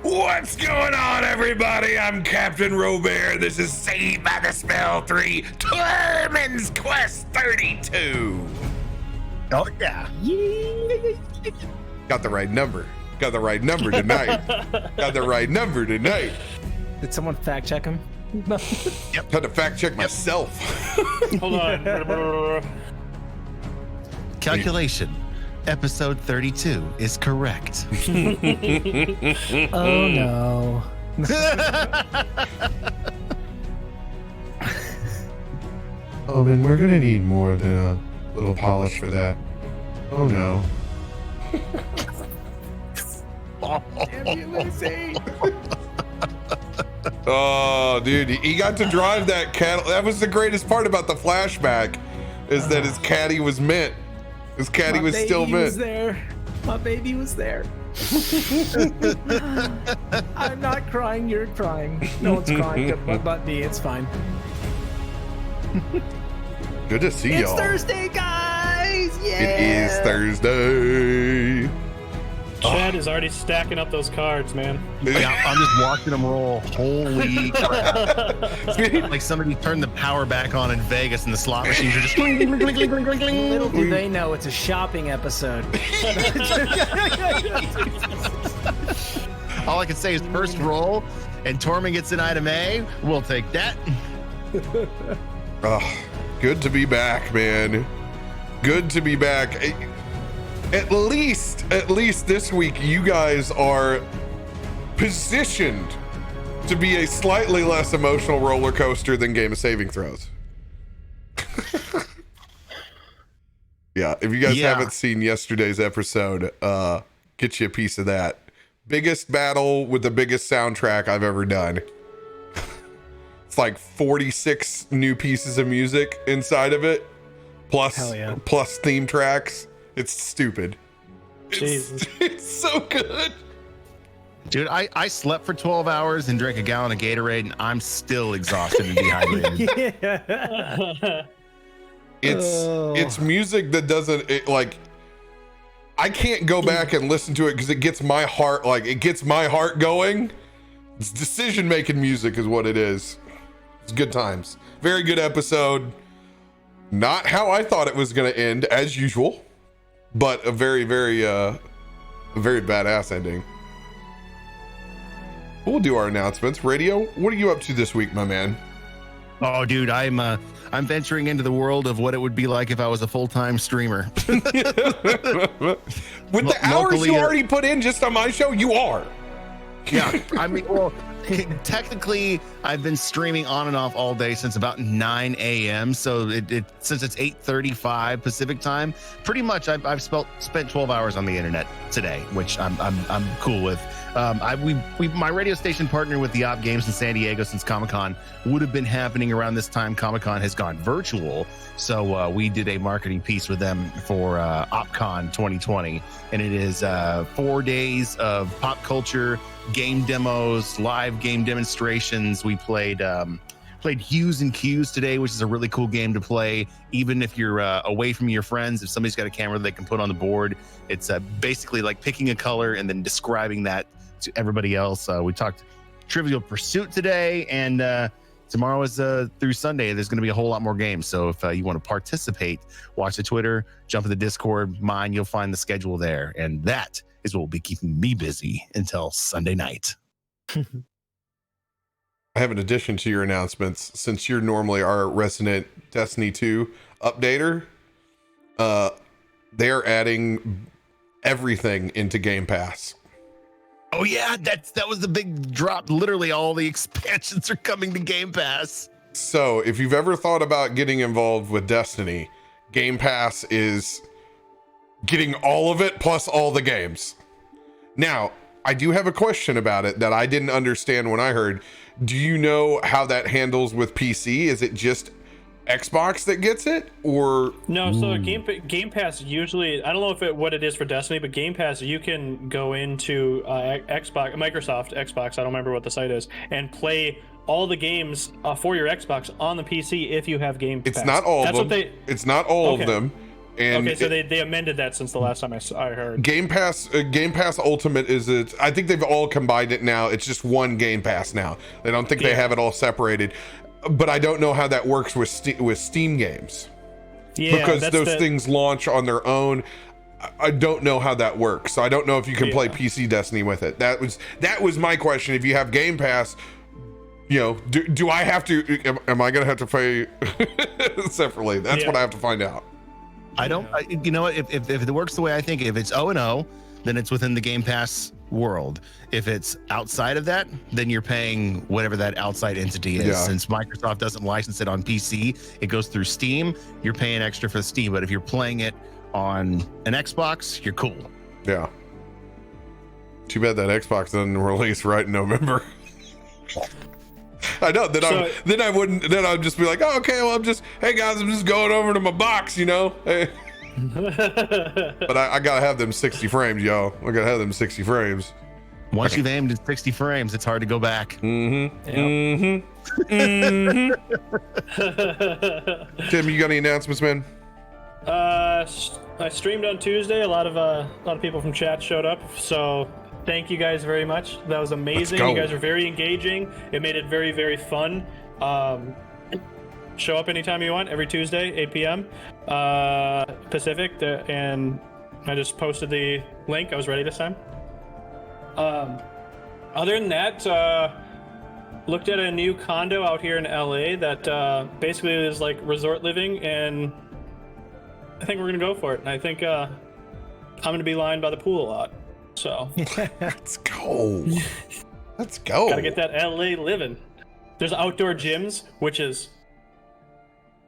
What's going on, everybody? I'm CaptainRoBear. This is Saved by the Spell 3, Tormund's Quest 32. Oh, yeah. Got the right number. Got the right number tonight. Got the right number tonight. Did someone fact check him? Yep. Had to fact check myself. Hold on. Calculation. Episode 32 is correct. Oh no. Oh man, we're gonna need more than a little polish for that. Oh no. Oh, dude, he got to drive that cattle. That was the greatest part about the flashback, is that his caddy was mint. His caddy was still mint. Was there. My baby was there. I'm not crying, you're crying. No one's crying but me, it's fine. Good to see It's y'all. Thursday, guys! Yeah! It is Thursday. Chad is already stacking up those cards, man. Yeah, I'm just watching them roll. Holy crap. Like somebody turned the power back on in Vegas and the slot machines are just cling, cling, cling, cling, cling, cling, cling. Little do they know it's a shopping episode. All I can say is first roll, and Tormund gets an item A. We'll take that. Oh, good to be back, man. Good to be back. At least this week, you guys are positioned to be a slightly less emotional roller coaster than Game of Saving Throws. Yeah, if you guys haven't seen yesterday's episode, get you a piece of that. Biggest battle with the biggest soundtrack I've ever done. It's like 46 new pieces of music inside of it, plus theme tracks. It's stupid. It's so good. Dude, I slept for 12 hours and drank a gallon of Gatorade, and I'm still exhausted and dehydrated. Yeah. It's music that doesn't I can't go back and listen to it because it gets my heart going. It's decision making music is what it is. It's good times. Very good episode. Not how I thought it was going to end, as usual, but a very, very, very badass ending. We'll do our announcements. Radio, what are you up to this week, my man? Oh, dude, I'm venturing into the world of what it would be like if I was a full-time streamer. With the hours you already put in just on my show, you are. Yeah, I mean, well, technically, I've been streaming on and off all day since about 9 a.m. So since it's 8:35 Pacific time, pretty much I've spent 12 hours on the internet today, which I'm cool with. My radio station partnered with the Op Games in San Diego since Comic-Con would have been happening around this time. Comic-Con has gone virtual, so we did a marketing piece with them for OpCon 2020, and it is 4 days of pop culture, game demos, live game demonstrations. We played Hues and Cues today, which is a really cool game to play even if you're away from your friends. If somebody's got a camera they can put on the board, it's basically like picking a color and then describing that to everybody else. We talked Trivial Pursuit today, and tomorrow is through Sunday. There's going to be a whole lot more games. So if you want to participate, watch the Twitter, jump in the Discord. You'll find the schedule there, and that is what will be keeping me busy until Sunday night. I have an addition to your announcements. Since you're normally our resident Destiny 2 updater, they're adding everything into Game Pass. Oh yeah, that was the big drop. Literally all the expansions are coming to Game Pass. So if you've ever thought about getting involved with Destiny, Game Pass is getting all of it plus all the games. Now, I do have a question about it that I didn't understand when I heard. Do you know how that handles with PC? Is it just Xbox that gets it, or no? So Game Pass usually, I don't know what it is for Destiny, but Game Pass, you can go into Microsoft Xbox, I don't remember what the site is, and play all the games for your Xbox on the PC if you have Game Pass. It's not all of them. It's not all of them. And okay, so they amended that since the last time I heard. Game Pass Ultimate I think they've all combined it now. It's just one Game Pass now. They don't think they have it all separated. But I don't know how that works with Steam games. Yeah, because those things launch on their own. I don't know how that works. So I don't know if you can play PC Destiny with it. That was my question. If you have Game Pass, you know, do I have to? Am I gonna have to pay separately? That's what I have to find out. You know what? If it works the way I think, if it's O&O, then it's within the Game Pass world. If it's outside of that, then you're paying whatever that outside entity is. Since Microsoft doesn't license it on PC, it goes through Steam. You're paying extra for Steam, but if you're playing it on an Xbox, you're cool. Yeah. Too bad that Xbox doesn't release right in November. I know. Then I'd just be like, oh, okay, well, hey guys, I'm just going over to my box, you know. Hey. But I gotta have them 60 frames, y'all. I gotta have them 60 frames. Once you've aimed at 60 frames, it's hard to go back. Mm-hmm. Yep. Mm-hmm. Tim, you got any announcements, man? I streamed on Tuesday. A lot of people from chat showed up, so thank you guys very much. That was amazing. You guys are very engaging. It made it very, very fun. Show up anytime you want, every Tuesday, 8 p.m. Pacific, and I just posted the link. I was ready this time. Other than that, looked at a new condo out here in LA that basically is like resort living, and I think we're gonna go for it. And I think I'm gonna be lying by the pool a lot. So let's go. Let's go. Gotta get that LA living. There's outdoor gyms, which is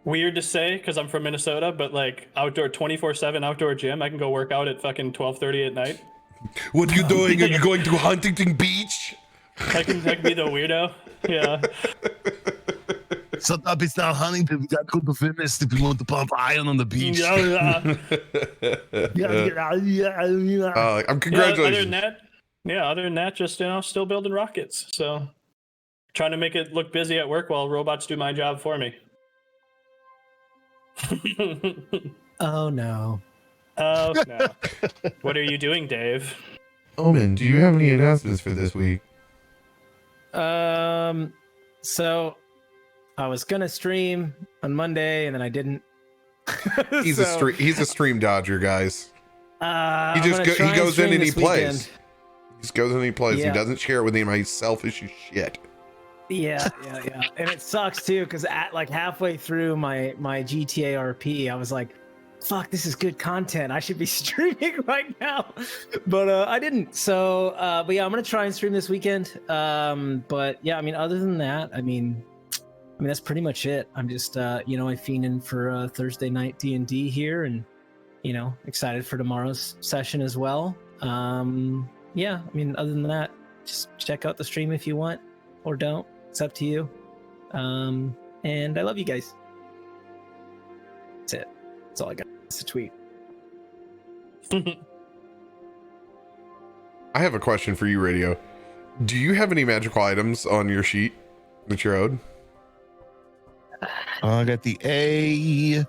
weird to say because I'm from Minnesota, but like outdoor 24/7 outdoor gym, I can go work out at fucking 12:30 at night. What are you doing? Are you going to Huntington Beach? I can be the weirdo. Yeah. Shut up, it's not Huntington. We got to go to fitness if you want to pump iron on the beach. Congratulations. Other than that, just still building rockets. So trying to make it look busy at work while robots do my job for me. Oh no. Oh no. What are you doing, Dave? Omen, do you have any announcements for this week? So I was gonna stream on Monday and then I didn't. He's a stream dodger, guys. He he goes in and he plays. Weekend. He just goes in and he plays. Yeah. He doesn't share it with anybody. He's selfish as shit. Yeah. And it sucks too, because at like halfway through my GTA RP, I was like, fuck, this is good content. I should be streaming right now. But I didn't. So but yeah, I'm gonna try and stream this weekend. But yeah, I mean, other than that, I mean that's pretty much it. I'm just I'm fiending for Thursday night D&D here, and excited for tomorrow's session as well. Yeah, I mean, other than that, just check out the stream if you want, or don't. It's up to you. And I love you guys. That's it. That's all I got. It's a tweet. I have a question for you, Radio. Do you have any magical items on your sheet that you're owed? I got the A.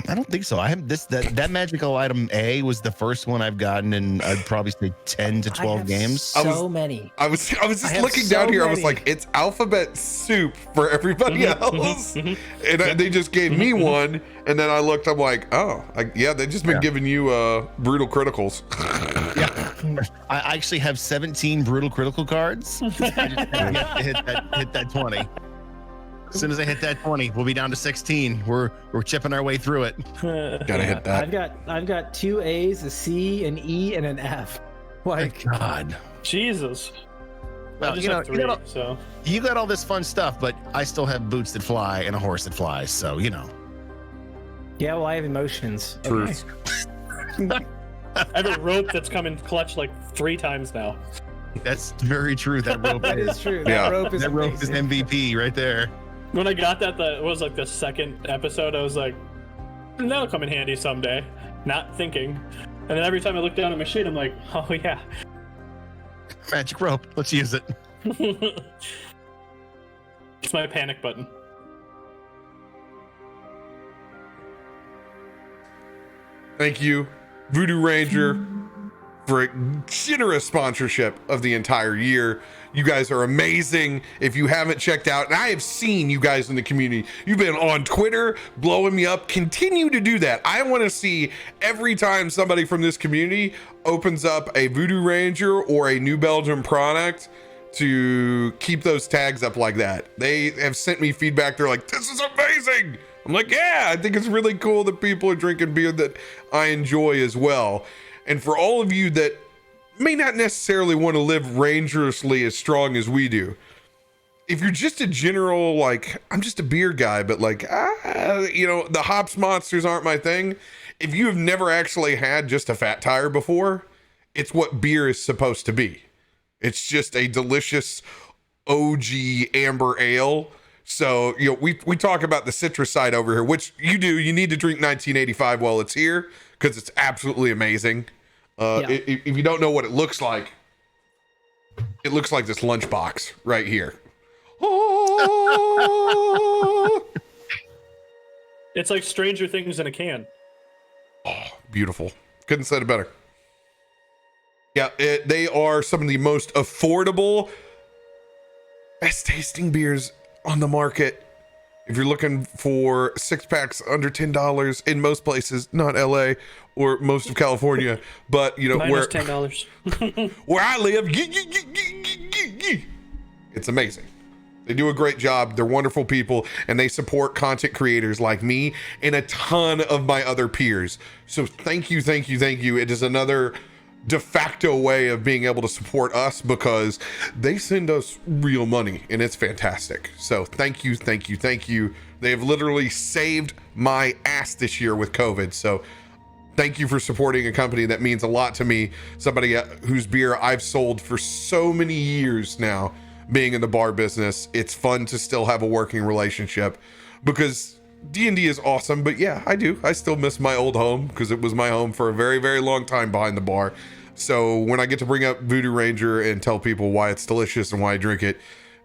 I don't think so. I have that magical item A was the first one I've gotten in, I'd probably say 10 to 12 games. So many. I was just looking down here. I was like, it's alphabet soup for everybody else, and they just gave me one. And then I looked. I'm like, they just been giving you brutal criticals. Yeah, I actually have 17 brutal critical cards. I just have to hit that 20. As soon as I hit that 20, we'll be down to 16. We're chipping our way through it. Gotta hit that. I've got 2 A's, a C, an E, and an F. Like, thank God. Jesus. Well, you got all this fun stuff, but I still have boots that fly and a horse that flies. So Yeah, well, I have emotions. Truth. Okay. I have a rope that's come in clutch like 3 times now. That's very true. That rope That is true. That rope is MVP right there. When I got that, it was like the second episode. I was like, that'll come in handy someday. Not thinking. And then every time I look down at my sheet, I'm like, oh yeah. Magic rope. Let's use it. It's my panic button. Thank you, Voodoo Ranger, for a generous sponsorship of the entire year. You guys are amazing. If you haven't checked out, and I have seen you guys in the community, you've been on Twitter blowing me up. Continue to do that. I want to see every time somebody from this community opens up a Voodoo Ranger or a New Belgium product to keep those tags up like that. They have sent me feedback. They're like, this is amazing. I'm like, yeah, I think it's really cool that people are drinking beer that I enjoy as well. And for all of you that may not necessarily want to live rangerously as strong as we do, if you're just a general, like, I'm just a beer guy, but like, the hops monsters aren't my thing. If you have never actually had just a fat tire before, it's what beer is supposed to be. It's just a delicious OG amber ale. So, we talk about the citrus side over here, which you do. You need to drink 1985 while it's here, because it's absolutely amazing. If you don't know what it looks like this lunchbox right here. Oh! It's like Stranger Things in a can. Oh, beautiful. Couldn't have said it better. Yeah, they are some of the most affordable, best tasting beers on the market. If you're looking for 6-packs under $10 in most places, not LA or most of California, but minus $10 where I live, it's amazing. They do a great job. They're wonderful people, and they support content creators like me and a ton of my other peers. So thank you. It is another de facto way of being able to support us, because they send us real money, and it's fantastic. So thank you. They have literally saved my ass this year with COVID. So thank you for supporting a company that means a lot to me. Somebody whose beer I've sold for so many years now, being in the bar business. It's fun to still have a working relationship, because D&D is awesome. But yeah, I still miss my old home, because it was my home for a very, very long time behind the bar. So when I get to bring up Voodoo Ranger and tell people why it's delicious and why I drink it,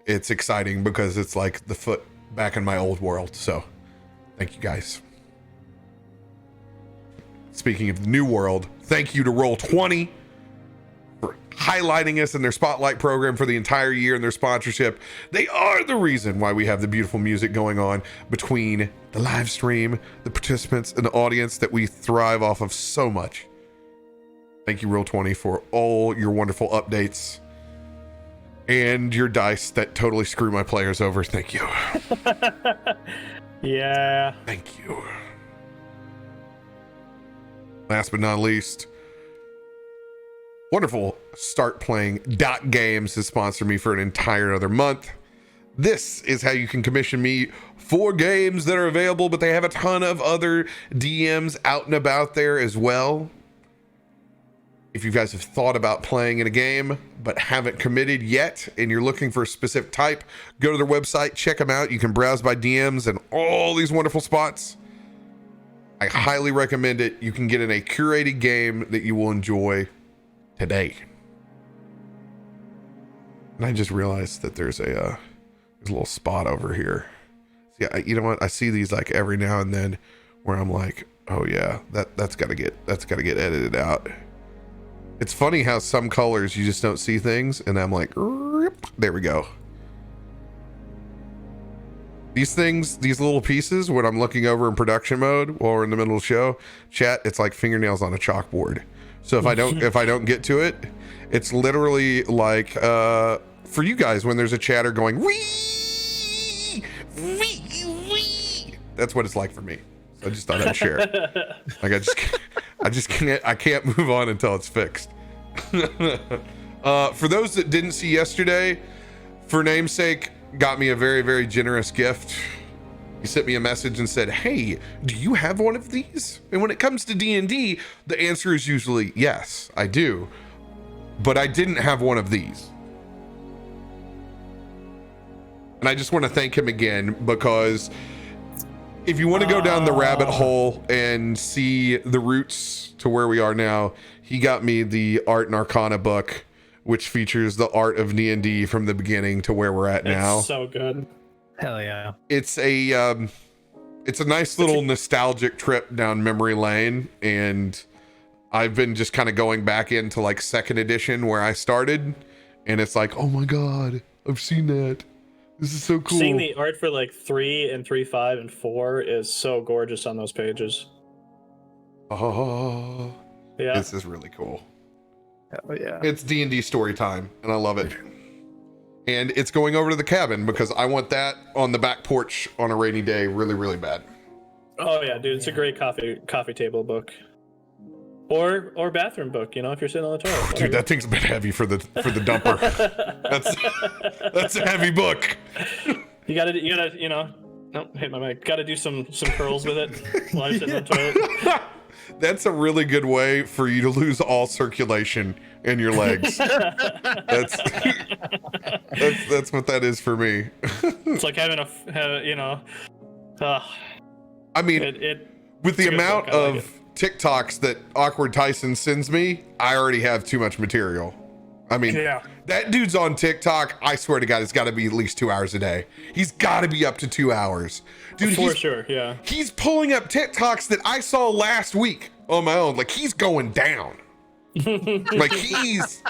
it's exciting, because it's like the foot back in my old world. So thank you guys. Speaking of the new world, thank you to Roll20 for highlighting us in their spotlight program for the entire year and their sponsorship. They are the reason why we have the beautiful music going on between the live stream, the participants, and the audience that we thrive off of so much. Thank you, Roll20, for all your wonderful updates and your dice that totally screw my players over. Thank you. Yeah. Thank you. Last but not least, wonderful Start Playing Games has sponsored me for an entire other month. This is how you can commission me for games that are available, but they have a ton of other DMs out and about there as well. If you guys have thought about playing in a game but haven't committed yet, and you're looking for a specific type, go to their website, check them out. You can browse by DMs and all these wonderful spots. I highly recommend it. You can get in a curated game that you will enjoy today. And I just realized that there's a little spot over here. Yeah, you know what? I see these like every now and then where I'm like, oh yeah, that's gotta get edited out. It's funny how some colors you just don't see things, and I'm like, there we go. These things, these little pieces, when I'm looking over in production mode while we're in the middle of the show, chat, it's like fingernails on a chalkboard. So if I don't get to it, it's literally like for you guys when there's a chatter going wee, wee. That's what it's like for me. So I just thought I'd share it. Like I can't move on until it's fixed. For those that didn't see yesterday, for namesake got me a very, very generous gift. He sent me a message and said, hey, do you have one of these? And when it comes to D&D, the answer is usually yes, I do. But I didn't have one of these. And I just want to thank him again, because if you want to go down the rabbit hole and see the roots to where we are now, he got me the Art and Arcana book, which features the art of D&D from the beginning to where we're at now. It's so good. Hell yeah. It's a It's a nice little nostalgic trip down memory lane, and I've been just kind of going back into like 2nd edition where I started, and it's like, oh my god, I've seen that. This is so cool. Seeing the art for like 3 and 3.5 and 4 is so gorgeous on those pages. Oh, yeah, this is really cool. Hell yeah. It's D&D story time, and I love it. And it's going over to the cabin because I want that on the back porch on a rainy day really, really bad. Oh yeah, dude, it's a great coffee table book. Or bathroom book, you know, if you're sitting on the toilet. Dude, that thing's a bit heavy for the dumper. That's a heavy book. You gotta, you know, nope, hit my mic. Gotta do some curls with it while I'm sitting on the toilet. That's a really good way for you to lose all circulation in your legs. That's what that is for me. It's like having I mean, with the amount of TikToks that Awkward Tyson sends me, I already have too much material. I mean, that dude's on TikTok. I swear to God, it's got to be at least 2 hours a day. He's got to be up to 2 hours. Dude, for sure, yeah. He's pulling up TikToks that I saw last week on my own. Like, he's going down. Like, he's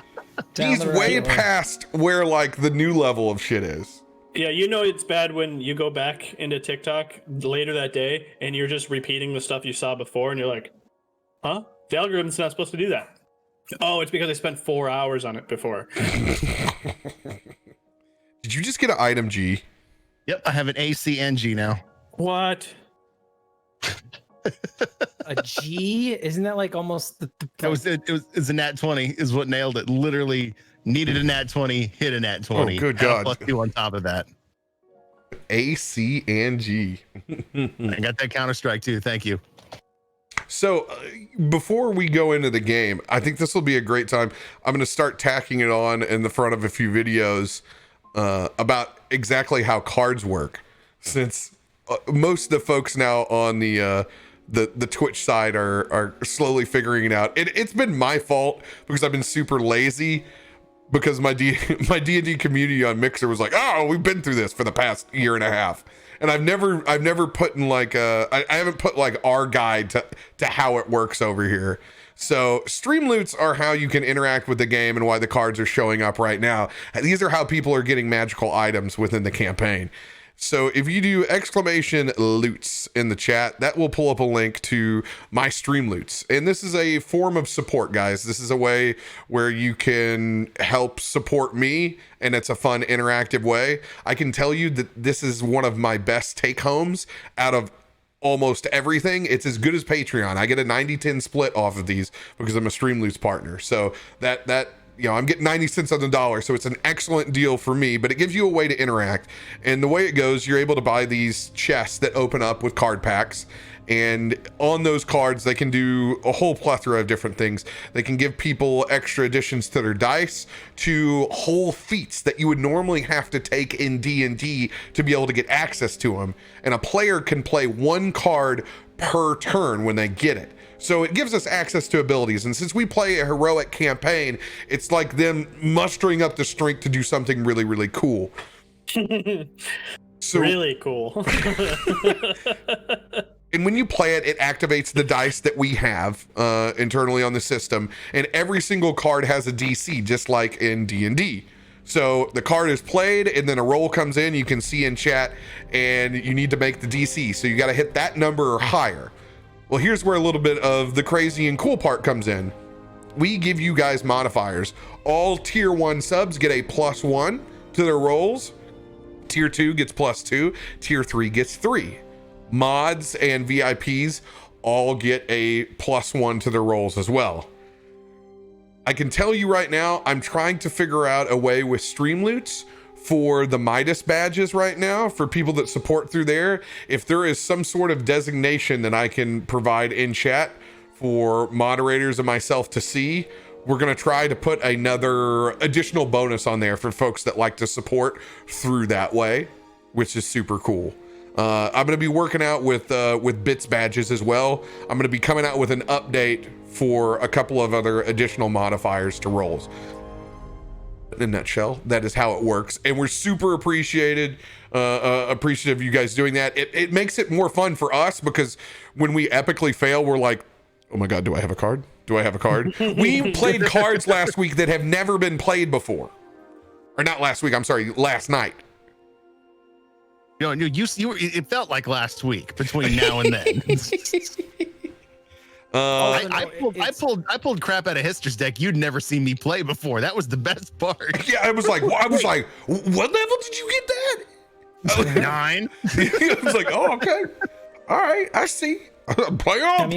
way past where, like, the new level of shit is. Yeah, you know it's bad when you go back into TikTok later that day and you're just repeating the stuff you saw before and you're like, huh? The algorithm's not supposed to do that. Oh, it's because I spent 4 hours on it before. Did you just get an item G? Yep, I have an ACNG now. What? A G? Isn't that like almost the It was a nat 20 is what nailed it. Literally needed a nat 20, hit a nat 20. Oh, good God. +2 on top of that. AC and G. I got that Counter-Strike too. Thank you. So before we go into the game, I think this will be a great time. I'm going to start tacking it on in the front of a few videos about exactly how cards work, since most of the folks now on the Twitch side are slowly figuring it out. It's been my fault because I've been super lazy, because my D&D community on Mixer was like, oh, we've been through this for the past year and a half. And I've never put in like I haven't put like our guide to how it works over here. So stream loots are how you can interact with the game and why the cards are showing up right now. These are how people are getting magical items within the campaign. So if you do !loots in the chat, that will pull up a link to my stream loots. And this is a form of support, guys. This is a way where you can help support me, and it's a fun, interactive way. I can tell you that this is one of my best take homes out of almost everything. It's as good as Patreon. I get a 90-10 split off of these because I'm a stream loots partner. So that you know, I'm getting 90 cents on the dollar, so it's an excellent deal for me, but it gives you a way to interact. And the way it goes, you're able to buy these chests that open up with card packs, and on those cards, they can do a whole plethora of different things. They can give people extra additions to their dice, to whole feats that you would normally have to take in D&D to be able to get access to them. And a player can play one card per turn when they get it. So it gives us access to abilities. And since we play a heroic campaign, it's like them mustering up the strength to do something really, really cool. Really cool. And when you play it, it activates the dice that we have internally on the system. And every single card has a DC, just like in D&D. So the card is played, and then a roll comes in, you can see in chat, and you need to make the DC. So you got to hit that number or higher. Well, here's where a little bit of the crazy and cool part comes in. We give you guys modifiers. All tier 1 subs get a +1 to their rolls. Tier 2 gets +2. Tier 3 gets 3. Mods and VIPs all get a +1 to their rolls as well. I can tell you right now, I'm trying to figure out a way with stream loots for the Midas badges right now, for people that support through there. If there is some sort of designation that I can provide in chat for moderators and myself to see, we're going to try to put another additional bonus on there for folks that like to support through that way, which is super cool. I'm going to be working out with bits badges as well. I'm going to be coming out with an update for a couple of other additional modifiers to rolls. In a nutshell, that is how it works, and we're super appreciative of you guys doing that. It makes it more fun for us, because when we epically fail, we're like, oh my god, do I have a card? We played cards last week that have never been played before, or not last week, I'm sorry, last night. You know, it felt like last week between now and then. I pulled crap out of Hister's deck you'd never seen me play before. That was the best part. Yeah, I was like, what level did you get that? 9. I was like, oh, okay, all right, I see. Play on.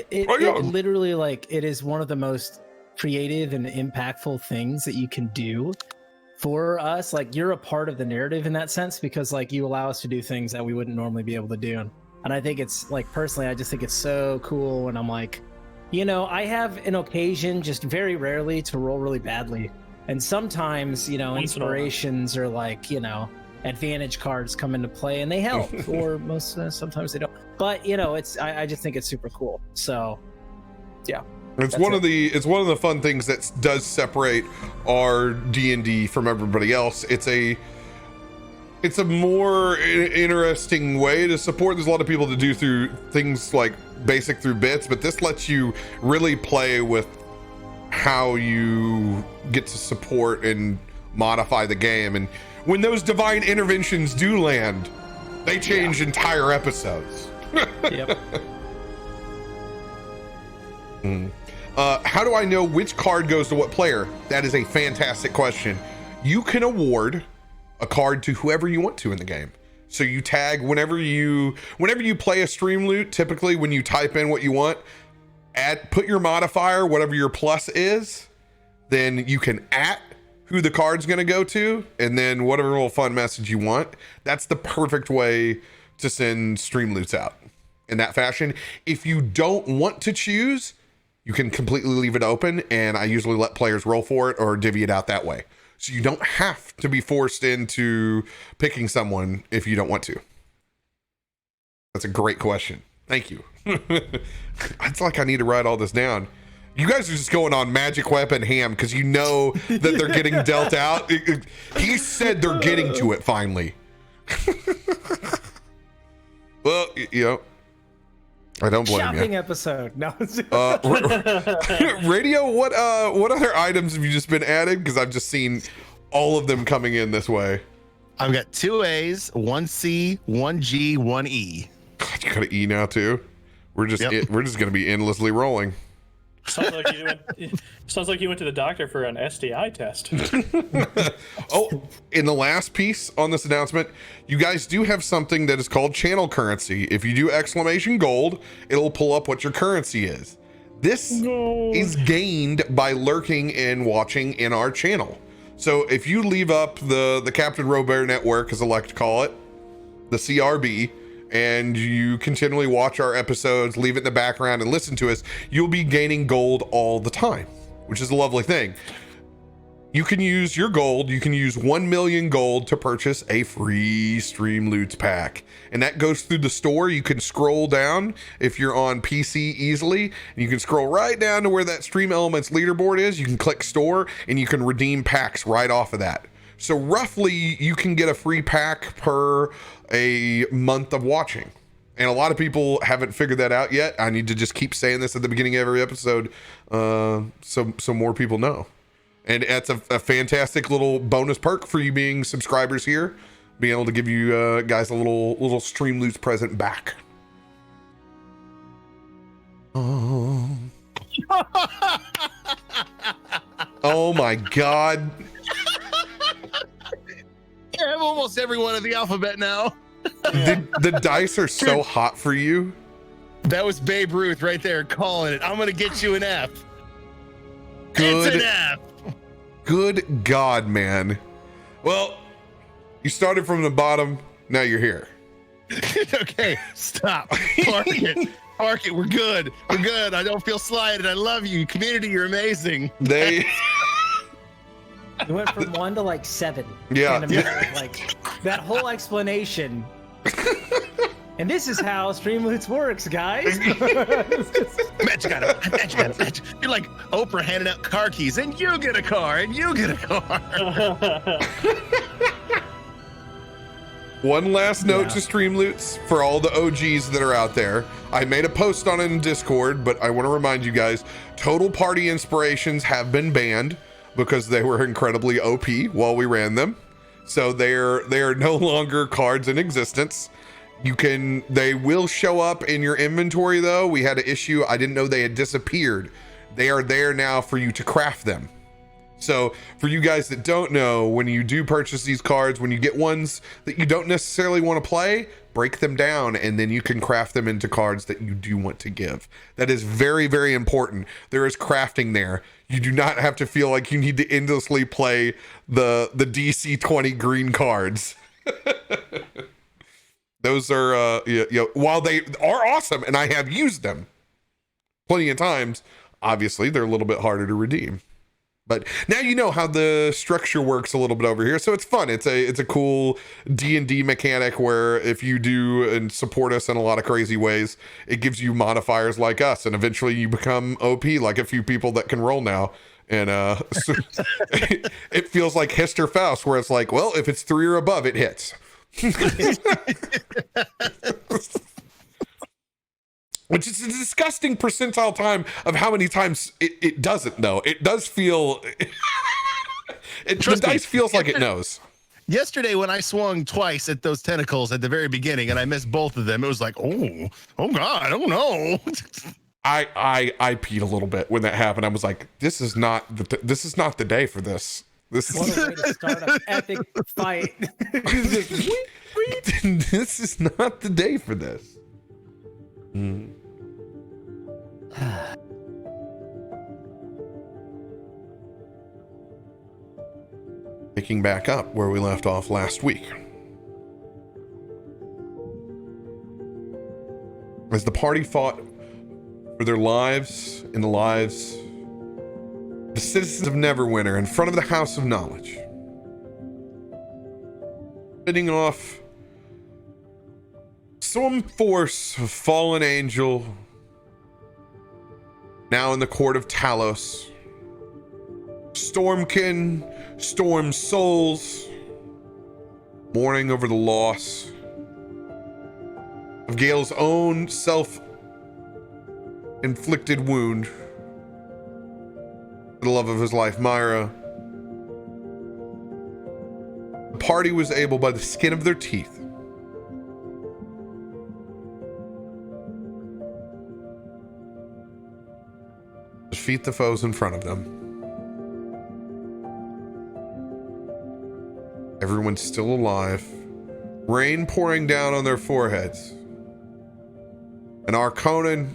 It literally, like, it is one of the most creative and impactful things that you can do for us. Like, you're a part of the narrative in that sense, because like you allow us to do things that we wouldn't normally be able to do. And I think it's like, personally, I just think it's so cool when I'm like, you know, I have an occasion, just very rarely, to roll really badly. And sometimes, you know, inspirations or like, you know, advantage cards come into play and they help, or sometimes they don't. But, you know, I just think it's super cool. So, yeah. It's one of the fun things that does separate our D&D from everybody else. It's a more interesting way to support. There's a lot of people that do through things like basic through bits, but this lets you really play with how you get to support and modify the game. And when those divine interventions do land, they change entire episodes. Yep. How do I know which card goes to what player? That is a fantastic question. You can award a card to whoever you want to in the game. So you tag whenever you play a stream loot, typically when you type in what you want, put your modifier, whatever your plus is, then you can who the card's going to go to, and then whatever little fun message you want. That's the perfect way to send stream loots out in that fashion. If you don't want to choose, you can completely leave it open, and I usually let players roll for it or divvy it out that way. So you don't have to be forced into picking someone if you don't want to. That's a great question. Thank you. It's like I need to write all this down. You guys are just going on magic weapon ham because you know that they're getting dealt out. He said they're getting to it finally. Well, you know, I don't blame you. Shopping episode. No. Radio, what other items have you just been adding? Because I've just seen all of them coming in this way. I've got 2 A's, 1 C, 1 G, 1 E. God, you got an E now too. We're just going to be endlessly rolling. Sounds like you went to the doctor for an STI test. Oh, in the last piece on this announcement, you guys do have something that is called channel currency. If you do ! Gold, it'll pull up what your currency is. This is gained by lurking and watching in our channel. So if you leave up the CaptainRoBear network, as I like to call it, the CRB, and you continually watch our episodes, leave it in the background and listen to us, you'll be gaining gold all the time, which is a lovely thing. You can use your gold, you can use 1 million gold to purchase a free Stream Loots pack. And that goes through the store. You can scroll down if you're on PC easily, and you can scroll right down to where that Stream Elements leaderboard is. You can click store and you can redeem packs right off of that. So roughly you can get a free pack per a month of watching. And a lot of people haven't figured that out yet. I need to just keep saying this at the beginning of every episode so more people know. And that's a fantastic little bonus perk for you being subscribers here, being able to give you guys a little Stream Loots present back. Oh. Oh my God. I have almost every one of the alphabet now. The dice are so hot for you. That was Babe Ruth right there calling it. I'm going to get you an F. Good. It's an F. Good God, man. Well, you started from the bottom. Now you're here. Okay, stop. Park it. Park it. We're good. We're good. I don't feel slighted. I love you. Community, you're amazing. You went from 1 to like 7. Yeah. Like that whole explanation. And this is how Streamloots works, guys. Magic. You're like Oprah handing out car keys, and you get a car, and you get a car. One last note to Streamloots for all the OGs that are out there. I made a post on it in Discord, but I want to remind you guys, Total Party Inspirations have been banned because they were incredibly OP while we ran them. So they are no longer cards in existence. They will show up in your inventory though. We had an issue. I didn't know they had disappeared. They are there now for you to craft them. So for you guys that don't know, when you do purchase these cards, when you get ones that you don't necessarily want to play, break them down and then you can craft them into cards that you do want to give. That is very, very important. There is crafting there. You do not have to feel like you need to endlessly play the DC 20 green cards. Those are, while they are awesome and I have used them plenty of times, obviously they're a little bit harder to redeem. But now you know how the structure works a little bit over here, so it's fun. It's a cool D&D mechanic where if you do and support us in a lot of crazy ways, it gives you modifiers like us, and eventually you become OP like a few people that can roll now. And so it feels like Hist or Faust, where it's like, well, if it's 3 or above, it hits. Which is a disgusting percentile time of how many times it doesn't, though. It does feel... the dice feels like it knows. Yesterday, when I swung twice at those tentacles at the very beginning and I missed both of them, it was like, oh God, oh no. I peed a little bit when that happened. I was like, this is not the day for this. What a way to start an epic fight. This is not the day for this. Picking back up where we left off last week. As the party fought for their lives and the lives of the citizens of Neverwinter in front of the House of Knowledge, bidding off some force of fallen angel, now in the court of Talos, Stormkin, Storm Souls, mourning over the loss of Gale's own self-inflicted wound, the love of his life, Myra. The party was able, by the skin of their teeth, defeat the foes in front of them. Everyone's still alive. Rain pouring down on their foreheads. And Arkonan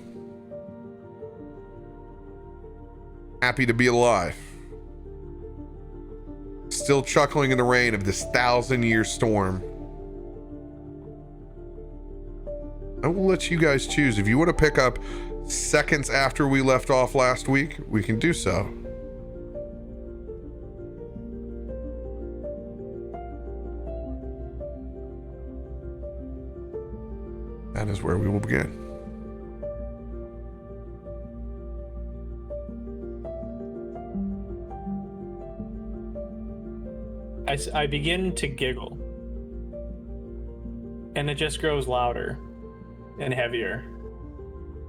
happy to be alive. Still chuckling in the rain of this 1,000-year storm. I will let you guys choose. If you want to pick up seconds after we left off last week, we can do so. That is where we will begin. I begin to giggle, and it just grows louder and heavier.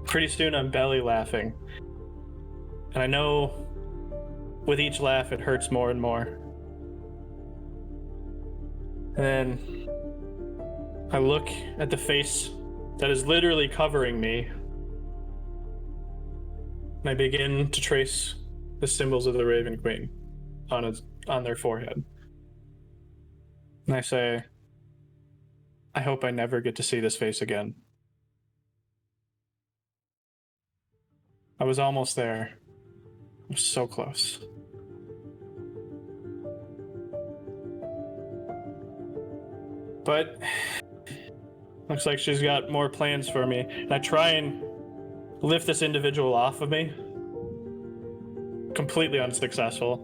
Pretty soon I'm belly laughing, and I know with each laugh it hurts more and more. And then I look at the face that is literally covering me, and I begin to trace the symbols of the Raven Queen on their forehead. And I say, I hope I never get to see this face again. I was almost there. I was so close. But looks like she's got more plans for me. And I try and lift this individual off of me. Completely unsuccessful.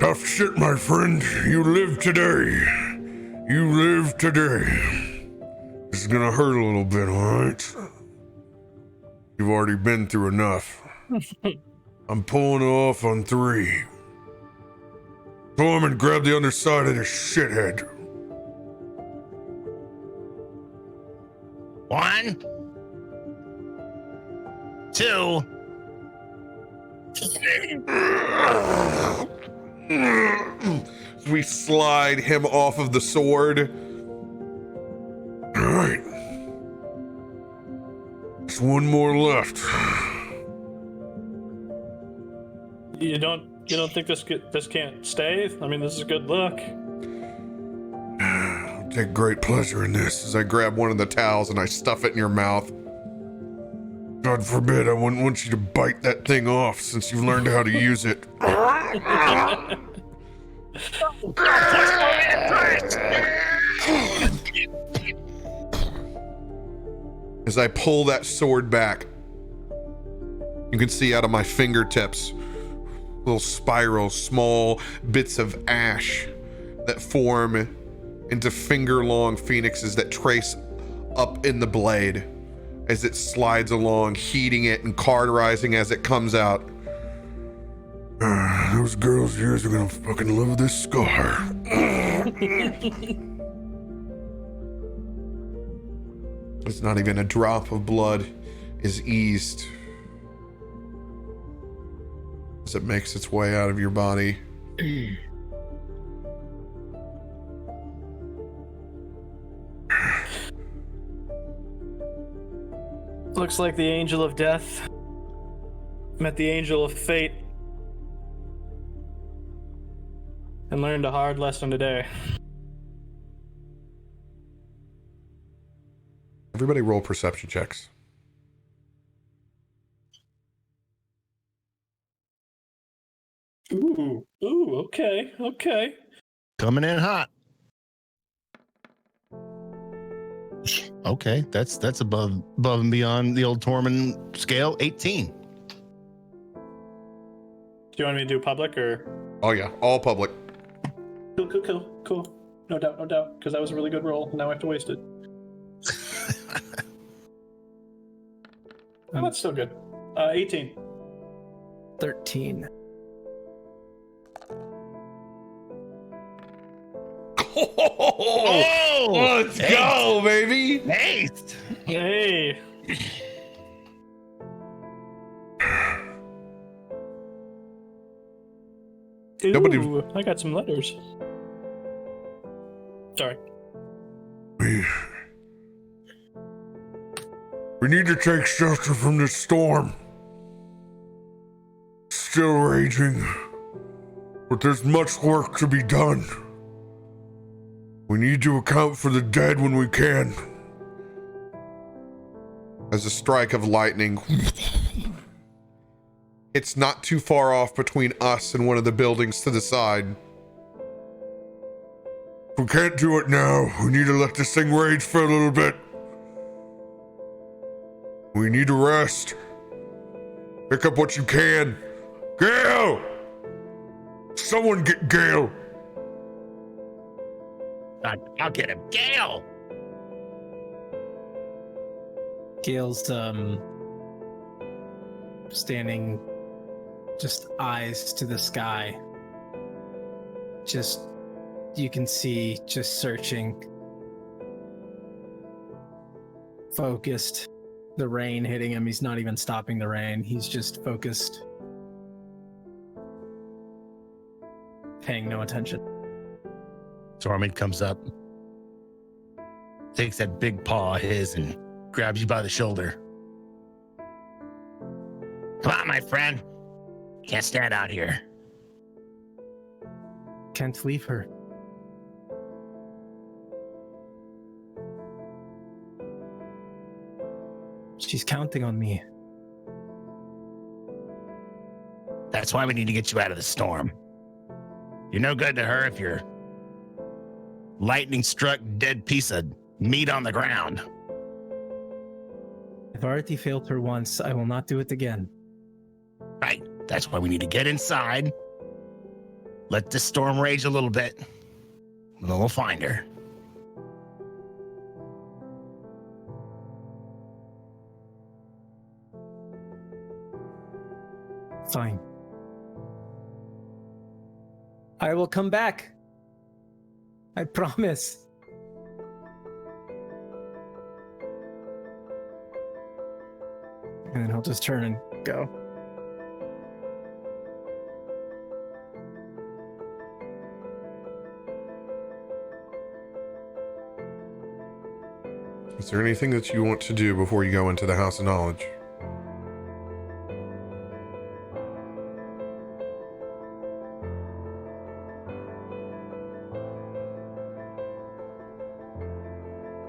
Tough shit, my friend. You live today. You live today. This is gonna hurt a little bit, alright? You've already been through enough. I'm pulling off on 3. Tormund, grab the underside of this shithead. 1, 2. We slide him off of the sword. All right. There's one more left. You don't think this can't stay? I mean, this is a good look. I take great pleasure in this as I grab one of the towels and I stuff it in your mouth. God forbid, I wouldn't want you to bite that thing off since you've learned how to use it. As I pull that sword back, you can see out of my fingertips little spirals, small bits of ash that form into finger-long phoenixes that trace up in the blade as it slides along, heating it and cauterizing as it comes out. Those girls' ears are gonna fucking love this scar. It's not even a drop of blood is eased as it makes its way out of your body. Looks like the angel of death met the angel of fate and learned a hard lesson today. Everybody roll perception checks. Ooh, okay. Coming in hot. Okay, that's above and beyond the old Tormund scale. 18. Do you want me to do public or? Oh yeah, all public. Cool. No doubt, because that was a really good roll. Now I have to waste it. Oh, that's still good. 18. 13. Oh, let's go, baby. Nice. Hey. Nobody- Ooh, I got some letters. Sorry. We need to take shelter from this storm. Still raging, but there's much work to be done. We need to account for the dead when we can. As a strike of lightning, it's not too far off between us and one of the buildings to the side. If we can't do it now, we need to let this thing rage for a little bit. We need to rest. Pick up what you can. Gale! Someone get Gale. I'll get him. Gale! Gale's standing, just eyes to the sky. Just, you can see, just searching. Focused. The rain hitting him. He's not even stopping the rain. He's just focused. Paying no attention. Tormund comes up, takes that big paw of his and grabs you by the shoulder. Come on, my friend. Can't stand out here. Can't leave her. She's counting on me. That's why we need to get you out of the storm. You're no good to her if you're lightning struck dead piece of meat on the ground. I've already failed her once. I will not do it again. Right. That's why we need to get inside. Let the storm rage a little bit. And then we'll find her. Fine. I will come back. I promise. And then he'll just turn and go. Is there anything that you want to do before you go into the House of Knowledge?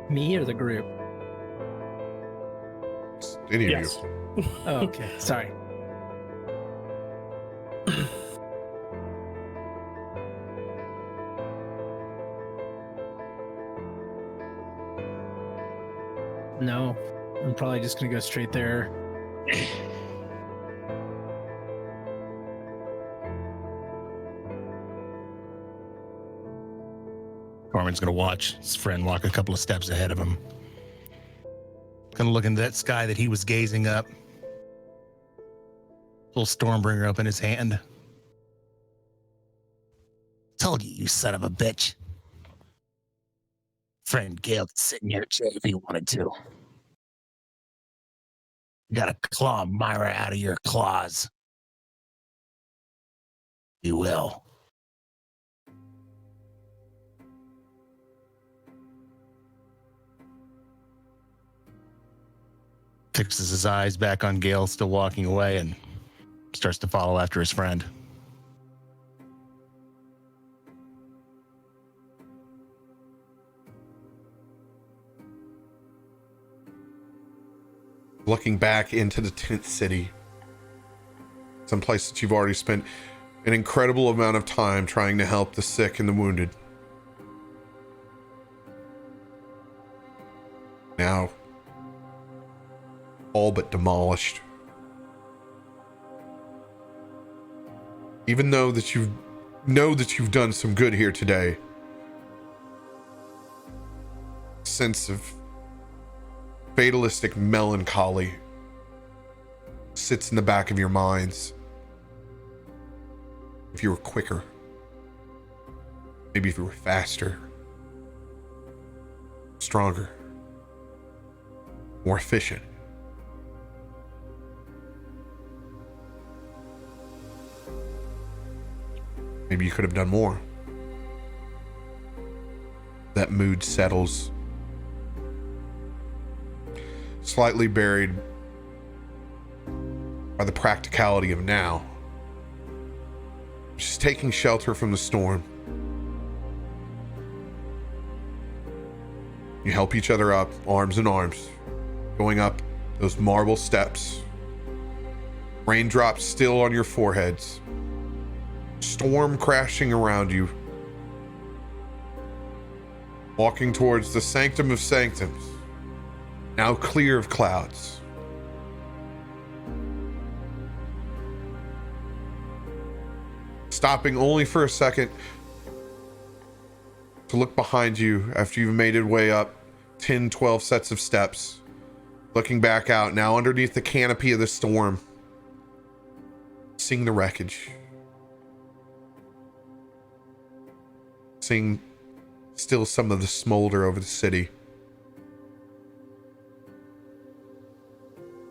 Me or the group? Any of Yes. you. Oh, okay. Sorry. No, I'm probably just gonna go straight there. Tormund's gonna watch his friend walk a couple of steps ahead of him. Gonna look into that sky that he was gazing up. Little Stormbringer up in his hand. Told you, you son of a bitch. Friend Gale could sit in your chair if he wanted to. You gotta claw Myra out of your claws. You will. Fixes his eyes back on Gale, still walking away, and starts to follow after his friend. Looking back into the tent city, some place that you've already spent an incredible amount of time trying to help the sick and the wounded. Now, all but demolished. Even though that you know that you've done some good here today, sense of fatalistic melancholy sits in the back of your minds. If you were quicker, maybe if you were faster, stronger, more efficient. Maybe you could have done more. That mood settles, slightly buried by the practicality of now. Just taking shelter from the storm. You help each other up, arms in arms, going up those marble steps. Raindrops still on your foreheads. Storm crashing around you. Walking towards the sanctum of sanctums, now clear of clouds. Stopping only for a second to look behind you after you've made your way up 10, 12 sets of steps. Looking back out now underneath the canopy of the storm. Seeing the wreckage. Seeing still some of the smolder over the city.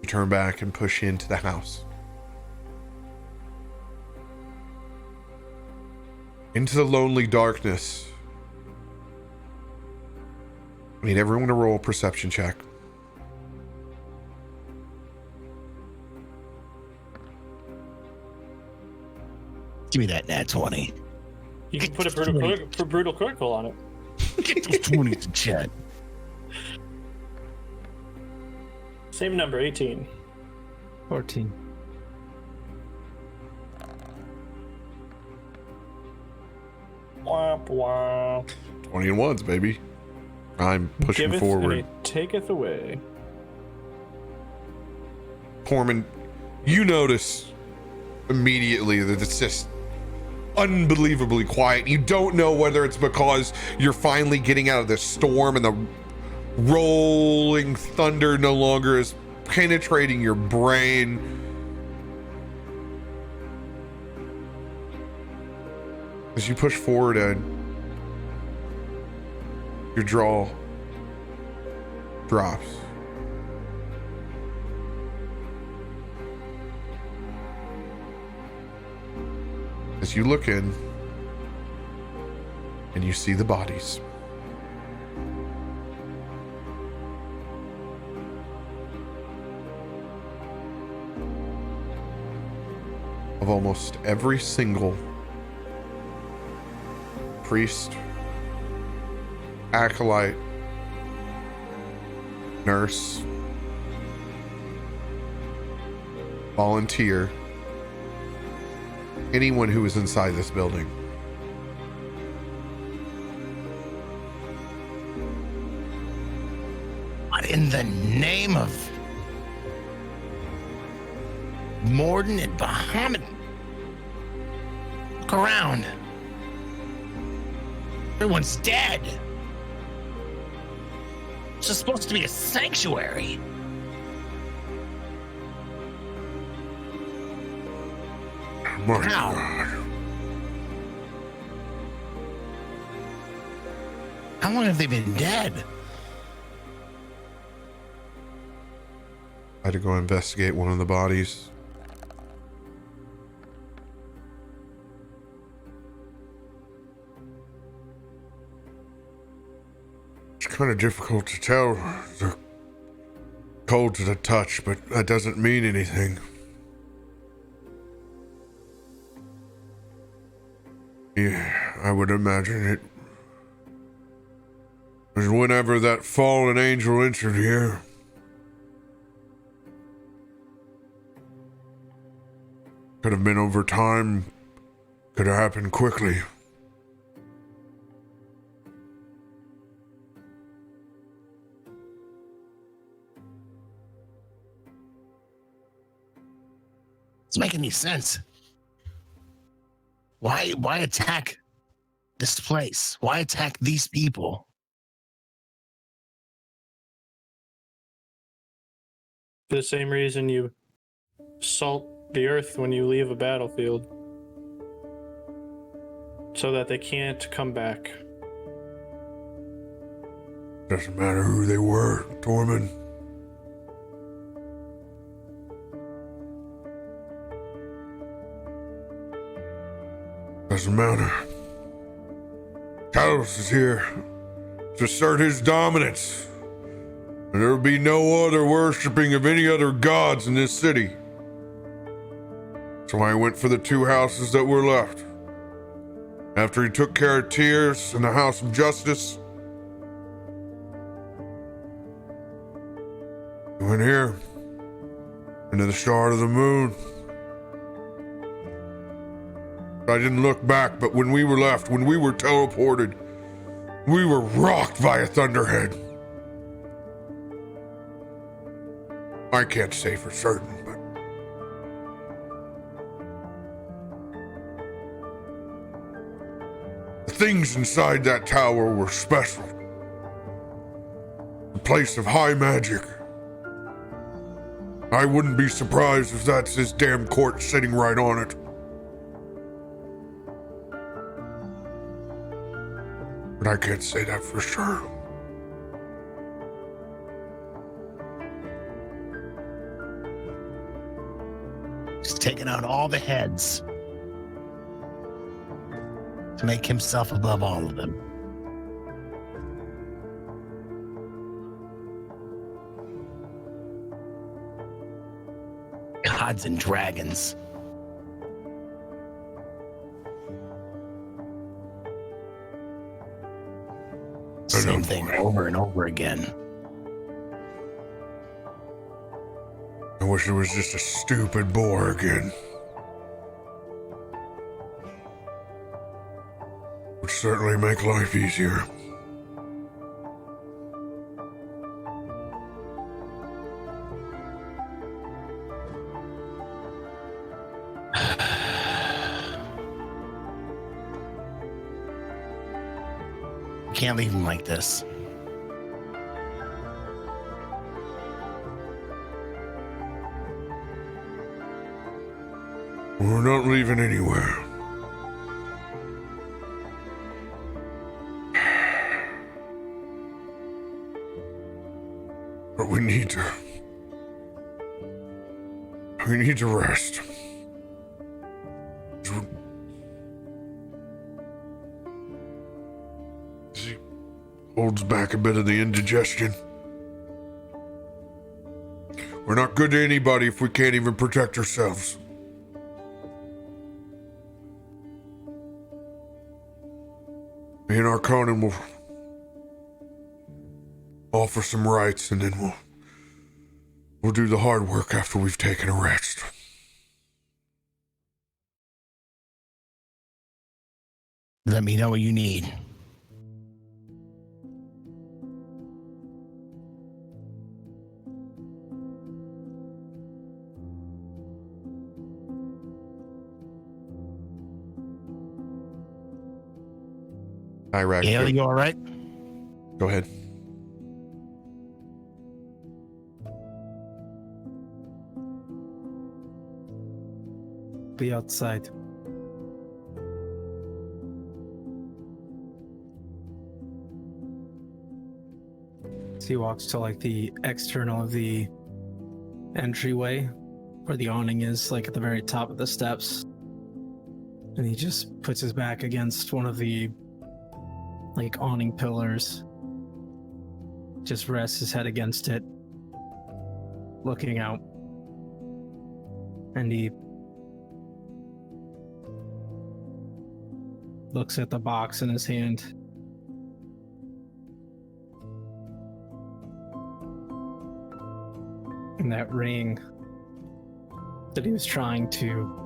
You turn back and push into the house. Into the lonely darkness. I need everyone to roll a perception check. Give me that nat 20. You can put a brutal critical on it. Get those 20 to Chet. Same number, 18. 14. Womp womp. 20 and ones, baby. I'm pushing Giveth forward. and it taketh away. Tormund, you notice immediately that it's just unbelievably quiet. You don't know whether it's because you're finally getting out of the storm and the rolling thunder no longer is penetrating your brain, As you push forward, Ed, your jaw drops. As you look in and you see the bodies. Of almost every single priest, acolyte, nurse, volunteer, anyone who is inside this building. What in the name of Morden and Bahamut? Look around. Everyone's dead. This is supposed to be a sanctuary. My How? God. How long have they been dead? I had to go investigate one of the bodies. It's kind of difficult to tell. They're cold to the touch, but that doesn't mean anything. Yeah, I would imagine it was whenever that fallen angel entered here. Could have been over time. Could have happened quickly. Doesn't make any sense. Why attack this place? Why attack these people? For the same reason you salt the earth when you leave a battlefield. So that they can't come back. Doesn't matter who they were, Tormund. Doesn't matter. Talos is here to assert his dominance. And there will be no other worshipping of any other gods in this city. So I went for the two houses that were left. After he took care of Tears and the House of Justice, he went here, into the Shard of the Moon. I didn't look back, but when we were left, when we were teleported, we were rocked by a thunderhead. I can't say for certain, but the things inside that tower were special. A place of high magic. I wouldn't be surprised if that's his damn court sitting right on it. But I can't say that for sure. He's taking out all the heads to make himself above all of them. Gods and dragons. Same thing over and over again. I wish it was just a stupid boar again. Would certainly make life easier. Can't leave him like this. We're not leaving anywhere. we need to rest. He holds back a bit of the indigestion. We're not good to anybody if we can't even protect ourselves. Me and Arkonan will offer some rites, and then we'll do the hard work after we've taken a rest. Let me know what you need. Dirakt. Yeah, you all right? Go ahead. Be outside. So he walks to like the external of the entryway where the awning is, like at the very top of the steps. And he just puts his back against one of the like awning pillars, just rests his head against it, looking out, and he looks at the box in his hand. And that ring that he was trying to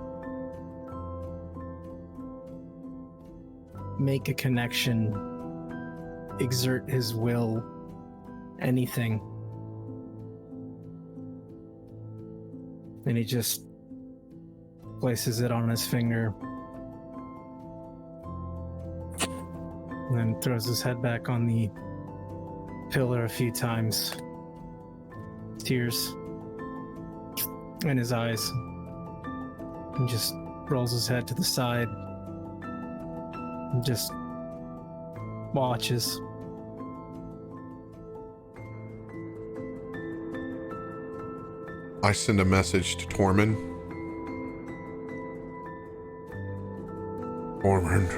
make a connection, exert his will, anything. And he just places it on his finger and then throws his head back on the pillar a few times. Tears in his eyes, and just rolls his head to the side and just watches. I send a message to Tormund. Tormund,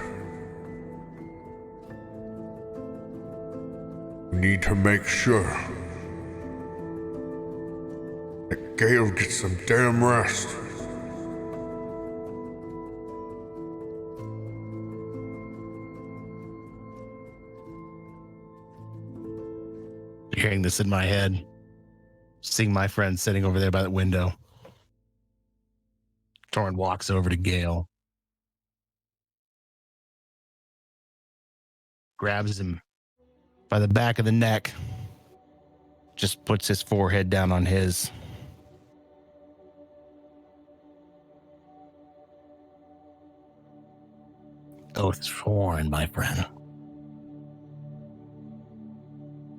we need to make sure that Gale gets some damn rest. Hearing this in my head, seeing my friend sitting over there by the window. Torn walks over to Gale, grabs him by the back of the neck, just puts his forehead down on his. Oath sworn, my friend.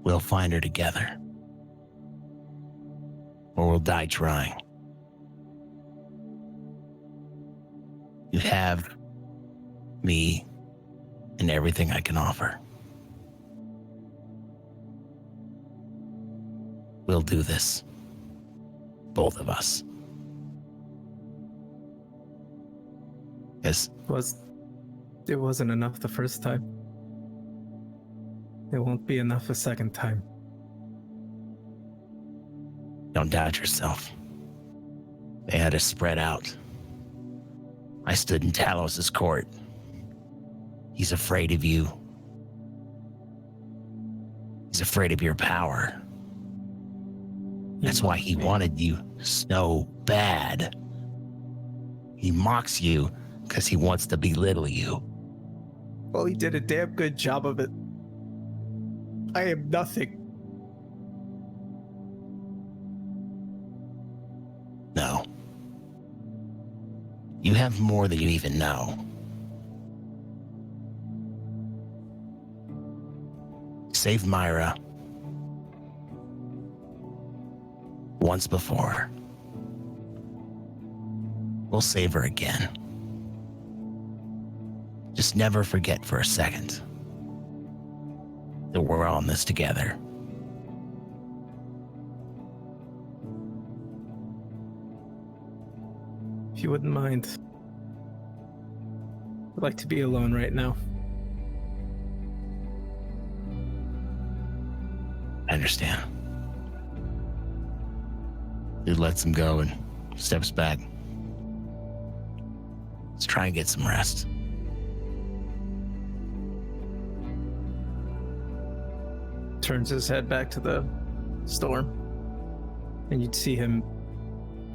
We'll find her together, or we'll die trying. You have me and everything I can offer. We'll do this. Both of us. Yes. It wasn't enough the first time. It won't be enough a second time. Don't doubt yourself. They had us spread out. I stood in Talos' court. He's afraid of you. He's afraid of your power. That's why he wanted you so bad. He mocks you because he wants to belittle you. Well, he did a damn good job of it. I am nothing. No. You have more than you even know. Saved Myra once before. We'll save her again. Just never forget for a second that we're all in this together. If you wouldn't mind. I'd like to be alone right now. I understand. He lets him go and steps back. Let's try and get some rest. Turns his head back to the storm. And you'd see him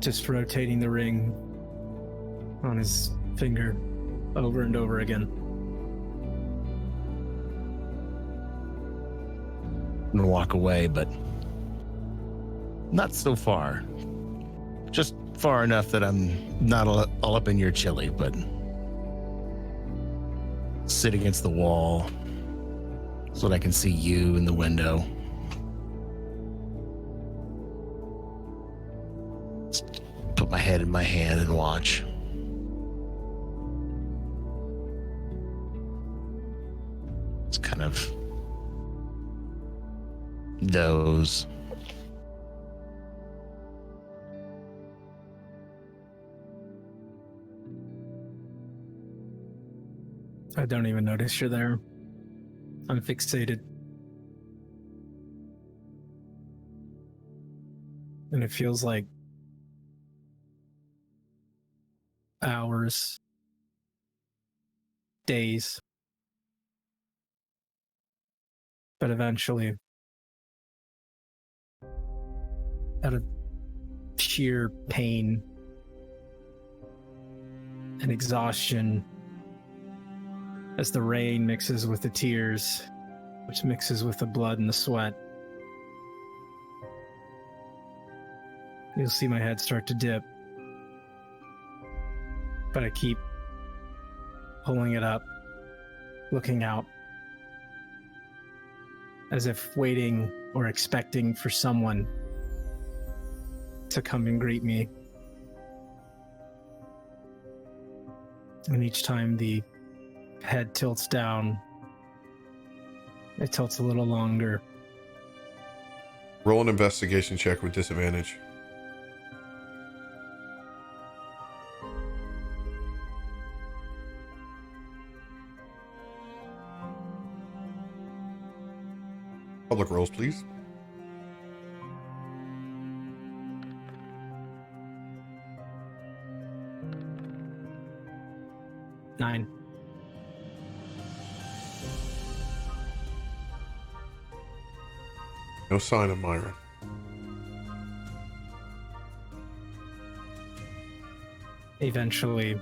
just rotating the ring on his finger over and over again. I'm gonna walk away, but not so far. Just far enough that I'm not all up in your chili, but sit against the wall so that I can see you in the window. Just put my head in my hand and watch. It's kind of doze. I don't even notice you're there. I'm fixated. And it feels like hours, days. But eventually, out of sheer pain and exhaustion, as the rain mixes with the tears, which mixes with the blood and the sweat, you'll see my head start to dip. But I keep pulling it up, looking out, as if waiting or expecting for someone to come and greet me. And each time the head tilts down, it tilts a little longer. Roll an investigation check with disadvantage. Public rolls, please. Nine. No sign of Myron. Eventually,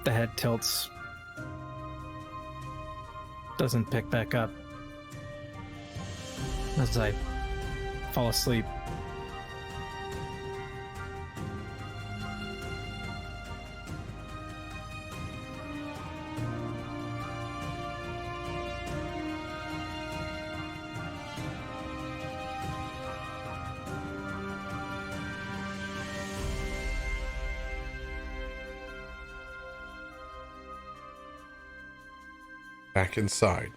the head tilts, doesn't pick back up as I fall asleep. Back inside.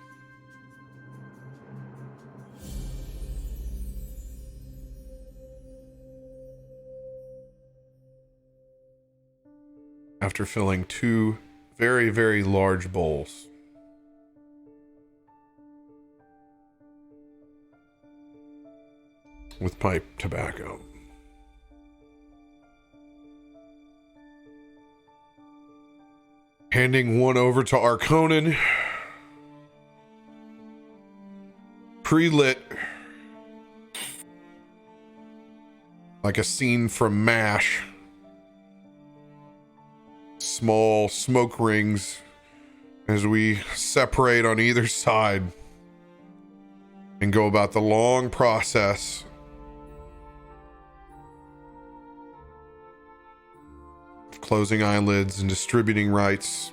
After filling two very, very large bowls. With pipe tobacco. Handing one over to Arkonan. Pre-lit, like a scene from MASH. Small smoke rings as we separate on either side and go about the long process of closing eyelids and distributing rites.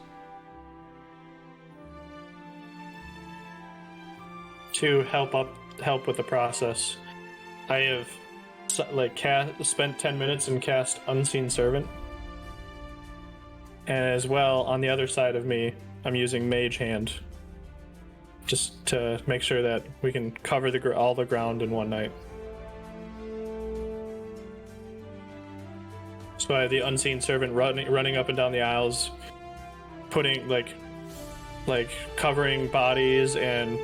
To help with the process, I have spent 10 minutes and cast Unseen Servant, and as well on the other side of me I'm using Mage Hand just to make sure that we can cover all the ground in one night. So I have the unseen servant running up and down the aisles, putting like covering bodies and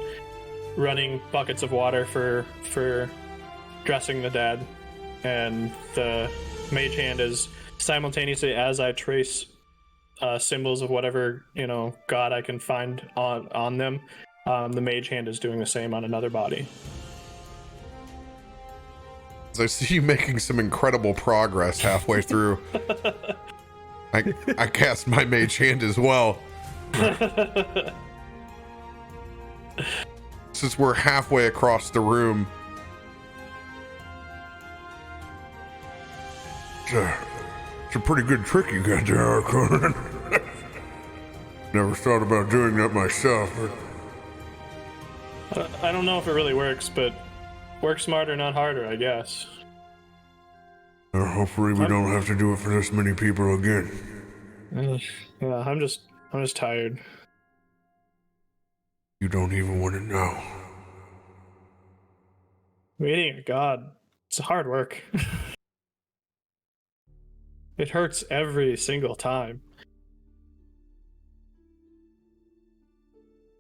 running buckets of water for dressing the dead. And the mage hand is simultaneously, as I trace symbols of whatever god I can find on them, the mage hand is doing the same on another body. I see you making some incredible progress halfway through. I cast my mage hand as well. Since we're halfway across the room, it's a pretty good trick you got there, Arkonan. Never thought about doing that myself. I don't know if it really works, but work smarter, not harder, I guess. Hopefully we don't have to do it for this many people again. Yeah, I'm just tired. You don't even want to know. Meeting a god, it's hard work. It hurts every single time.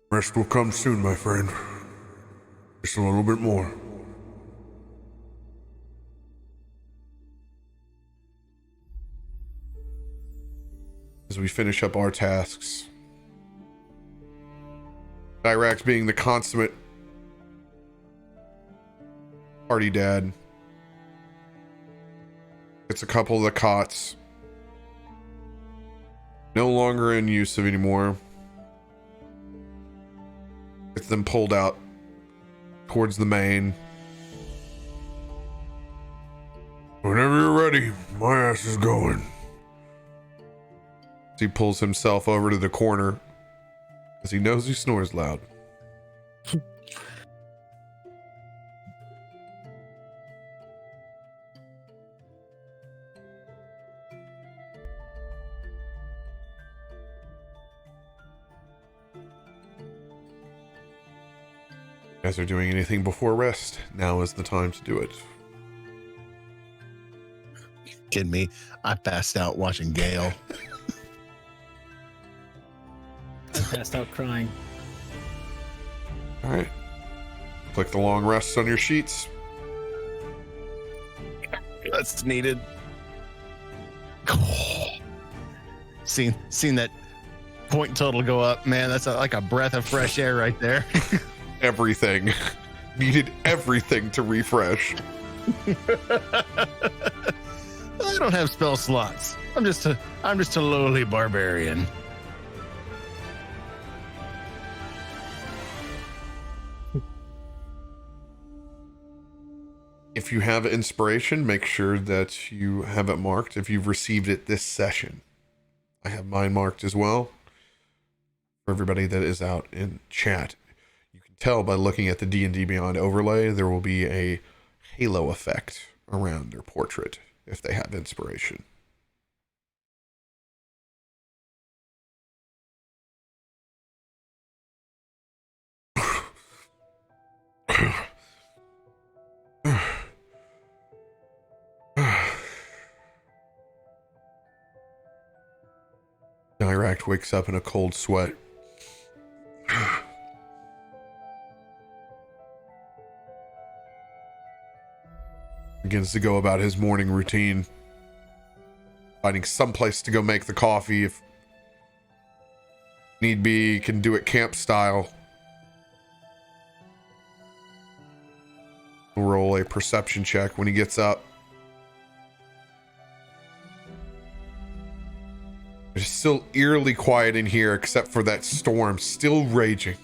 Rest will come soon, my friend. Just a little bit more. As we finish up our tasks, Dirakt, being the consummate party dad, gets a couple of the cots, no longer in use of anymore, gets them pulled out towards the main. Whenever you're ready, my ass is going. He pulls himself over to the corner as he knows he snores loud. You guys are doing anything before rest? Now is the time to do it. Kidding me? I passed out watching Gale. Passed out crying. All right. Click the long rests on your sheets. That's needed. Seen that point total go up, man. That's like a breath of fresh air right there. Everything. Needed everything to refresh. I don't have spell slots. I'm just a lowly barbarian. If you have inspiration, make sure that you have it marked if you've received it this session. I have mine marked as well. For everybody that is out in chat, you can tell by looking at the D&D Beyond overlay, there will be a halo effect around their portrait if they have inspiration. Dirakt wakes up in a cold sweat. Begins to go about his morning routine, finding some place to go make the coffee. If need be, can do it camp style. We'll roll a perception check when he gets up. It's still eerily quiet in here except for that storm still raging.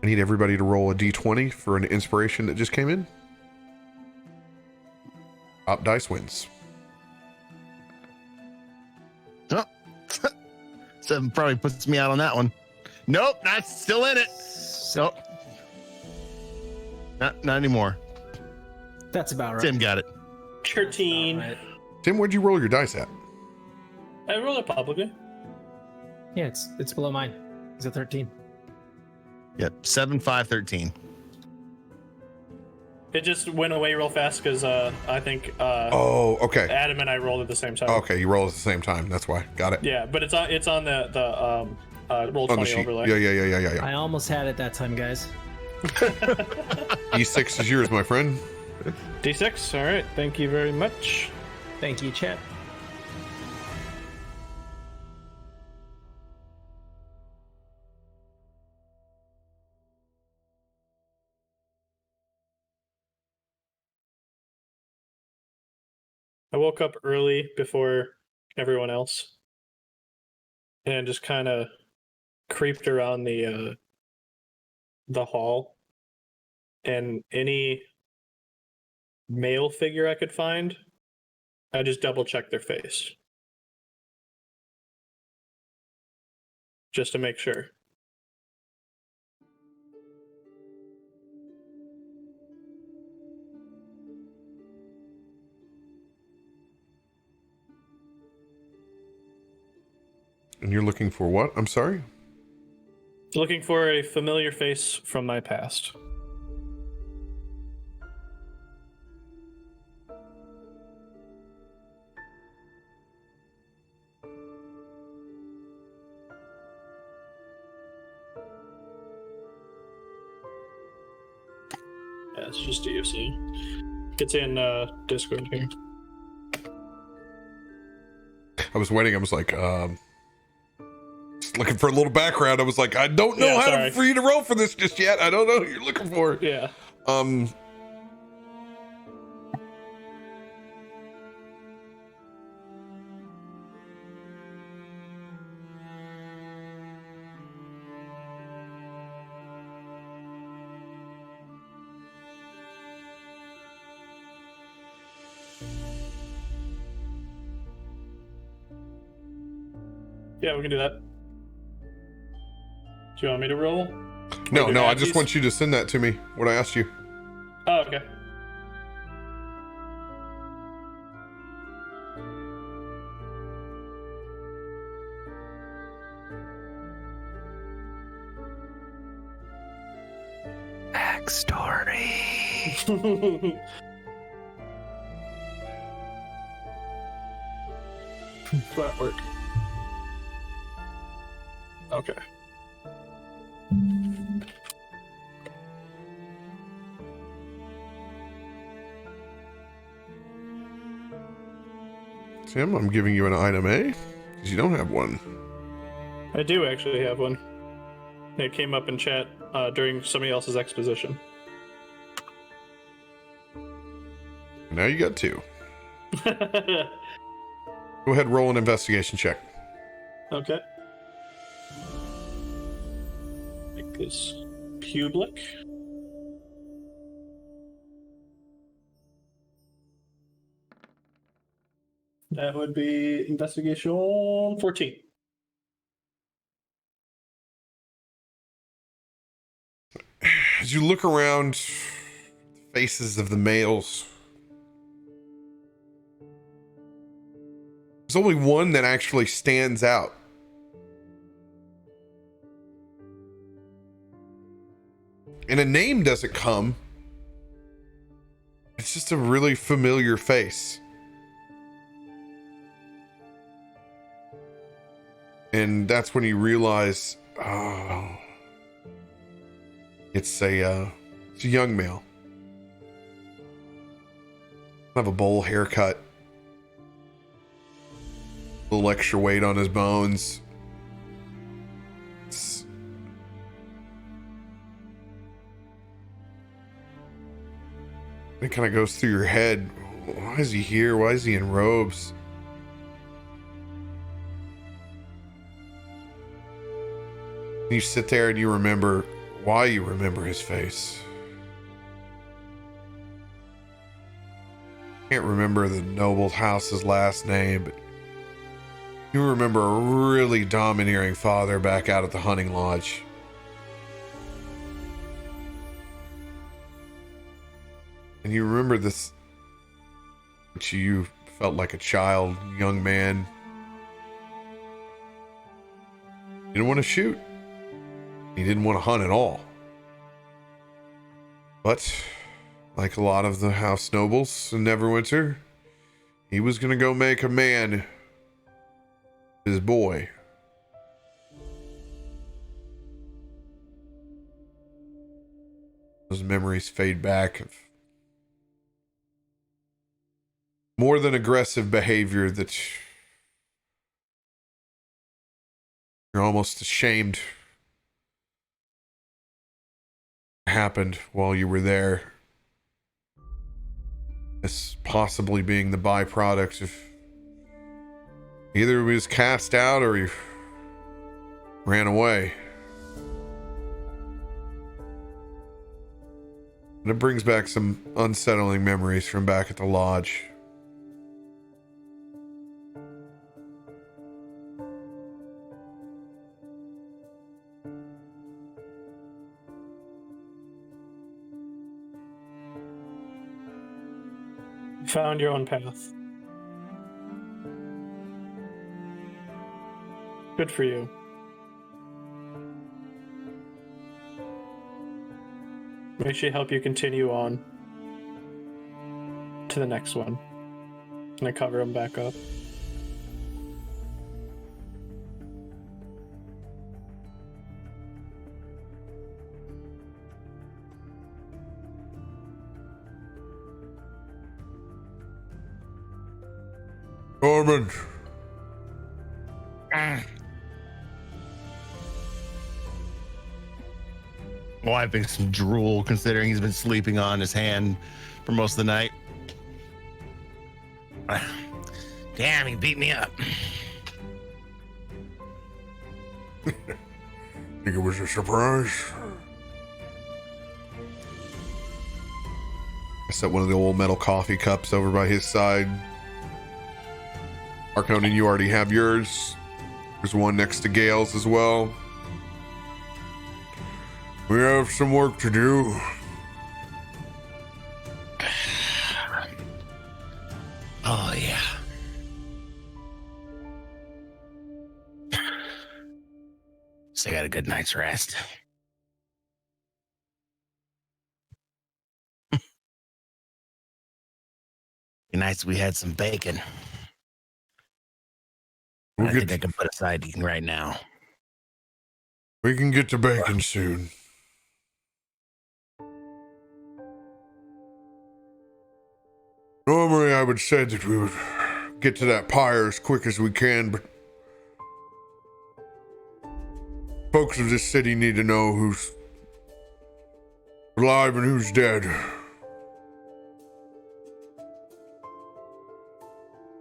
I need everybody to roll a d20 for an inspiration that just came in. Top dice wins. Oh. 7 probably puts me out on that one. Nope, not still in it. Nope. Not anymore. That's about right. Tim got it. 13. Right. Tim, what'd you roll your dice at? I rolled it publicly. Yeah, it's below mine. It's a 13. Yep, 7, 5, 13. It just went away real fast because I think Oh, okay. Adam and I rolled at the same time. Okay, you roll at the same time. That's why. Got it. Yeah, but it's on the roll 20 overlay. Yeah. I almost had it that time, guys. E6 is yours, my friend. D6. All right. Thank you very much. Thank you, chat. I woke up early before everyone else and just kind of creeped around the hall, and any male figure I could find, I just double checked their face just to make sure. And you're looking for what? I'm sorry? Looking for a familiar face from my past. Yeah, it's just DFC. It's in Discord here. I was waiting. I was like, just looking for a little background. I was like, I don't know for you to roll for this just yet. I don't know who you're looking for. Yeah. Yeah, we can do that. Do you want me to roll? No, I just want you to send that to me, what I asked you. Oh, okay. Backstory. That work. Okay. Tim, I'm giving you an item A because you don't have one. I do actually have one. It came up in chat during somebody else's exposition. Now you got two. Go ahead, roll an investigation check. Okay. Make this public. That would be investigation 14. As you look around the faces of the males, there's only one that actually stands out. And a name doesn't come. It's just a really familiar face. And that's when you realize, oh, it's a young male. Have a bowl haircut, a little extra weight on his bones. It kind of goes through your head. Why is he here? Why is he in robes? You sit there and you remember why you remember his face. Can't remember the noble house's last name, but you remember a really domineering father back out at the hunting lodge. And you remember this, which you felt like a child, young man. didn't want to shoot. He didn't want to hunt at all. But, like a lot of the house nobles in Neverwinter, he was going to go make a man his boy. Those memories fade back of more than aggressive behavior that you're almost ashamed happened while you were there. This possibly being the byproduct of either he was cast out or he ran away. And it brings back some unsettling memories from back at the lodge. Found your own path. Good for you. May she help you continue on to the next one. And I cover him back up. Tormund. Wiping some drool, considering he's been sleeping on his hand for most of the night. Damn, he beat me up. Think it was a surprise? I set one of the old metal coffee cups over by his side. Arkonan, you already have yours. There's one next to Gale's as well. We have some work to do. Oh, yeah. So I got a good night's rest. Nice we had some bacon. I think I can put aside eating right now. We can get to bacon soon. Normally I would say that we would get to that pyre as quick as we can, but folks of this city need to know who's alive and who's dead.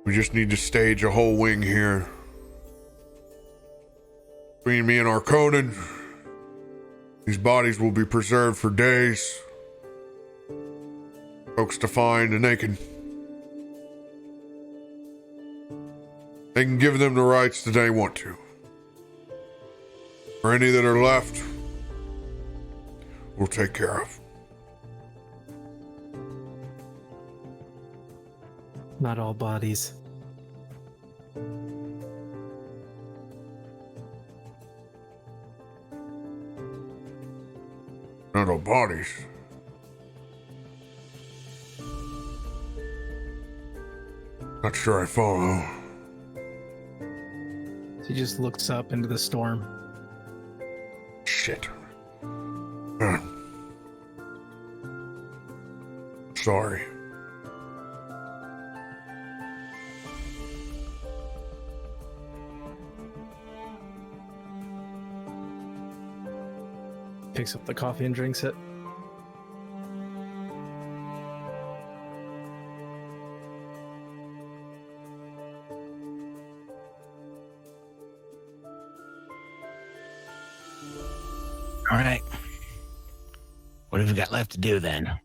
We just need to stage a whole wing here. Between me and Arkonan, these bodies will be preserved for days. Folks to find, and they can give them the rights that they want to. For any that are left, we'll take care of. Not all bodies. Not all bodies. Not sure I follow. He just looks up into the storm. Shit. Sorry. Picks up the coffee and drinks it. All right. What have we got left to do then?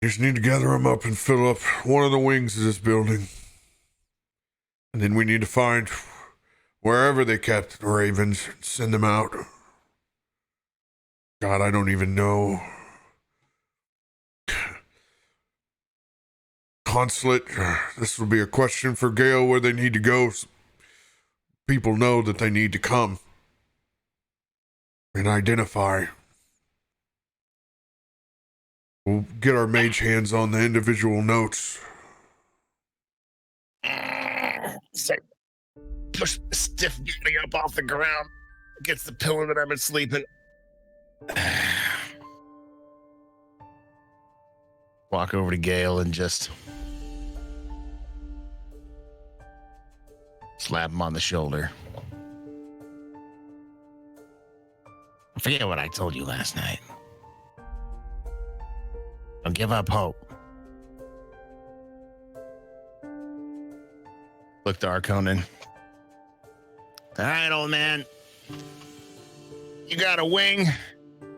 Just need to gather them up and fill up one of the wings of this building. And then we need to find wherever they kept the ravens and send them out. God, I don't even know consulate. This will be a question for Gale where they need to go. People know that they need to come and identify. We'll get our mage hands on the individual notes. Push the stiff body up off the ground. Gets the pillow that I've been sleeping. Walk over to Gale and just slap him on the shoulder. I forget what I told you last night. Don't give up hope. Look to Arkonan. All right, old man. You got a wing?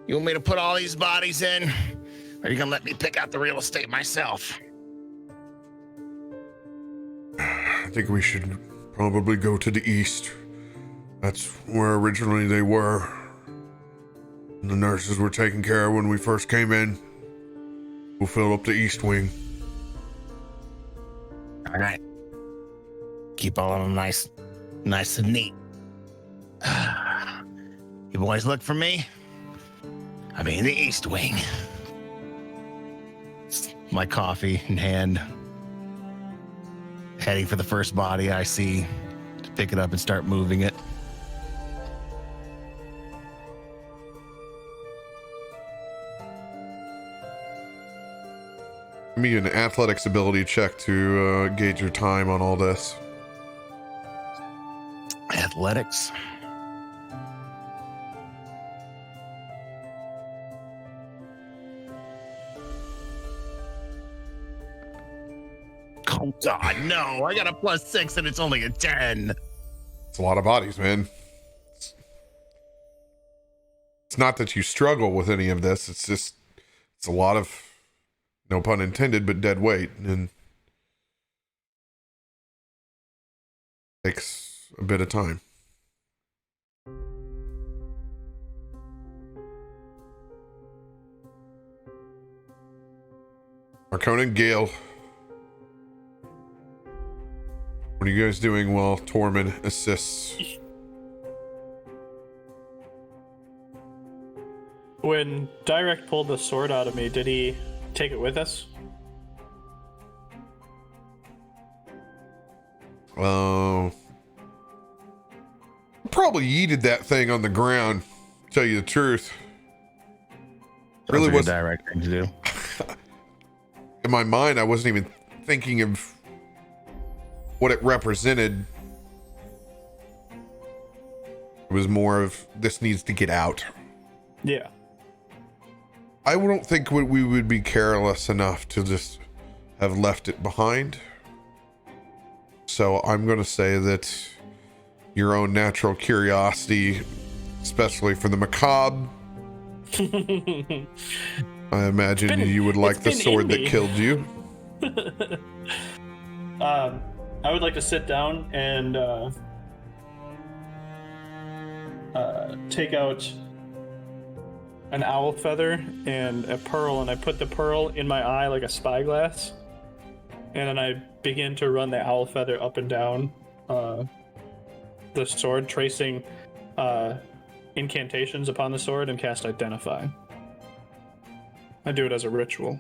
You want me to put all these bodies in? Or are you gonna let me pick out the real estate myself? I think we should probably go to the east. That's where originally they were. The nurses were taken care of when we first came in. We'll fill up the east wing. All right. Keep all of them nice and neat. You boys look for me? I'll be in the east wing. My coffee in hand. Heading for the first body I see to pick it up and start moving it. Give me an athletics ability check to gauge your time on all this. Athletics. Oh God, no! I got a +6 and it's only a 10. It's a lot of bodies, man. It's not that you struggle with any of this. It's just, it's a lot of, no pun intended, but dead weight, and takes a bit of time. Arkonan, Gale, what are you guys doing while Tormund assists? When Dirakt pulled the sword out of me, did he take it with us? Probably yeeted that thing on the ground, tell you the truth. Really was a Direkt thing to do. In my mind, I wasn't even thinking of what it represented. It was more of, this needs to get out. Yeah. I don't think we would be careless enough to just have left it behind. So I'm going to say that your own natural curiosity, especially for the macabre, I imagine you would like the sword that killed you. I would like to sit down and take out an owl feather and a pearl, and I put the pearl in my eye like a spyglass, and then I begin to run the owl feather up and down the sword, tracing incantations upon the sword, and cast Identify. I do it as a ritual.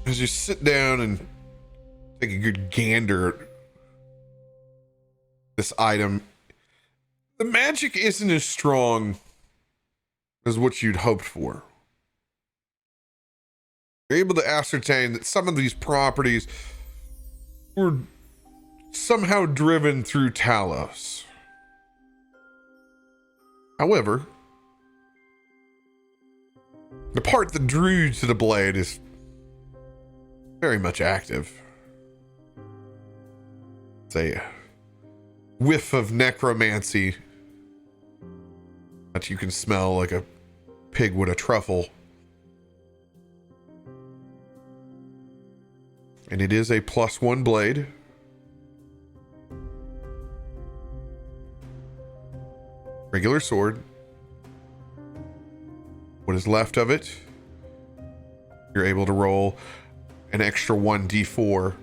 As you sit down and take a good gander at this item, the magic isn't as strong as what you'd hoped for. You're able to ascertain that some of these properties were somehow driven through Talos. However, the part that drew you to the blade is very much active. It's a whiff of necromancy that you can smell like a pig with a truffle. And it is a +1 blade. Regular sword. What is left of it You're able to roll an extra 1d4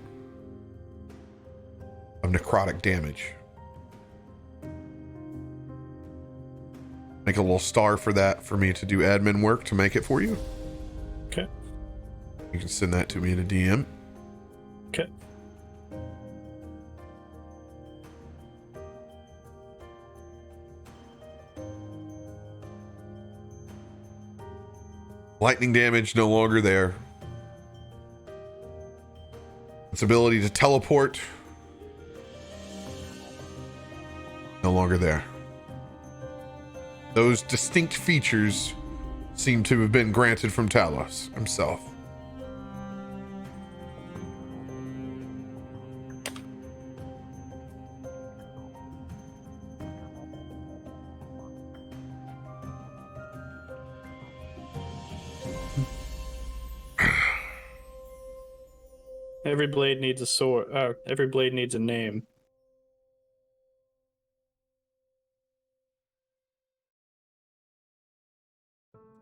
of necrotic damage. Make a little star for that for me to do admin work to make it for you. Okay. You can send that to me in a DM. Okay. Lightning damage no longer there. Its ability to teleport no longer there. Those distinct features seem to have been granted from Talos himself. Every blade needs a sword. Every blade needs a name.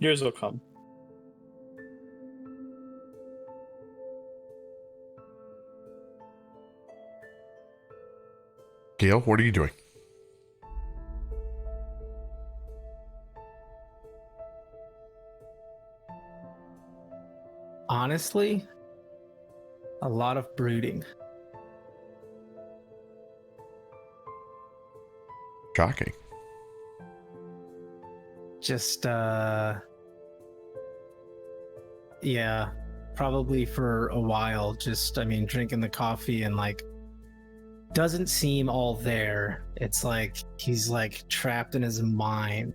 Yours will come. Gail, what are you doing? Honestly, a lot of brooding. Shocking. Just yeah, probably for a while. Just, I mean, drinking the coffee and like doesn't seem all there. It's like he's like trapped in his mind.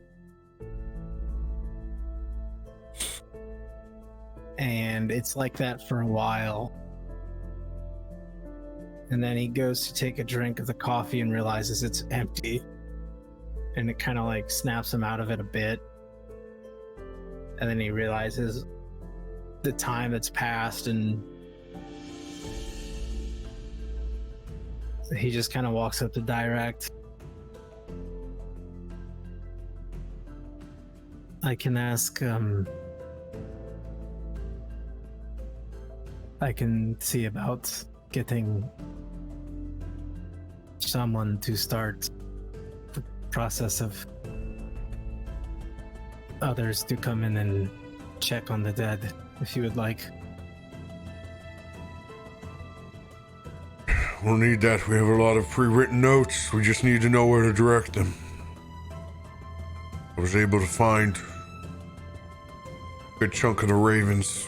And it's like that for a while. And then he goes to take a drink of the coffee and realizes it's empty. And it kind of like snaps him out of it a bit. And then he realizes the time that's passed, and he just kind of walks up to Dirakt. I can ask, I can see about getting someone to start the process of others to come in and check on the dead, if you would like. We'll need that. We have a lot of pre-written notes. We just need to know where to direct them. I was able to find a good chunk of the ravens.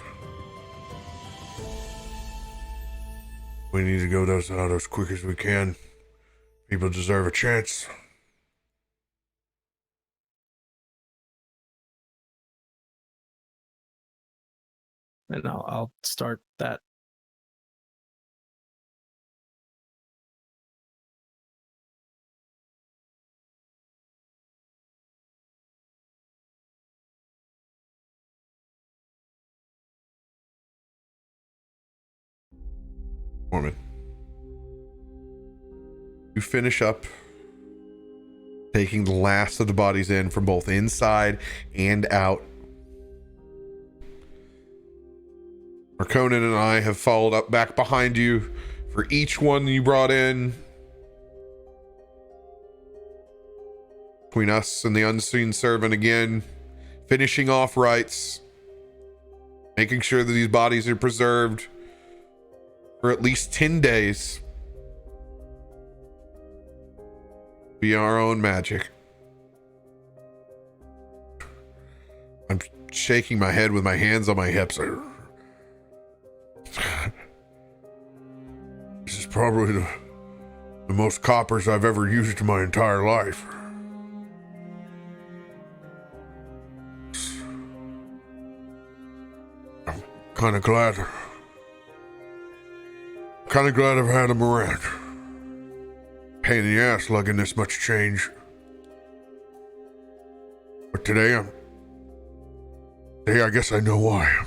We need to go those out as quick as we can. People deserve a chance. And I'll start that. Norman, you finish up taking the last of the bodies in from both inside and out. Arkonan and I have followed up back behind you for each one you brought in. Between us and the unseen servant again, finishing off rites, making sure that these bodies are preserved for at least 10 days via our own magic. I'm shaking my head with my hands on my hips. This is probably the most coppers I've ever used in my entire life. I'm kind of glad I've had him around. Pain in the ass lugging this much change. But today I guess I know why.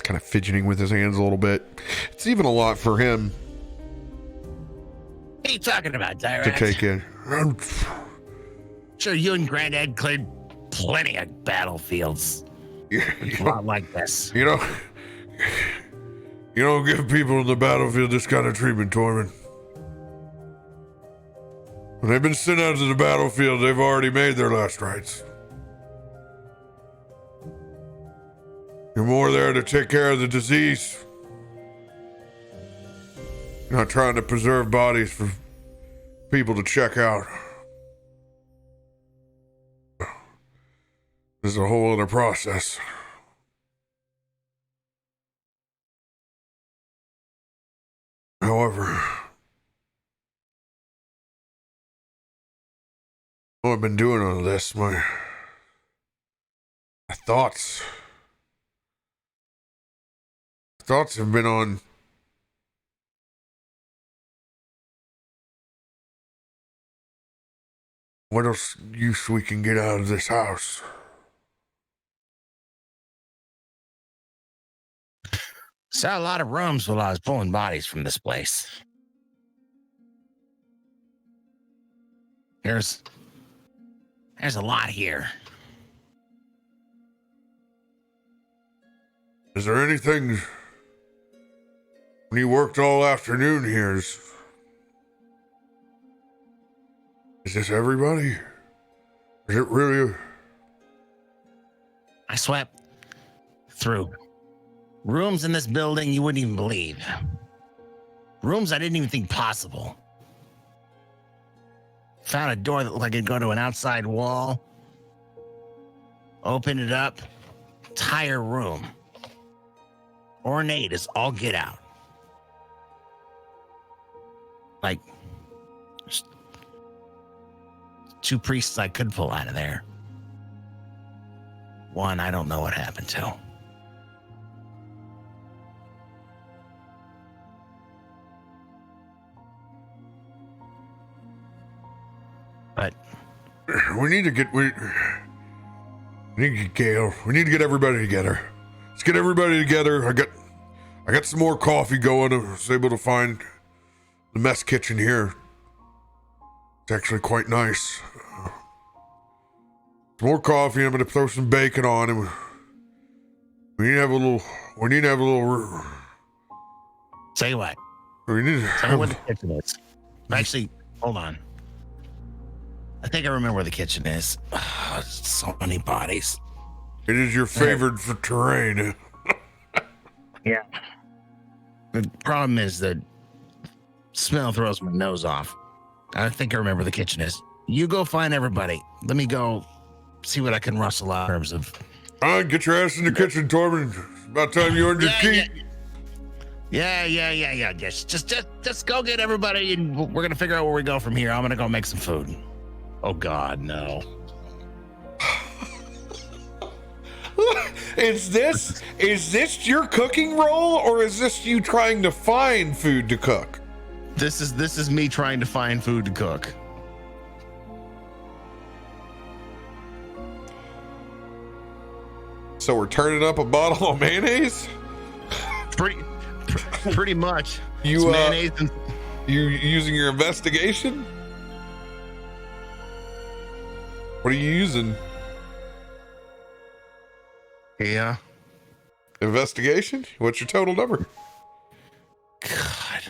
Kind of fidgeting with his hands a little bit. It's even a lot for him. What are you talking about, Dirakt? To take in. Sure, you and Granddad cleared plenty of battlefields. It's a lot like this. You know, you don't give people in the battlefield this kind of treatment, Tormund. When they've been sent out to the battlefield, they've already made their last rites. You're more there to take care of the disease. You're not trying to preserve bodies for people to check out. This is a whole other process. However, while I've been doing all this, my thoughts have been on what else use we can get out of this house. Saw a lot of rooms while I was pulling bodies from this place. There's a lot here. Is there anything, when you worked all afternoon here, is this everybody? Is it really? I swept through rooms in this building you wouldn't even believe. Rooms I didn't even think possible. Found a door that looked like it'd go to an outside wall. Opened it up. Entire room. Ornate as all get out. Like, there's 2 priests I could pull out of there. One, I don't know what happened to. But We need to get Gale. We need to get everybody together. Let's get everybody together. I got some more coffee going. I was able to find the mess kitchen here. It's actually quite nice. Some more coffee. I'm gonna throw some bacon on, and we need to have a little. Tell you what. We need to Tell me where the kitchen is. Actually, hold on. I think I remember where the kitchen is. So many bodies. It is your favorite for terrain. Yeah. The problem is that smell throws my nose off. I think I remember where the kitchen is. You go find everybody. Let me go see what I can rustle out in terms of. All right, get your ass in the kitchen, Tormund. It's about time you earned your keep. Yeah. Just go get everybody, and we're gonna figure out where we go from here. I'm gonna go make some food. Oh God, no. Is this your cooking role, or is this you trying to find food to cook? This is me trying to find food to cook. So we're turning up a bottle of mayonnaise? Pretty much. You It's mayonnaise and you using your investigation? What are you using? yeah. Investigation? What's your total number? God.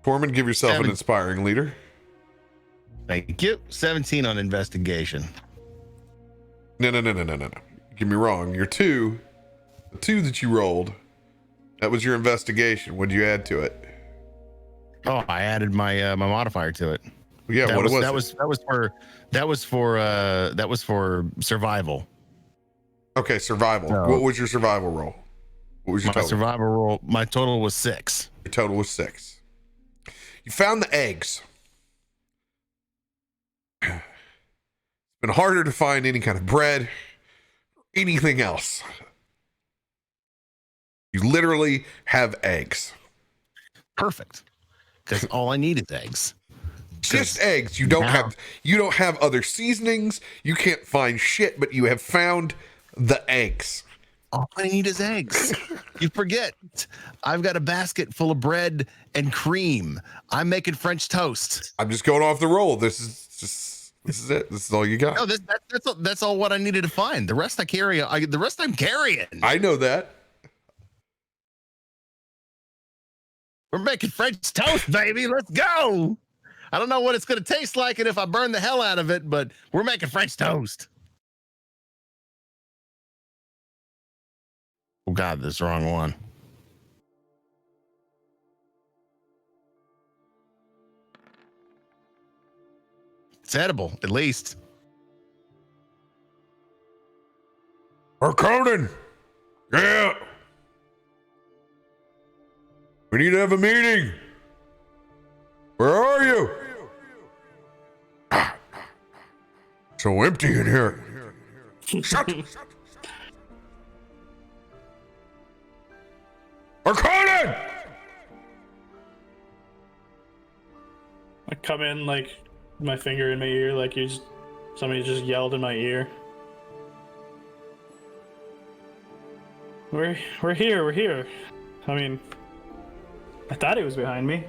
Tormund, give yourself an inspiring leader. Thank you. 17 on investigation. No. Get me wrong. The two that you rolled, that was your investigation. What'd you add to it? Oh, I added my my modifier to it. Yeah, That was for survival. Okay, survival. No. What was your survival roll? What was your My total? survival roll, my total was 6. Your total was 6. You found the eggs. It's been harder to find any kind of bread, anything else. You literally have eggs. Perfect. Because all I need is eggs. Just eggs. You don't have other seasonings. You can't find shit, but you have found the eggs. All I need is eggs. You forget. I've got a basket full of bread and cream. I'm making French toast. I'm just going off the roll. This is it. This is all you got. No, that's all what I needed to find. The rest I carry. The rest I'm carrying. I know that. We're making French toast, baby. Let's go. I don't know what it's going to taste like and if I burn the hell out of it, but we're making French toast. Oh, God, this is the wrong one. It's edible, at least. Arkonan! Yeah! We need to have a meeting! Where are you? So empty in here. Shut! Arkonan! I come in like my finger in my ear, like somebody just yelled in my ear. We're here. I mean, I thought he was behind me.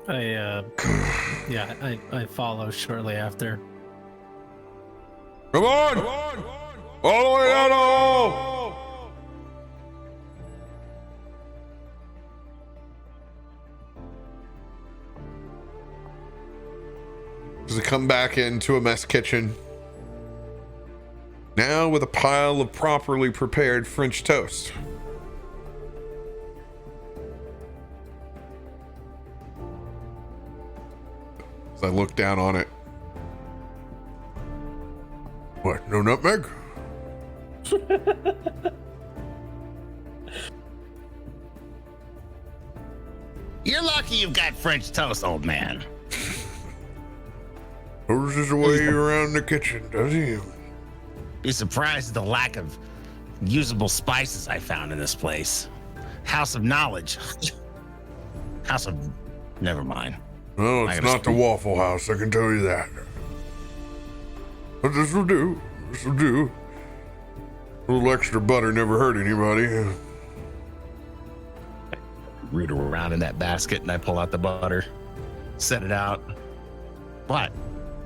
I follow shortly after. Come on! All the way down the hall! As I come back into a mess kitchen, now with a pile of properly prepared French toast. As I look down on it. What, no nutmeg? You're lucky you've got French toast, old man. Throws his way around the kitchen, does he? You're surprised at the lack of usable spices I found in this place. House of knowledge. House of... Never mind. No, it's not the Waffle House, I can tell you that. But this will do. This will do. A little extra butter never hurt anybody. Root around in that basket and I pull out the butter. Set it out. What?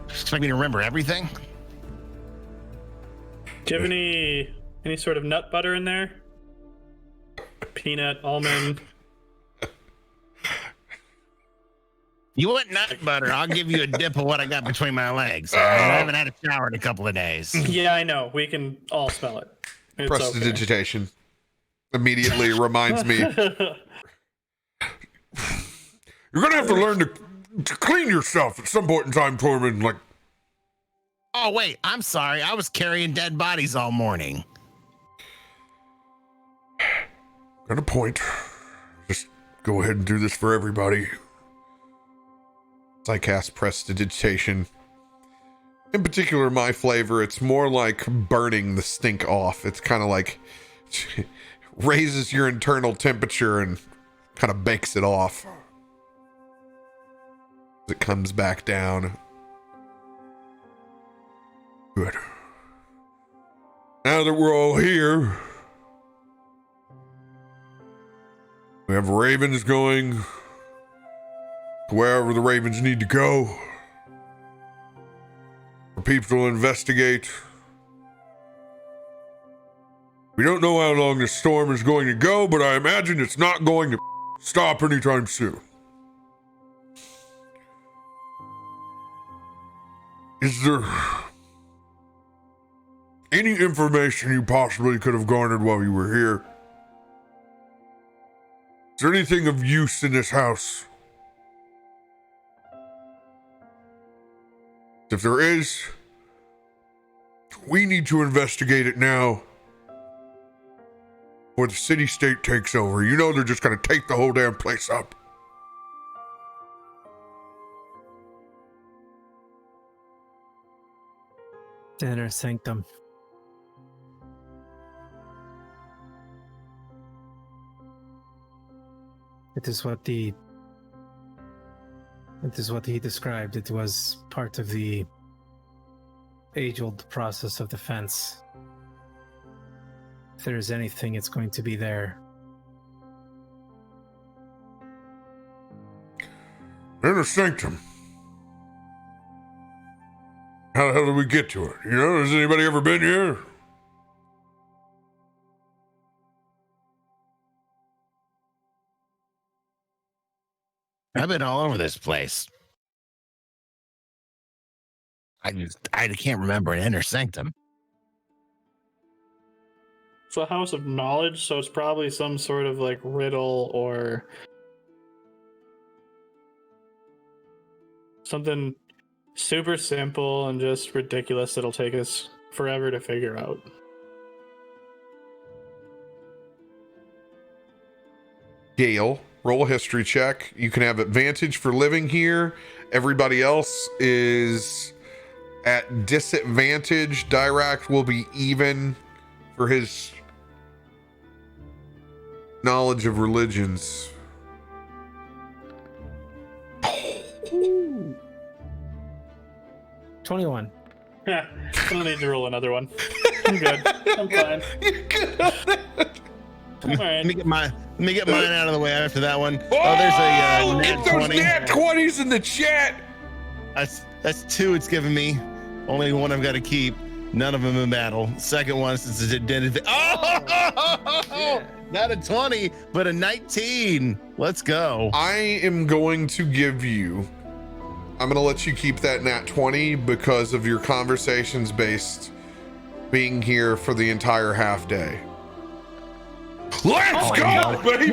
Expect me to remember everything? Do you have any sort of nut butter in there? Peanut, almond. You want nut butter? I'll give you a dip of what I got between my legs. I haven't had a shower in a couple of days. Yeah, I know. We can all smell it. It's Prestidigitation immediately reminds me. You're gonna have to learn to clean yourself at some point in time, Tormund. Like, oh wait, I'm sorry. I was carrying dead bodies all morning. got a point. Just go ahead and do this for everybody. I cast Prestidigitation. In particular, my flavor, it's more like burning the stink off. It's kind of like raises your internal temperature and kind of bakes it off. It comes back down. Good. Now that we're all here, we have ravens going wherever the ravens need to go. For people to investigate. We don't know how long this storm is going to go, but I imagine it's not going to stop anytime soon. Is there any information you possibly could have garnered while you were here? Is there anything of use in this house? If there is, we need to investigate it now, or the city-state takes over. You know they're just gonna take the whole damn place up. Dinner sanctum. It is what he described. It was part of the age-old process of defense. If there's anything, it's going to be there. Inner sanctum. How the hell did we get to it? You know, has anybody ever been here? I've been all over this place. I can't remember an inner sanctum. It's a house of knowledge, so it's probably some sort of like riddle or something super simple and just ridiculous that'll take us forever to figure out. Gale, roll a history check. You can have advantage for living here. Everybody else is at disadvantage. Dirakt will be even for his knowledge of religions. 21. Yeah, I don't need to roll another one. I'm good. I'm fine. You're good. All right. Let me get mine out of the way after that one. Oh, There's a get nat those 20. nat 20s in the chat. That's 2 it's given me. Only one I've got to keep. None of them in battle. Second one, since it did. Oh, not a 20, but a 19. Let's go. I am going to give you, I'm going to let you keep that nat 20 because of your conversations based being here for the entire half day. Let's go, baby!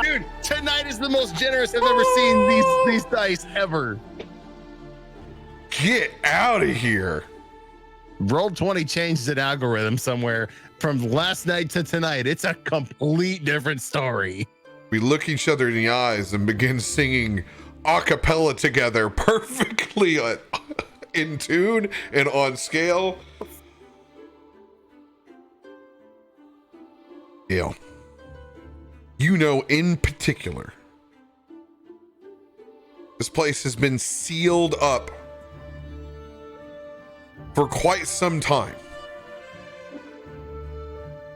Dude, tonight is the most generous I've ever seen these dice ever. Get out of here. Roll20 changed an algorithm somewhere from last night to tonight. It's a complete different story. We look each other in the eyes and begin singing a cappella together, perfectly in tune and on scale. Yeah. You know, in particular, this place has been sealed up for quite some time.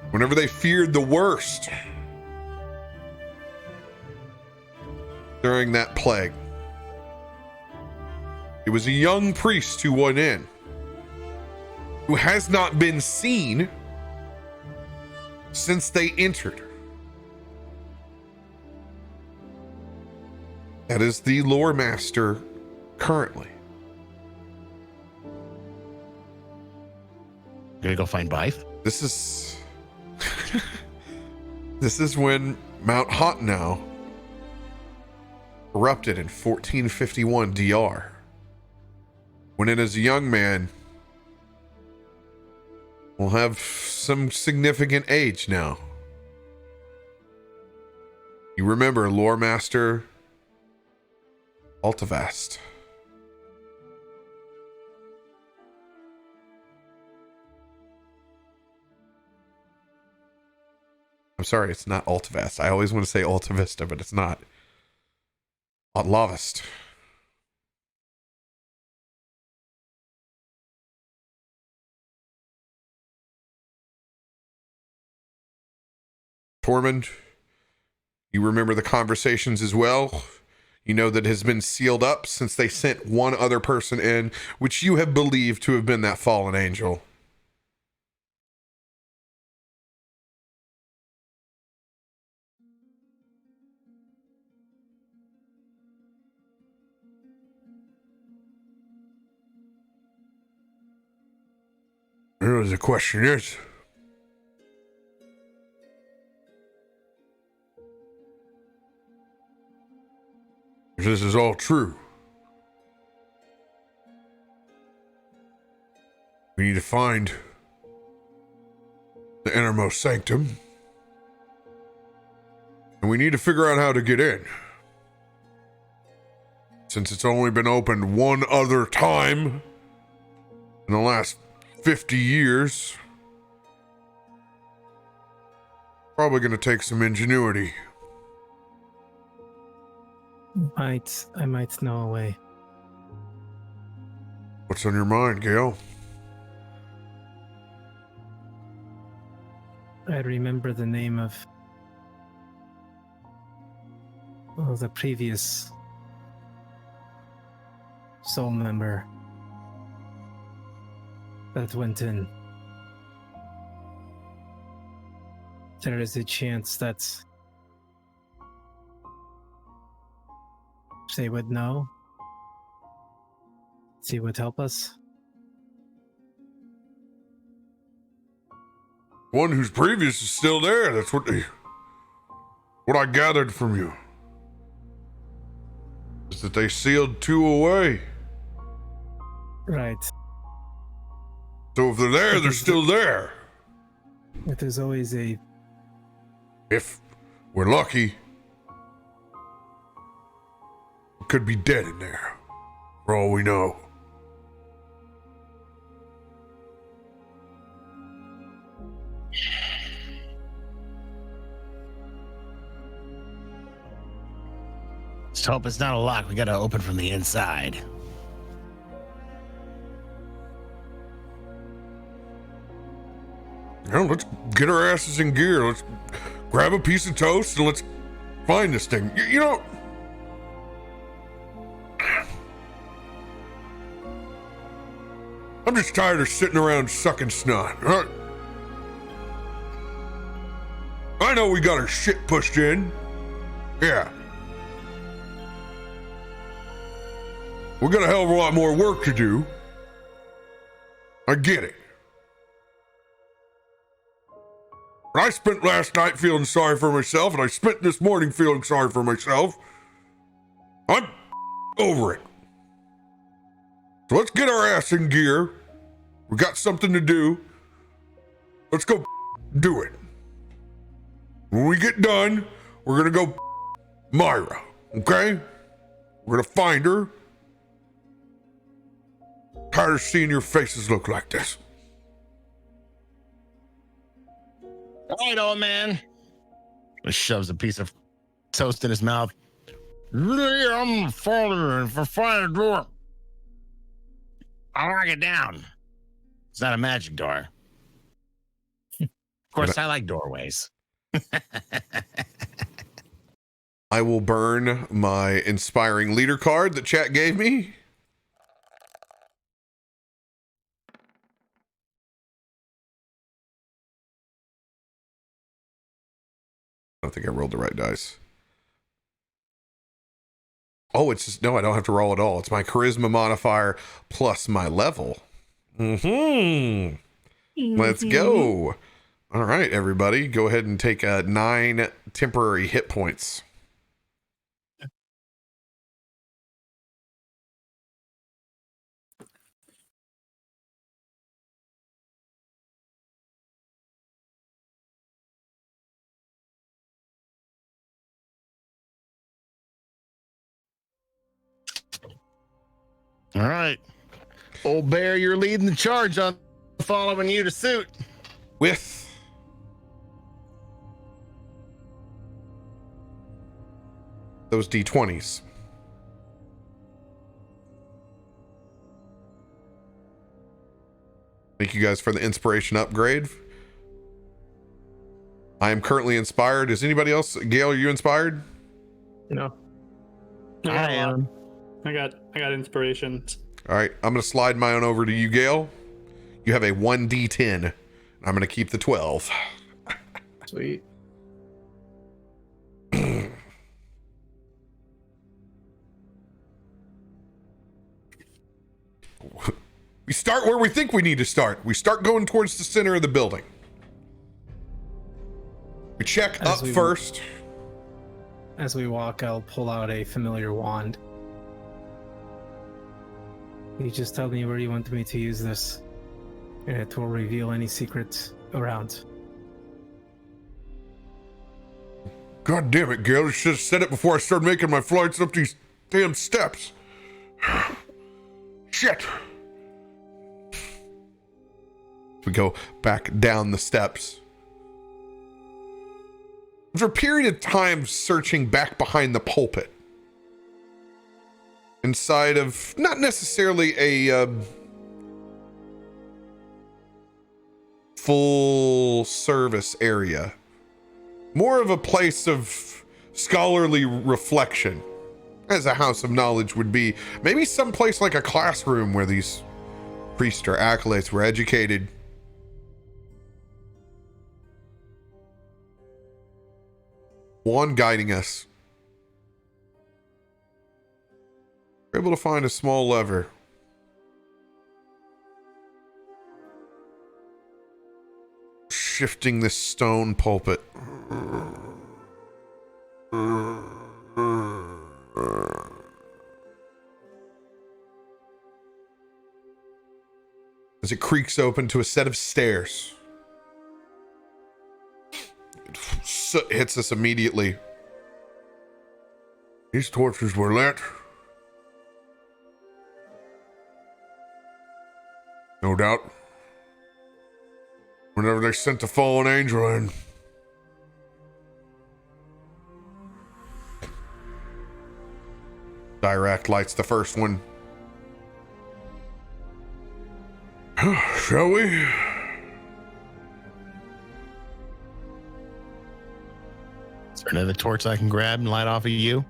Whenever they feared the worst during that plague, it was a young priest who went in, who has not been seen since they entered. That is the lore master currently. Gonna go find Bife? This is when Mount Hotnow erupted in 1451 DR. When as a young man will have some significant age now. You remember Lore Master Altavast. I'm sorry, it's not Altavast. I always want to say Altavista, but it's not. Altlavast. Tormund, you remember the conversations as well. You know that it has been sealed up since they sent one other person in, which you have believed to have been that fallen angel. The question is, if this is all true, we need to find the innermost sanctum, and we need to figure out how to get in. Since it's only been opened one other time in the last 50 years, probably going to take some ingenuity. I might know a way. What's on your mind, Gale? I remember the name of the previous soul member that went in. There is a chance that they would know. They would help us. One whose previous is still there. That's what I gathered from you. Is that they sealed 2 away. Right. So if they're there, they're still there. But there's always a... If we're lucky, we could be dead in there, for all we know. Just hope it's not a lock. We gotta open from the inside. Now let's get our asses in gear. Let's grab a piece of toast and let's find this thing. You know, I'm just tired of sitting around sucking snot. All right? I know we got our shit pushed in. Yeah. We got a hell of a lot more work to do. I get it. But I spent last night feeling sorry for myself, and I spent this morning feeling sorry for myself. I'm over it. So let's get our ass in gear. We got something to do. Let's go do it. When we get done, we're gonna go Myra, okay? We're gonna find her. Tired of seeing your faces look like this. All right, old man. He shoves a piece of toast in his mouth. I'm falling for fire door. I'll lock it down. It's not a magic door. Of course, I like doorways. I will burn my inspiring leader card that chat gave me. I don't think I rolled the right dice. Oh, it's just, no, I don't have to roll at all. It's my charisma modifier plus my level. Let's go. All right, everybody, go ahead and take 9 temporary hit points. All right. Old Bear, you're leading the charge on following you to suit. With those D20s. Thank you guys for the inspiration upgrade. I am currently inspired. Is anybody else? Gail, are you inspired? No. I am. I got inspiration. All right, I'm going to slide mine over to you, Gail. You have a 1d10. I'm going to keep the 12. Sweet. We start where we think we need to start. We start going towards the center of the building. We check up first. As we walk, I'll pull out a familiar wand. You just tell me where you want me to use this, and it will reveal any secrets around. God damn it, Gail. I should have said it before I started making my flights up these damn steps. Shit. We go back down the steps. After a period of time searching back behind the pulpit, inside of not necessarily a full service area. More of a place of scholarly reflection, as a house of knowledge would be. Maybe someplace like a classroom where these priests or acolytes were educated. One guiding us. We're able to find a small lever. Shifting this stone pulpit. As it creaks open to a set of stairs. It hits us immediately. These torches were lit. No doubt. Whenever they sent the fallen angel in. Dirakt lights the first one. Shall we? Is there another torch I can grab and light off of you?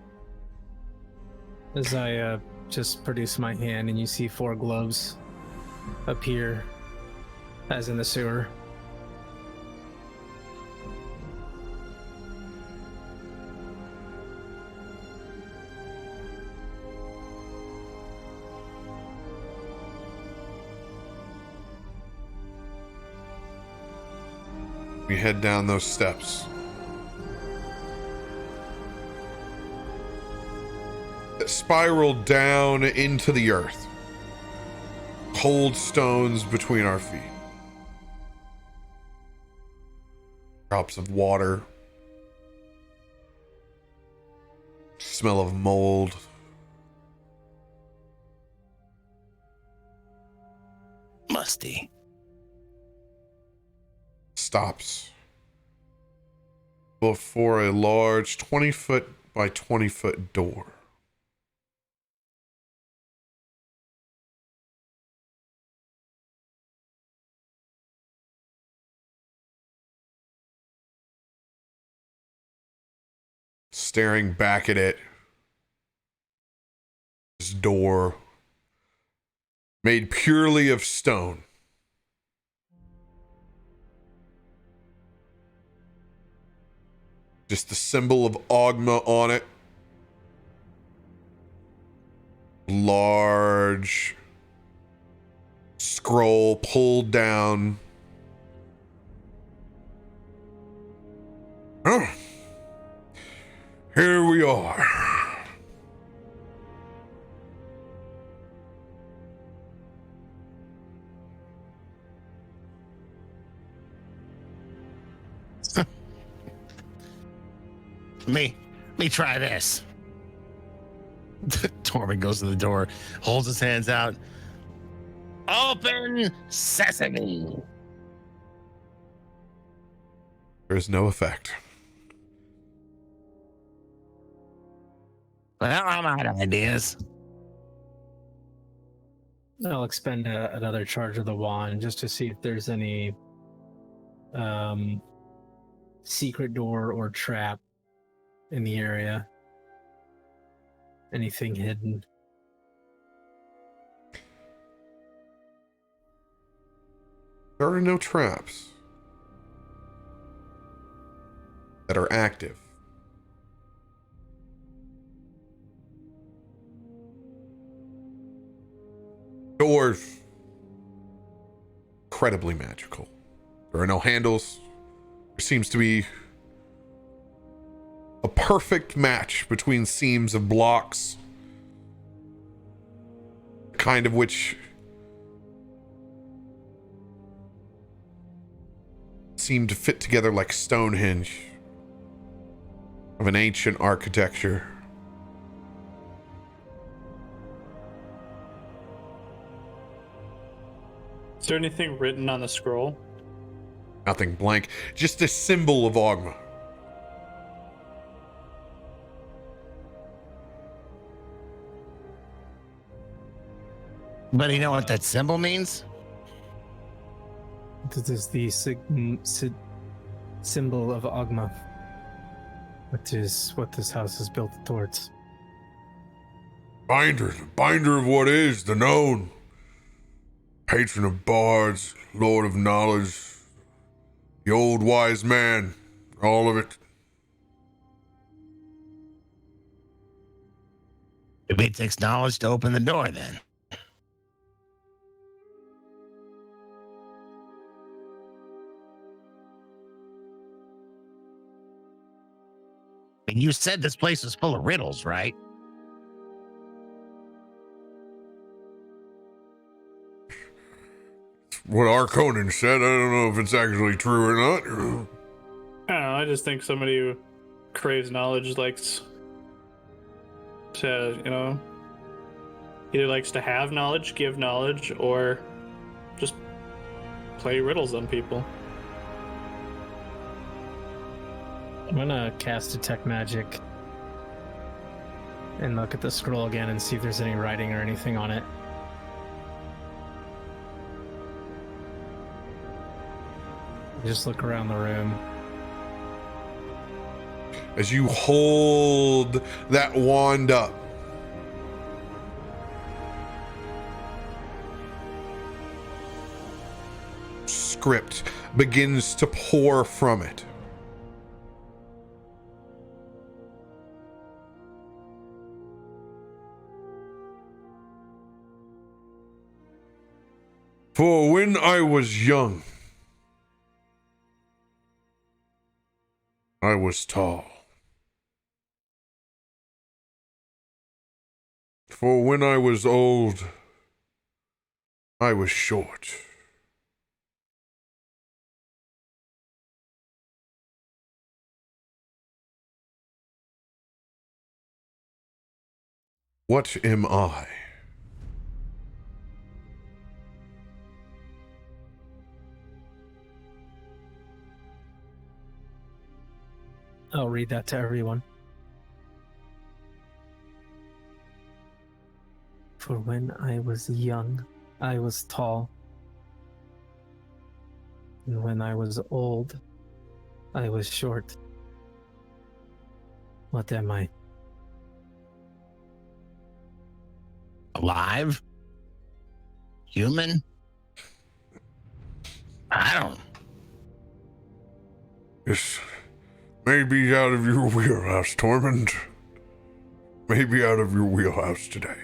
As I just produce my hand and you see 4 globes appear as in the sewer. We head down those steps. That spiral down into the earth. Cold stones between our feet. Drops of water. Smell of mold. Musty. Stops before a large 20-foot by 20-foot door. Staring back at it, this door made purely of stone. Just the symbol of Ogma on it. Large scroll pulled down. Oh, here we are. Me try this. Tormund goes to the door, holds his hands out. Open sesame. There's no effect. Well, I'm out of ideas. I'll expend another charge of the wand just to see if there's any secret door or trap in the area. Anything hidden. There are no traps that are active. Doors, incredibly magical. There are no handles. There seems to be a perfect match between seams of blocks, kind of which seem to fit together like Stonehenge of an ancient architecture. Is there anything written on the scroll? Nothing, blank. Just a symbol of Ogma. But you know what that symbol means? This is the symbol of Ogma, which is what this house is built towards. Binder, the binder of what is, the known. Patron of bards, lord of knowledge, the old wise man, all of it. Maybe it takes knowledge to open the door then. And you said this place was full of riddles, right? What Arkonan said, I don't know if it's actually true or not. I don't know. I just think somebody who craves knowledge likes to, either likes to have knowledge, give knowledge, or just play riddles on people. I'm gonna cast Detect Magic and look at the scroll again and see if there's any writing or anything on it. Just look around the room. As you hold that wand up, script begins to pour from it. For when I was young, I was tall. For when I was old, I was short. What am I? I'll read that to everyone. For when I was young, I was tall. And when I was old, I was short. What am I? Alive? Human? I don't. This may be out of your wheelhouse, Tormund. Maybe out of your wheelhouse today.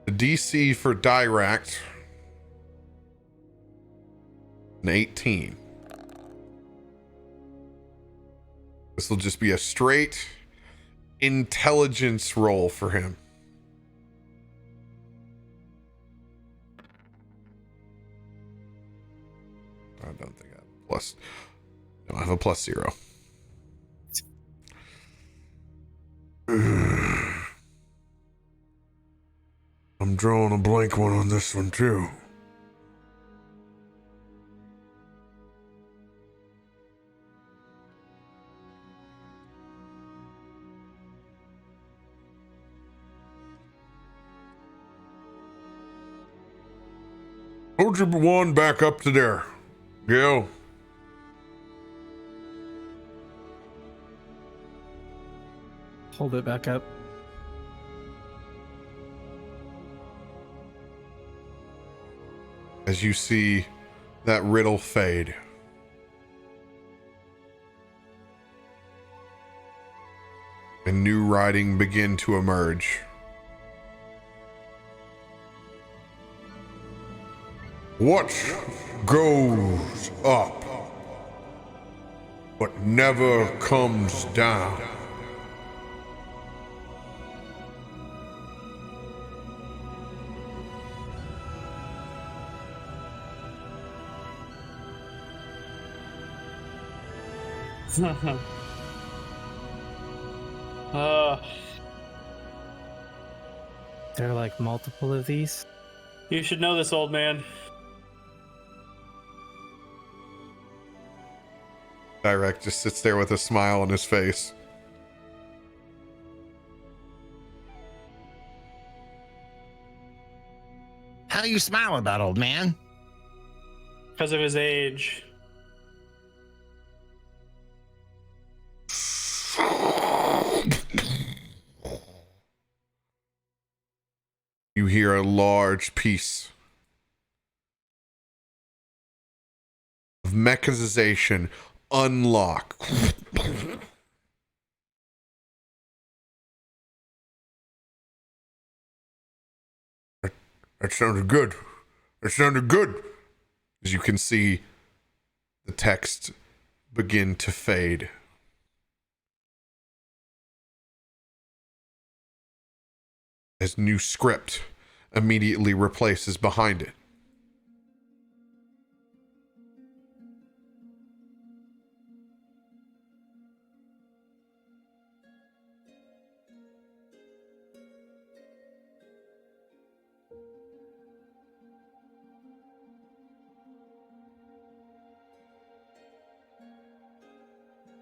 The DC for Dirakt, an 18. This will just be a straight intelligence roll for him. I don't think I have a plus. No, I have a +0. I'm drawing a blank one on this one too. Hold your wand back up to there. Go. Hold it back up. As you see that riddle fade. And new writing begin to emerge. What goes up, but never comes down? There are like multiple of these. You should know this, old man. Direkt just sits there with a smile on his face. How you smiling about, old man? Because of his age. You hear a large piece of mechanization unlock. That sounded good. That sounded good. As you can see, the text begin to fade. As new script immediately replaces behind it.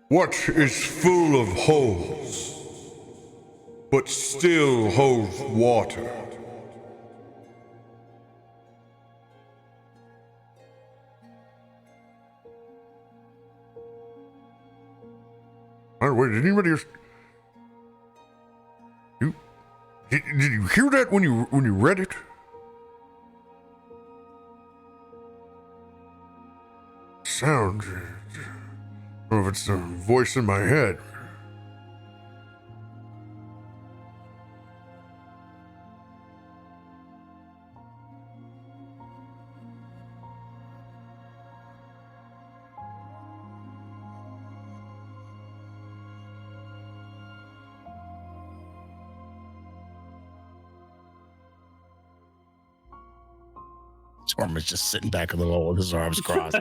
What is full of holes, but still holds water? Wait, did anybody else? Did you hear that when you read it? Sound. I don't know if it's the voice in my head. Tormund's just sitting back a little with his arms crossed.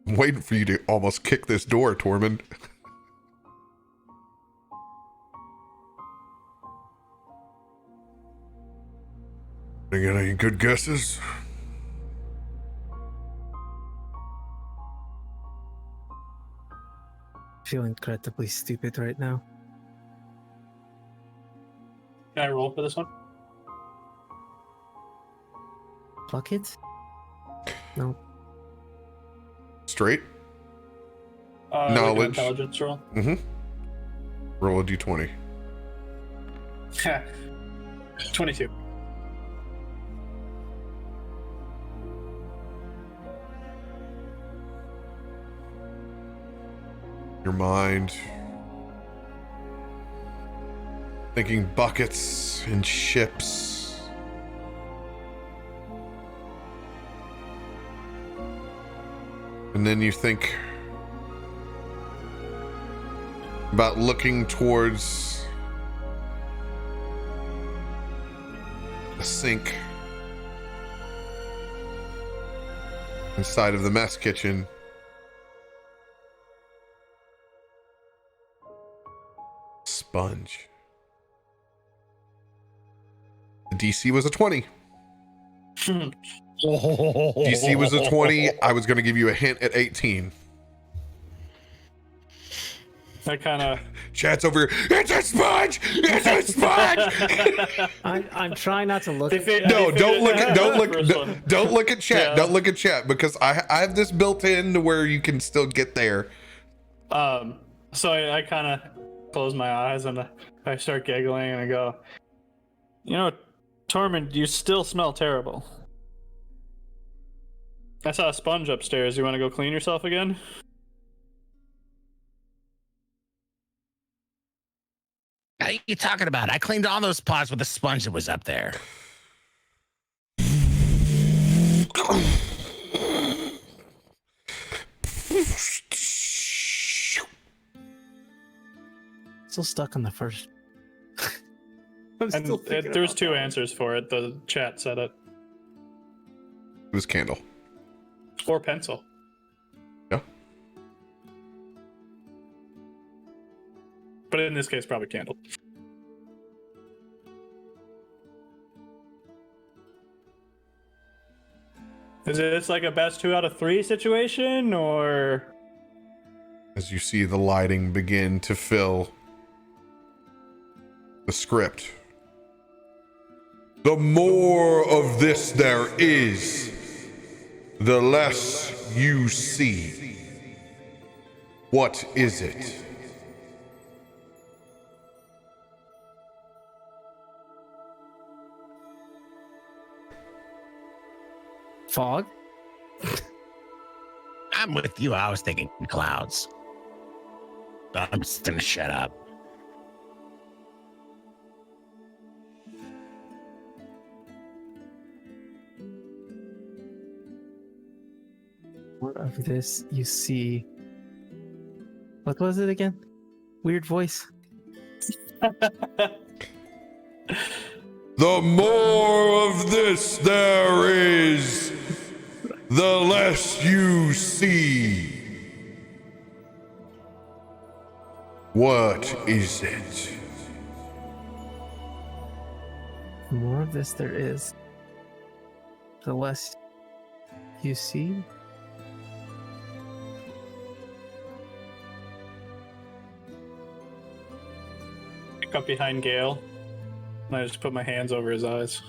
I'm waiting for you to almost kick this door, Tormund. You got any good guesses? I feel incredibly stupid right now. Can I roll for this one? Pluck it? No. Straight? Like an Knowledge. intelligence roll. Mm-hmm. Roll a d20. 22. Your mind thinking buckets and ships. And then you think about looking towards a sink inside of the mess kitchen. Sponge. The DC was a 20. DC was a 20. I was going to give you a hint at 18. I kind of... Chat's over here. It's a sponge! It's a sponge! I'm trying not to look at No, don't look at don't look at chat. Yeah. Don't look at chat because I have this built in to where you can still get there. So I kind of close my eyes and I start giggling and I go, you know, Tormund, you still smell terrible. I saw a sponge upstairs. You want to go clean yourself again? What are you talking about? I cleaned all those pots with the sponge that was up there. Still stuck on the first. I'm And still thinking there's about two that. answers for it. The chat said it. It was candle. Or pencil. Yeah. But in this case, probably candle. Is this like a best 2 out of 3 situation, or? As you see the lighting begin to fill the script. The more of this there is, the less you see. What is it? Fog? I'm with you. I was thinking clouds. I'm just gonna shut up. More of this you see. What was it again? Weird voice. The more of this there is, the less you see. What is it? The more of this there is, the less you see. Pick up behind Gale, and I just put my hands over his eyes.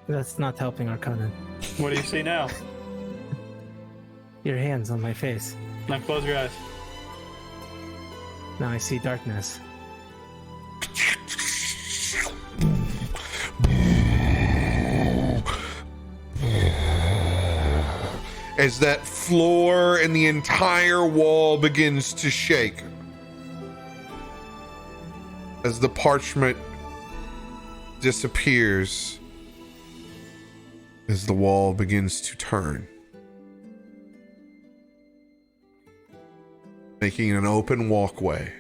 That's not helping, Arkonan. What do you see now? Your hands on my face. Now close your eyes. Now I see darkness. As that floor and the entire wall begins to shake. As the parchment disappears. As the wall begins to turn. Making an open walkway.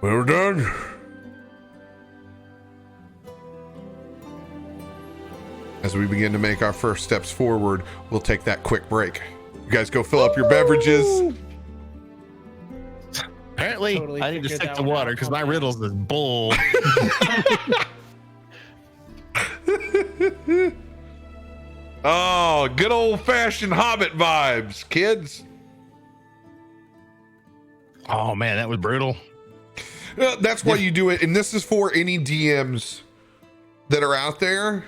Well done. As we begin to make our first steps forward, we'll take that quick break. You guys go fill up your beverages. Apparently, Totally I need to figured stick that to one water out. because my riddles is bull. Oh, good old-fashioned Hobbit vibes, kids. Oh man, that was brutal. That's why you do it, and this is for any DMs that are out there.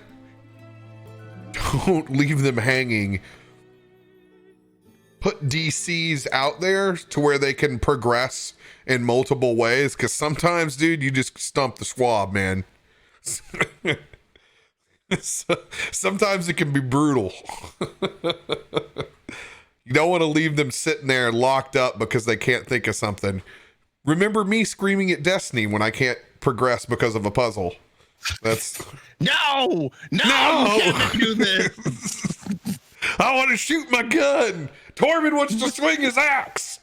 Don't leave them hanging. Put DCs out there to where they can progress in multiple ways, because sometimes, dude, you just stump the swab, man. Sometimes it can be brutal. You don't want to leave them sitting there locked up because they can't think of something. Remember me screaming at Destiny when I can't progress because of a puzzle. That's No, you can't do this. I want to shoot my gun. Tormund wants to swing his axe.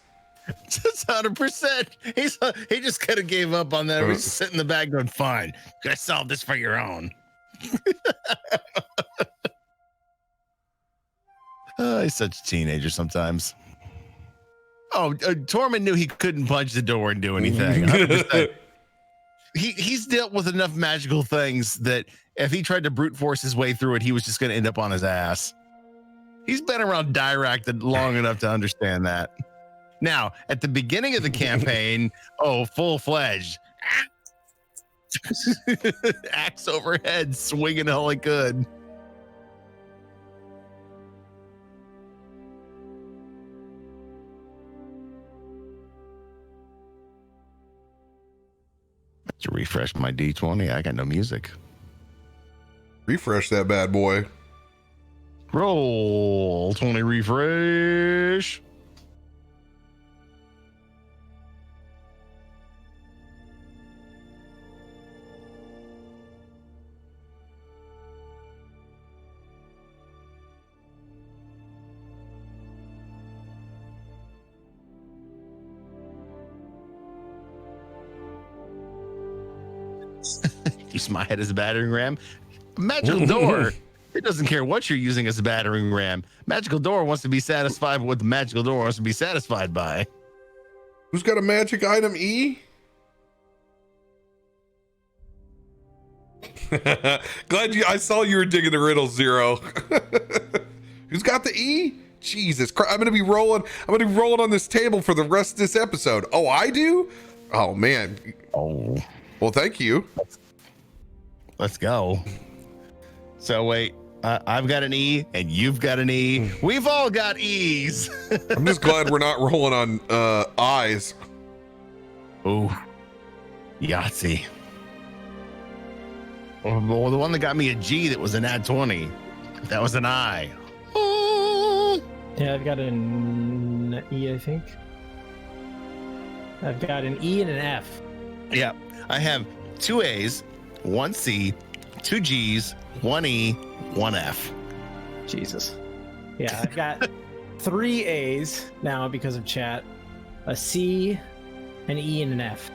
Just 100%. He just kind of gave up on that. He was just sitting in the back going, "Fine, you gotta solve this for your own." He's such a teenager sometimes. Oh, Tormund knew he couldn't punch the door and do anything. 100%. He's dealt with enough magical things that if he tried to brute force his way through it, he was just going to end up on his ass. He's been around Dirakt long enough to understand that. Now, at the beginning of the campaign, full-fledged. Axe overhead, swinging all he could. To refresh my D20, I got no music. Refresh that bad boy. Roll 20 refresh. Use my head as a battering ram. Magical door. It doesn't care what you're using as a battering ram. Magical door wants to be satisfied with what the magical door wants to be satisfied by. Who's got a magic item E? I saw you were digging the riddle, Zero. Who's got the E? Jesus Christ. I'm going to be rolling on this table for the rest of this episode. Oh, I do? Oh, man. Oh. Well, thank you. Let's go. So wait, I've got an E and you've got an E. We've all got E's. I'm just glad we're not rolling on I's. Ooh. Yahtzee. Well, the one that got me a G that was an ad 20. That was an I. Yeah, I've got an E, I think. I've got an E and an F. Yeah, I have 2 A's, 1 C, 2 G's, 1 E, 1 F. Jesus. Yeah, I've got 3 A's now because of chat, a C, an E, and an F.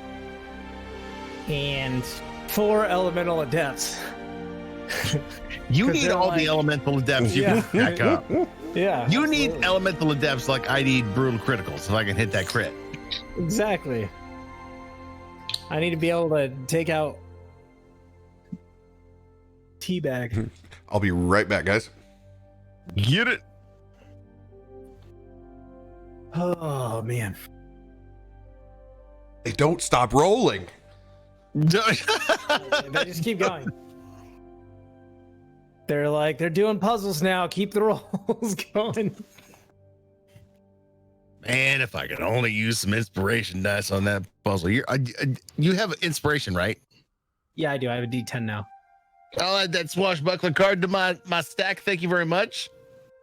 And 4 elemental adepts. You 'Cause need they're all like- the elemental adepts you Yeah. can stack up. Yeah. You need absolutely. elemental adepts like I need brutal criticals so I can hit that crit. Exactly. I need to be able to take out Teabag. I'll be right back, guys. Get it? Oh, man. They don't stop rolling. They just keep going. They're doing puzzles now. Keep the rolls going. Man, if I could only use some inspiration dice on that puzzle. You have inspiration, right? Yeah, I do. I have a D10 now. I'll add that swashbuckler card to my stack. Thank you very much.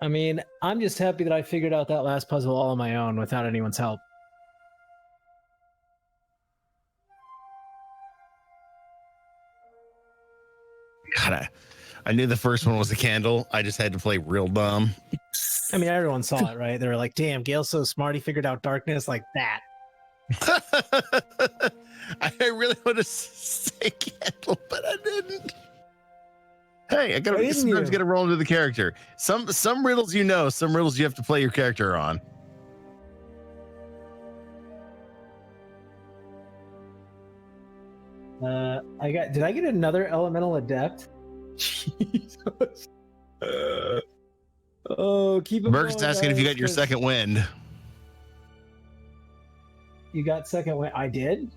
I mean, I'm just happy that I figured out that last puzzle all on my own without anyone's help. God, I knew the first one was a candle. I just had to play real dumb. I mean, everyone saw it, right? They were like, damn, Gail's so smart. He figured out darkness like that. I really want to say candle, but I didn't. Hey, I gotta Didn't sometimes you? get to roll into the character. Some riddles you know, some riddles you have to play your character on. Did I get another elemental adept? Jesus. Oh, keep it Merc's going, asking if you guys, got your 'cause second wind. You got second win. I did?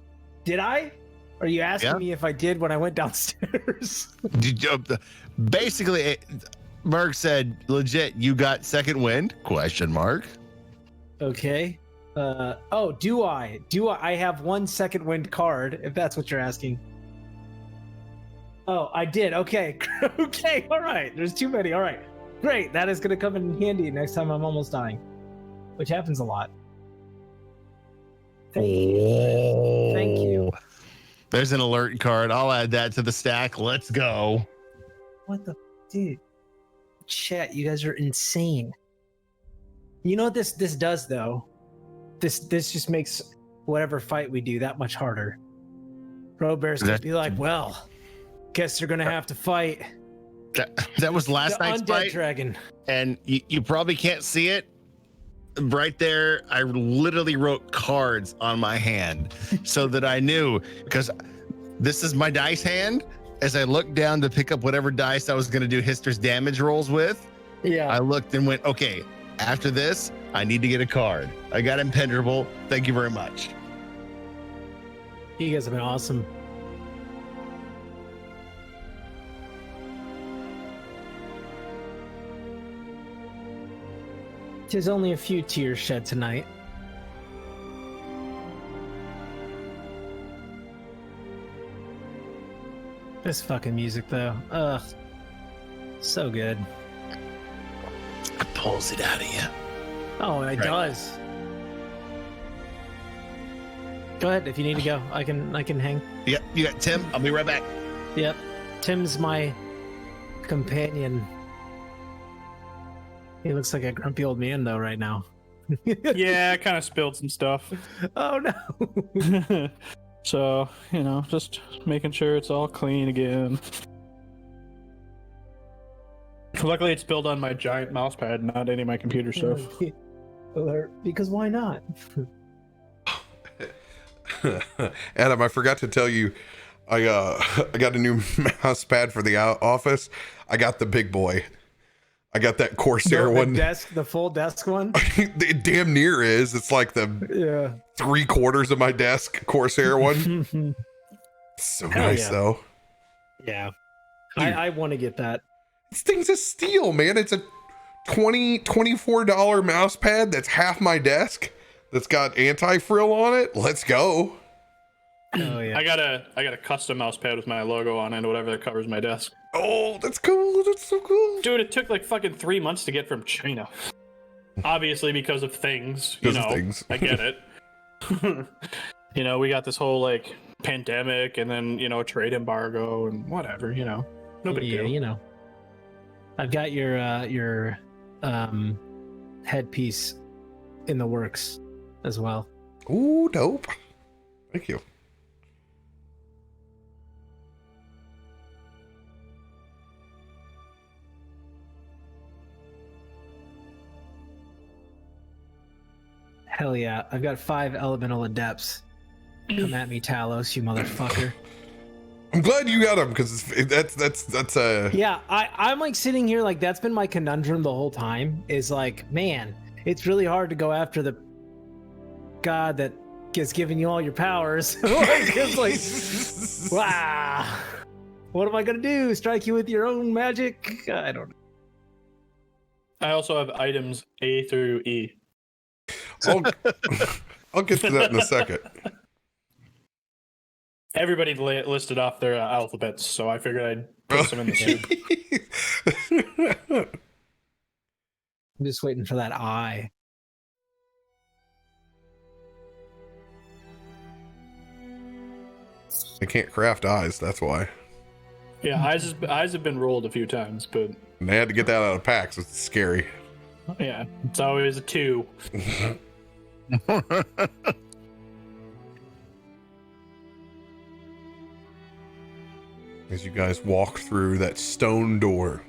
Did I? Are you asking Yeah. me if I did when I went downstairs? Basically, Merc said, legit, you got second wind? Question mark. Okay. Do I? I have 1 second wind card, if that's what you're asking. Oh, I did. Okay. Okay. All right. There's too many. All right. Great. That is going to come in handy next time I'm almost dying, which happens a lot. Thank you. Thank you. There's an alert card. I'll add that to the stack. Let's go. What the dude? Chat, you guys are insane. You know what this does though? This just makes whatever fight we do that much harder. RoBear's gonna be like, well, guess they're gonna have to fight That was last the night's undead fight. dragon. And you probably can't see it. Right there, I literally wrote cards on my hand so that I knew, because this is my dice hand. As I looked down to pick up whatever dice I was going to do Hister's damage rolls with, Yeah. I looked and went, okay, after this, I need to get a card. I got impenetrable. Thank you very much. You guys have been awesome. There's only a few tears shed tonight. This fucking music though. Ugh. So good. It pulls it out of you. Oh, it Right. does. Go ahead if you need to go. I can hang. Yeah, you got Tim. I'll be right back. Yep. Tim's my companion. He looks like a grumpy old man though right now. Yeah, I kind of spilled some stuff. Oh no. So, just making sure it's all clean again. Luckily, it's spilled on my giant mouse pad, not any of my computer stuff. Alert. Because why not? Adam, I forgot to tell you, I got a new mouse pad for the office. I got the big boy. I got that Corsair one. The full desk one. It damn near is. It's like the 3/4 of my desk Corsair one. So Hell nice though. Yeah, I want to get that. This thing's a steal, man. It's a $24 mouse pad that's half my desk. That's got anti-frill on it. Let's go. Oh yeah. I got a custom mouse pad with my logo on it, or whatever that covers my desk. Oh, that's cool. That's so cool. Dude, it took like fucking 3 months to get from China. Obviously because of things, I get it. We got this whole like pandemic and then, trade embargo and whatever, no big deal. I've got your headpiece in the works as well. Ooh, dope. Thank you. Hell yeah. I've got 5 elemental adepts. Come at me, Talos, you motherfucker. I'm glad you got them, because that's Yeah, I'm like sitting here like that's been my conundrum the whole time, is like, man, it's really hard to go after the god that has given you all your powers. It's like, wow, what am I gonna do? Strike you with your own magic? I don't know. I also have items A through E. I'll get to that in a second. Everybody listed off their alphabets, so I figured I'd put some in the tube. I'm just waiting for that eye. I can't craft eyes, that's why. Yeah, eyes have been rolled a few times, but... And they had to get that out of packs. It's scary. Yeah, it's always a 2. As you guys walk through that stone door,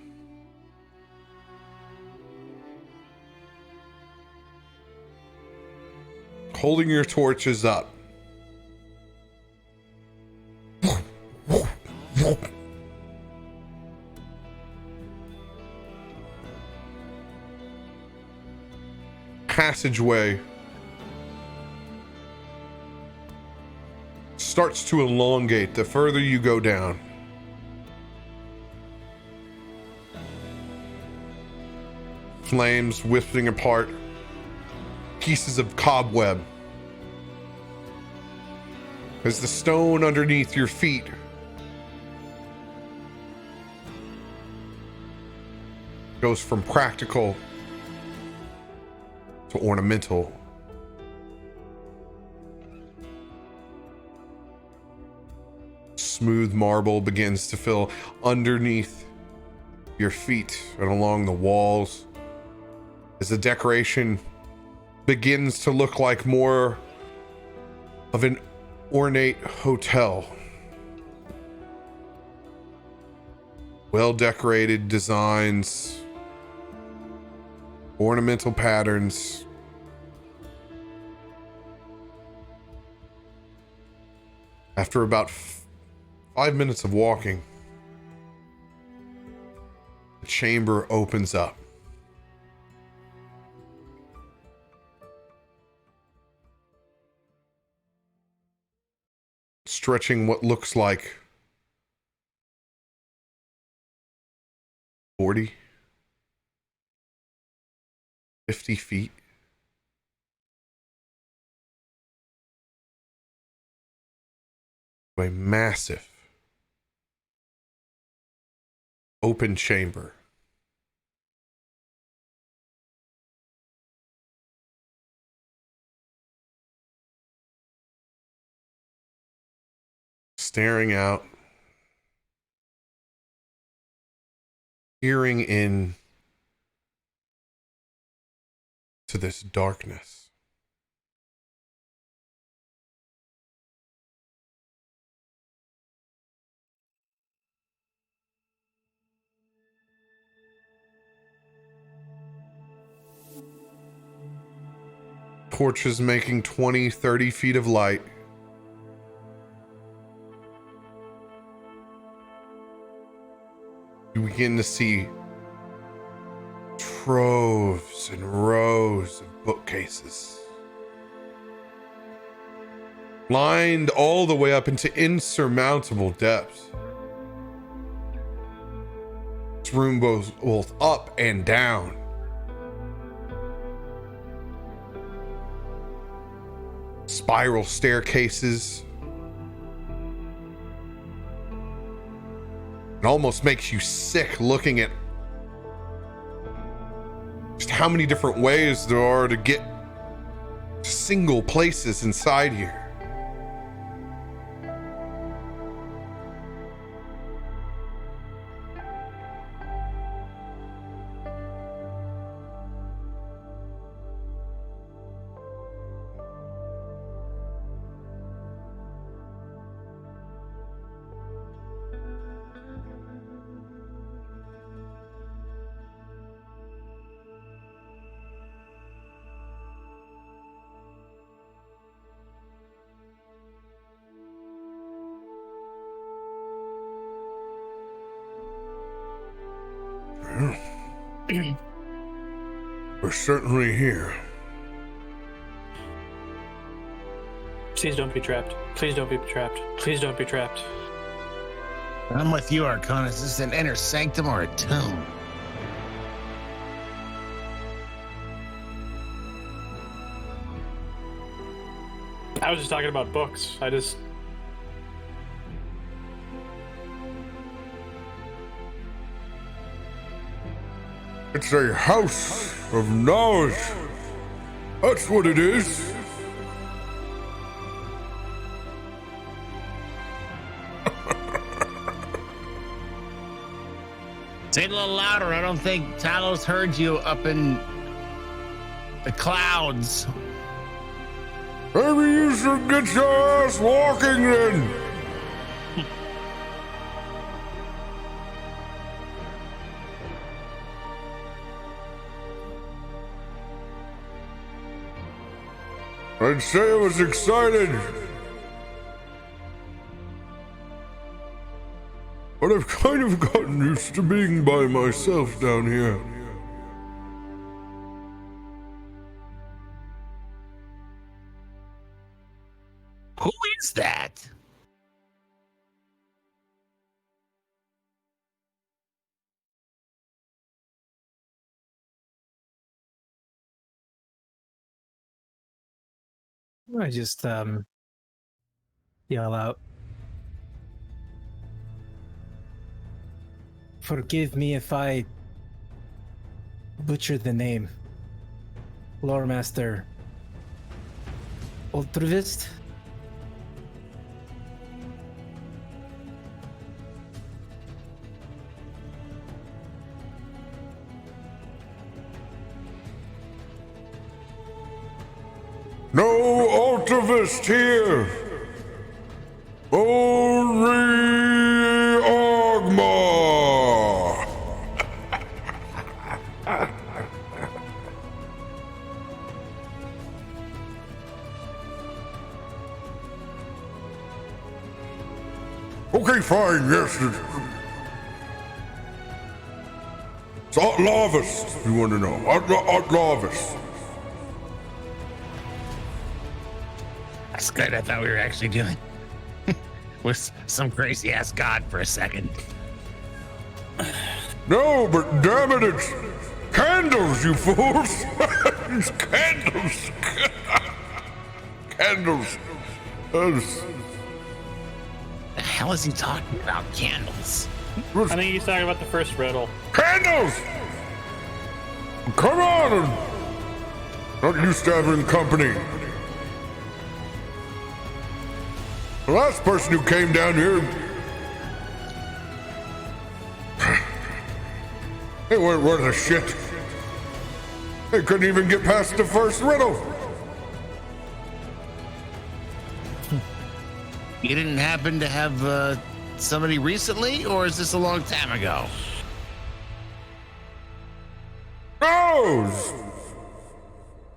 holding your torches up, passageway starts to elongate the further you go down. Flames whipping apart pieces of cobweb as the stone underneath your feet goes from practical to ornamental. Smooth marble begins to fill underneath your feet and along the walls as the decoration begins to look like more of an ornate hotel. Well decorated designs, ornamental patterns. After about 5 minutes of walking, the chamber opens up. Stretching what looks like 40, 50 feet. A massive open chamber. Staring out, peering in to this darkness. Torches making 20, 30 feet of light you begin to see troves and rows of bookcases, lined all the way up into insurmountable depths. This room goes both up and down. Spiral staircases. It almost makes you sick looking at just how many different ways there are to get to single places inside here. We're certainly here. Please don't be trapped. Please don't be trapped. Please don't be trapped. I'm with you, Arkonan. Is this an inner sanctum or a tomb? I was just talking about books. It's a house of knowledge. That's what it is. Say it a little louder. I don't think Talos heard you up in the clouds. Maybe you should get your ass walking then. I'd say I was excited, but I've kind of gotten used to being by myself down here. Who is that? I just yell out, "Forgive me if I butcher the name. Lore Master Ultravist?" No Ultravist here. Only Ogma. Okay, fine, yes. It's Outlavis, you want to know. Outlavis. That's good. I thought we were actually doing with some crazy ass god for a second. No, but damn it, it's candles, you fools! It's candles! Candles. The hell is he talking about? Candles? I think he's talking about the first riddle. Candles! Come on! Not used to having company. The last person who came down here, they weren't worth a shit. They couldn't even get past the first riddle. You didn't happen to have somebody recently, or is this a long time ago? No!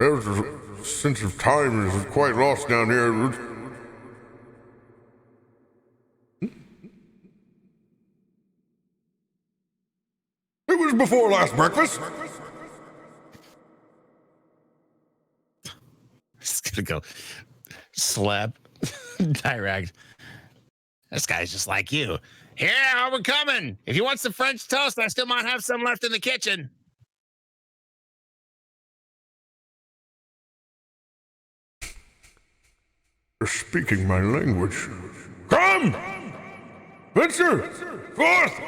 There's a sense of time is quite lost down here. before last breakfast. Just gonna go slap Dirakt. This guy's just like you. Yeah, we're coming. If you want some French toast, I still might have some left in the kitchen. You're speaking my language. Come! Venture! Forth!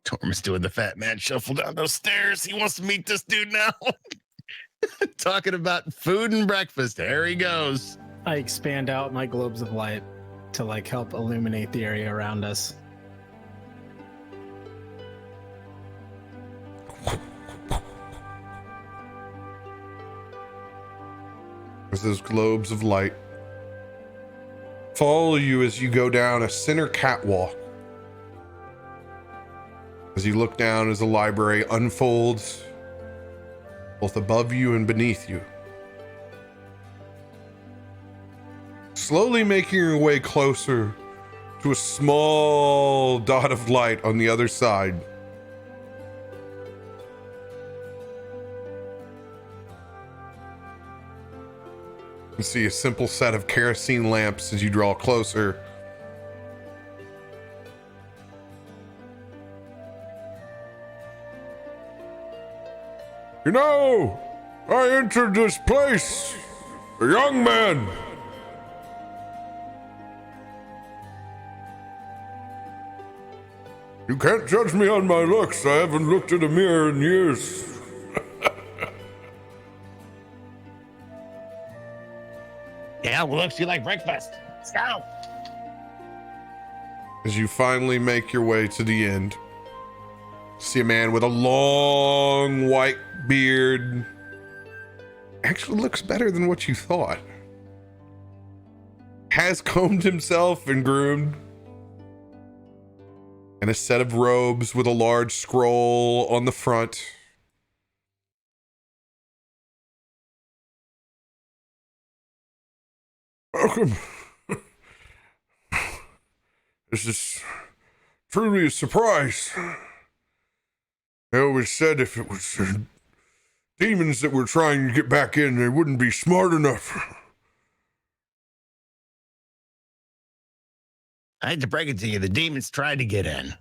Tormund's doing the fat man shuffle down those stairs. He wants to meet this dude now. Talking about food and breakfast. There he goes. I expand out my globes of light to like help illuminate the area around us. As those globes of light follow you as you go down a center catwalk. As you look down as the library unfolds both above you and beneath you. Slowly making your way closer to a small dot of light on the other side. You see a simple set of kerosene lamps as you draw closer. You know, I entered this place, a young man. You can't judge me on my looks. I haven't looked at a mirror in years. Yeah, well, looks you like breakfast. Let's go. As you finally make your way to the end, see a man with a long white beard. Actually looks better than what you thought. Has combed himself and groomed. And a set of robes with a large scroll on the front. Welcome. This is truly a surprise. I always said if it was demons that were trying to get back in, they wouldn't be smart enough. I hate to break it to you, the demons tried to get in,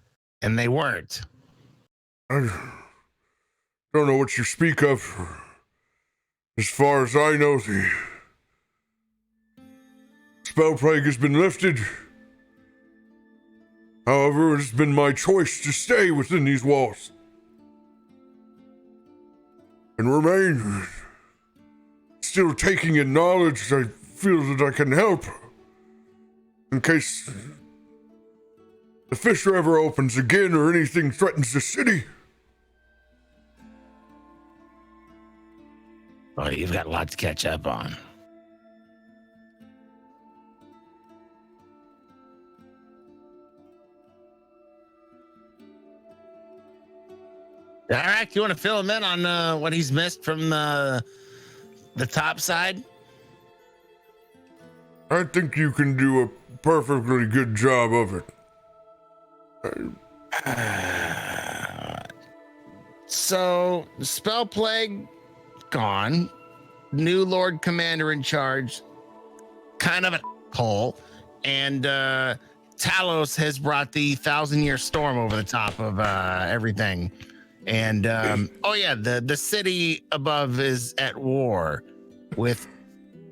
and they weren't. I don't know what you speak of. As far as I know, the spell plague has been lifted. However, it has been my choice to stay within these walls. And remain. Still taking in knowledge I feel that I can help. In case the fissure ever opens again or anything threatens the city. Oh, you've got a lot to catch up on. Dirakt, you want to fill him in on what he's missed from the top side? I think you can do a perfectly good job of it. So, spell plague gone. New Lord Commander in charge. Kind of a hole. And Talos has brought the 1,000-year storm over the top of everything. And oh yeah, the city above is at war with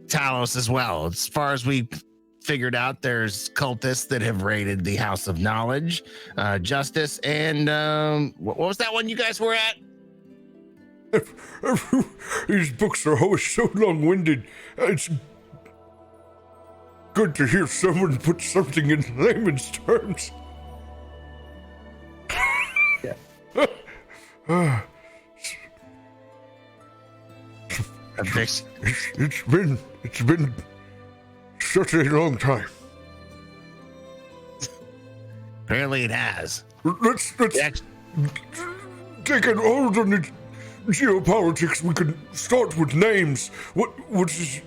Talos as well. As far as we figured out, there's cultists that have raided the House of Knowledge, Justice, and what was that one you guys were at? These books are always so long-winded. It's good to hear someone put something in layman's terms. It's been such a long time. Apparently it has. Let's take an hold on the geopolitics. We could start with names. What is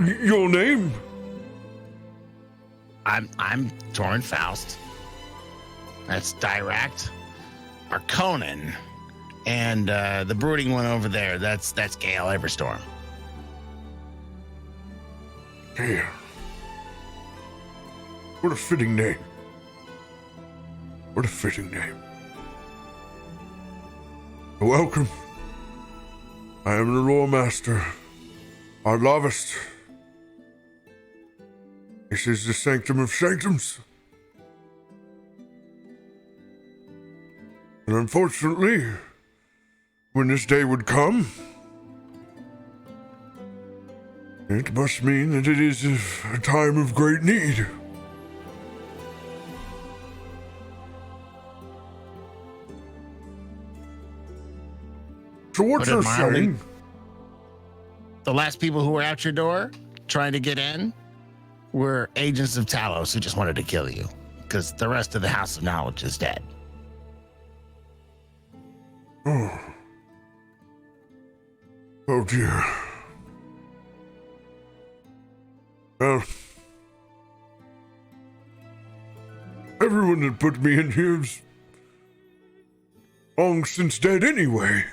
your name? I'm Tormund Faust. That's Dirakt. Arkonan. And the brooding one over there, that's Gale Everstorm. Damn. What a fitting name. What a fitting name. Welcome. I am the Lore Master, our Lavist. This is the Sanctum of Sanctums. And unfortunately, when this day would come, it must mean that it is a time of great need. So what you're saying? The last people who were at your door trying to get in were agents of Talos who just wanted to kill you because the rest of the House of Knowledge is dead. Oh. Oh dear. Well, everyone that put me in here's long since dead anyway.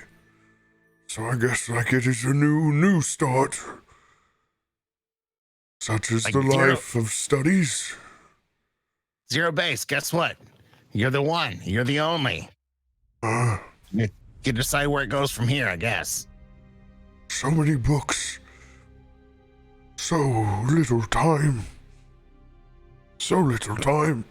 So I guess like it is a new start. Such is Like the zero. life of studies. Zero base, guess what? You're the one. You're the only. Uh, You decide where it goes from here, I guess. so many books. So little time. So little time.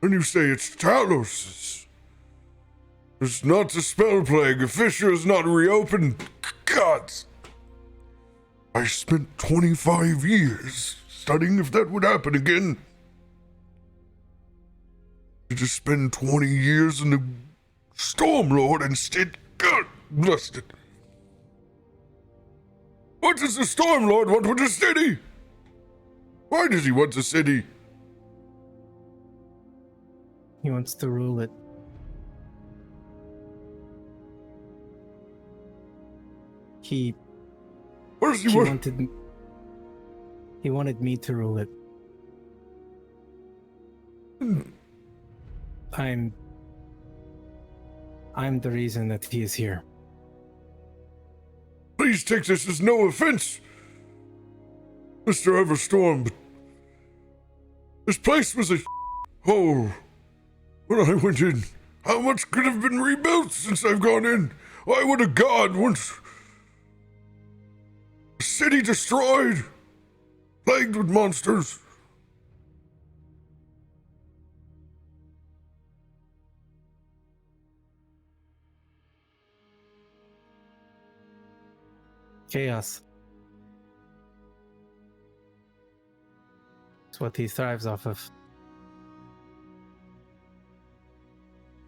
When you say it's Talos, it's not the spell plague. A fissure is not reopened. Gods. I spent 25 years studying if that would happen again. To just spend 20 years in the Stormlord instead. God bless it. What does the Stormlord want with the city? Why does he want the city? He wants to rule it. He What does he he want? wanted me to rule it. I'm the reason that he is here. Please take this as no offense, Mr. Everstorm, but this place was a hole when I went in. How much could have been rebuilt since I've gone in? Why would a god want a city destroyed, plagued with monsters? Chaos. It's what he thrives off of.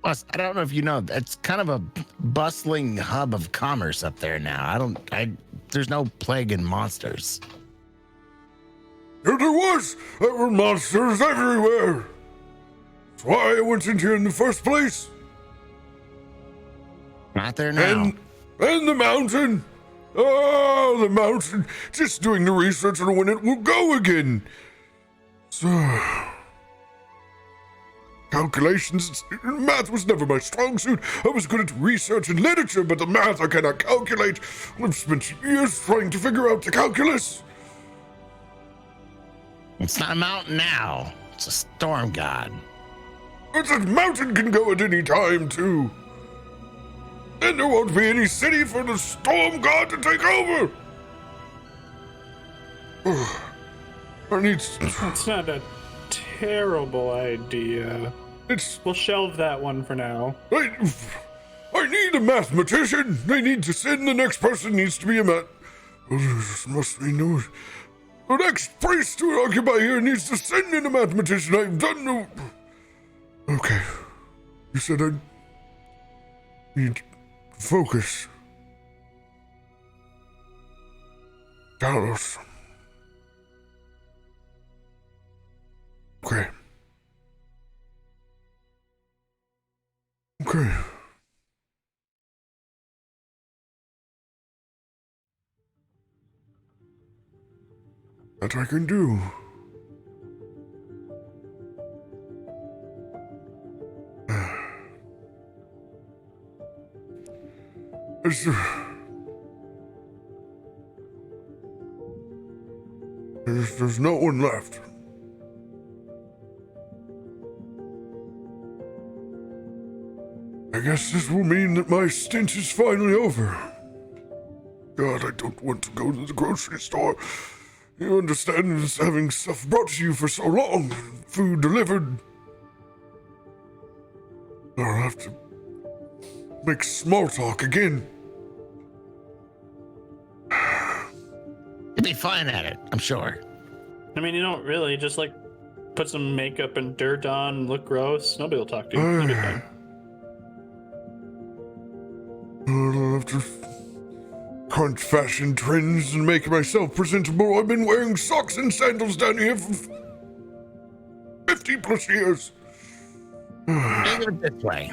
Plus, I don't know if you know, it's kind of a bustling hub of commerce up there now. There's no plague in monsters. There was! There were monsters everywhere! That's why I went in here in the first place! Not there now. And the mountain! Oh, the mountain! Just doing the research on when it will go again! So... calculations, math was never my strong suit. I was good at research and literature, but the math I cannot calculate. I've spent years trying to figure out the calculus. It's not a mountain now. It's a storm god. But that mountain can go at any time, too. Then there won't be any city for the storm god to take over. I need... That's not a terrible idea. We'll shelve that one for now. I need a mathematician. They need to send the next person needs to be a math. This must be new. The next priest to occupy here needs to send in a mathematician. I've done no... Okay. You said I need focus. Talos. Okay. Okay. That I can do. There's no one left. I guess this will mean that my stint is finally over. God, I don't want to go to the grocery store. You understand, it's having stuff brought to you for so long, food delivered. I'll have to make small talk again. You'll be fine at it, I'm sure. I mean, you don't really just like put some makeup and dirt on and look gross. Nobody will talk to you. You'll be fine. I'll have to crunch fashion trends and make myself presentable. I've been wearing socks and sandals down here for 50 plus years. Think of it this way.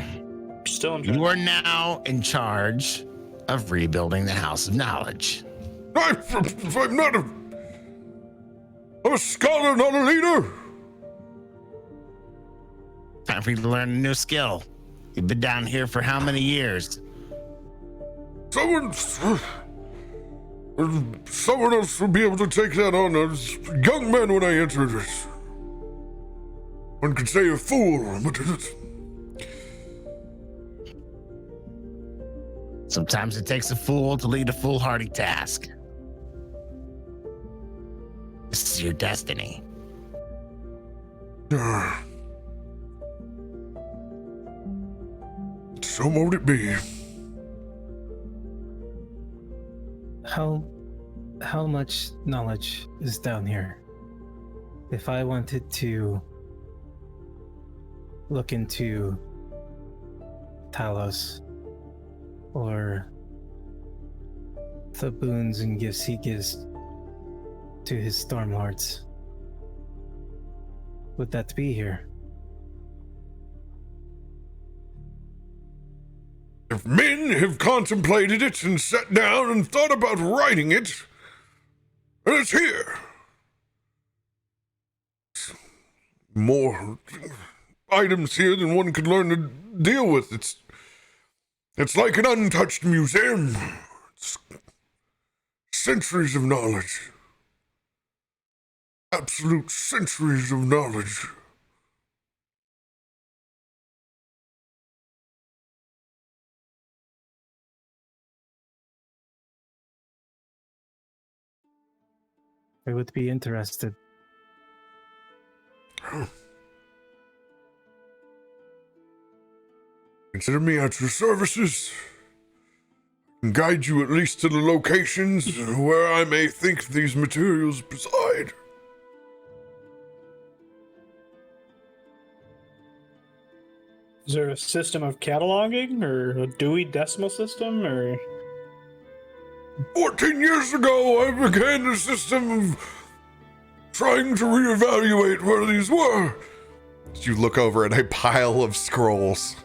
Still in You are now in charge of rebuilding the House of Knowledge. I'm not I'm a scholar, not a leader. Time for you to learn a new skill. You've been down here for how many years? Someone else will be able to take that on. I was a young man when I entered it. One could say a fool, but Sometimes it takes a fool to lead a foolhardy task. This is your destiny. So mote it be. How much knowledge is down here? If I wanted to look into Talos or the boons and gifts he gives to his Stormlords, would that be here? If men have contemplated it and sat down and thought about writing it, then it's here. More items here than one could learn to deal with. It's like an untouched museum. It's centuries of knowledge. Absolute centuries of knowledge. I would be interested. Consider me at your services. I can guide you at least to the locations where I may think these materials preside. Is there a system of cataloging or a Dewey Decimal System or? 14 years ago, I began a system of trying to reevaluate where these were. You look over at a pile of scrolls.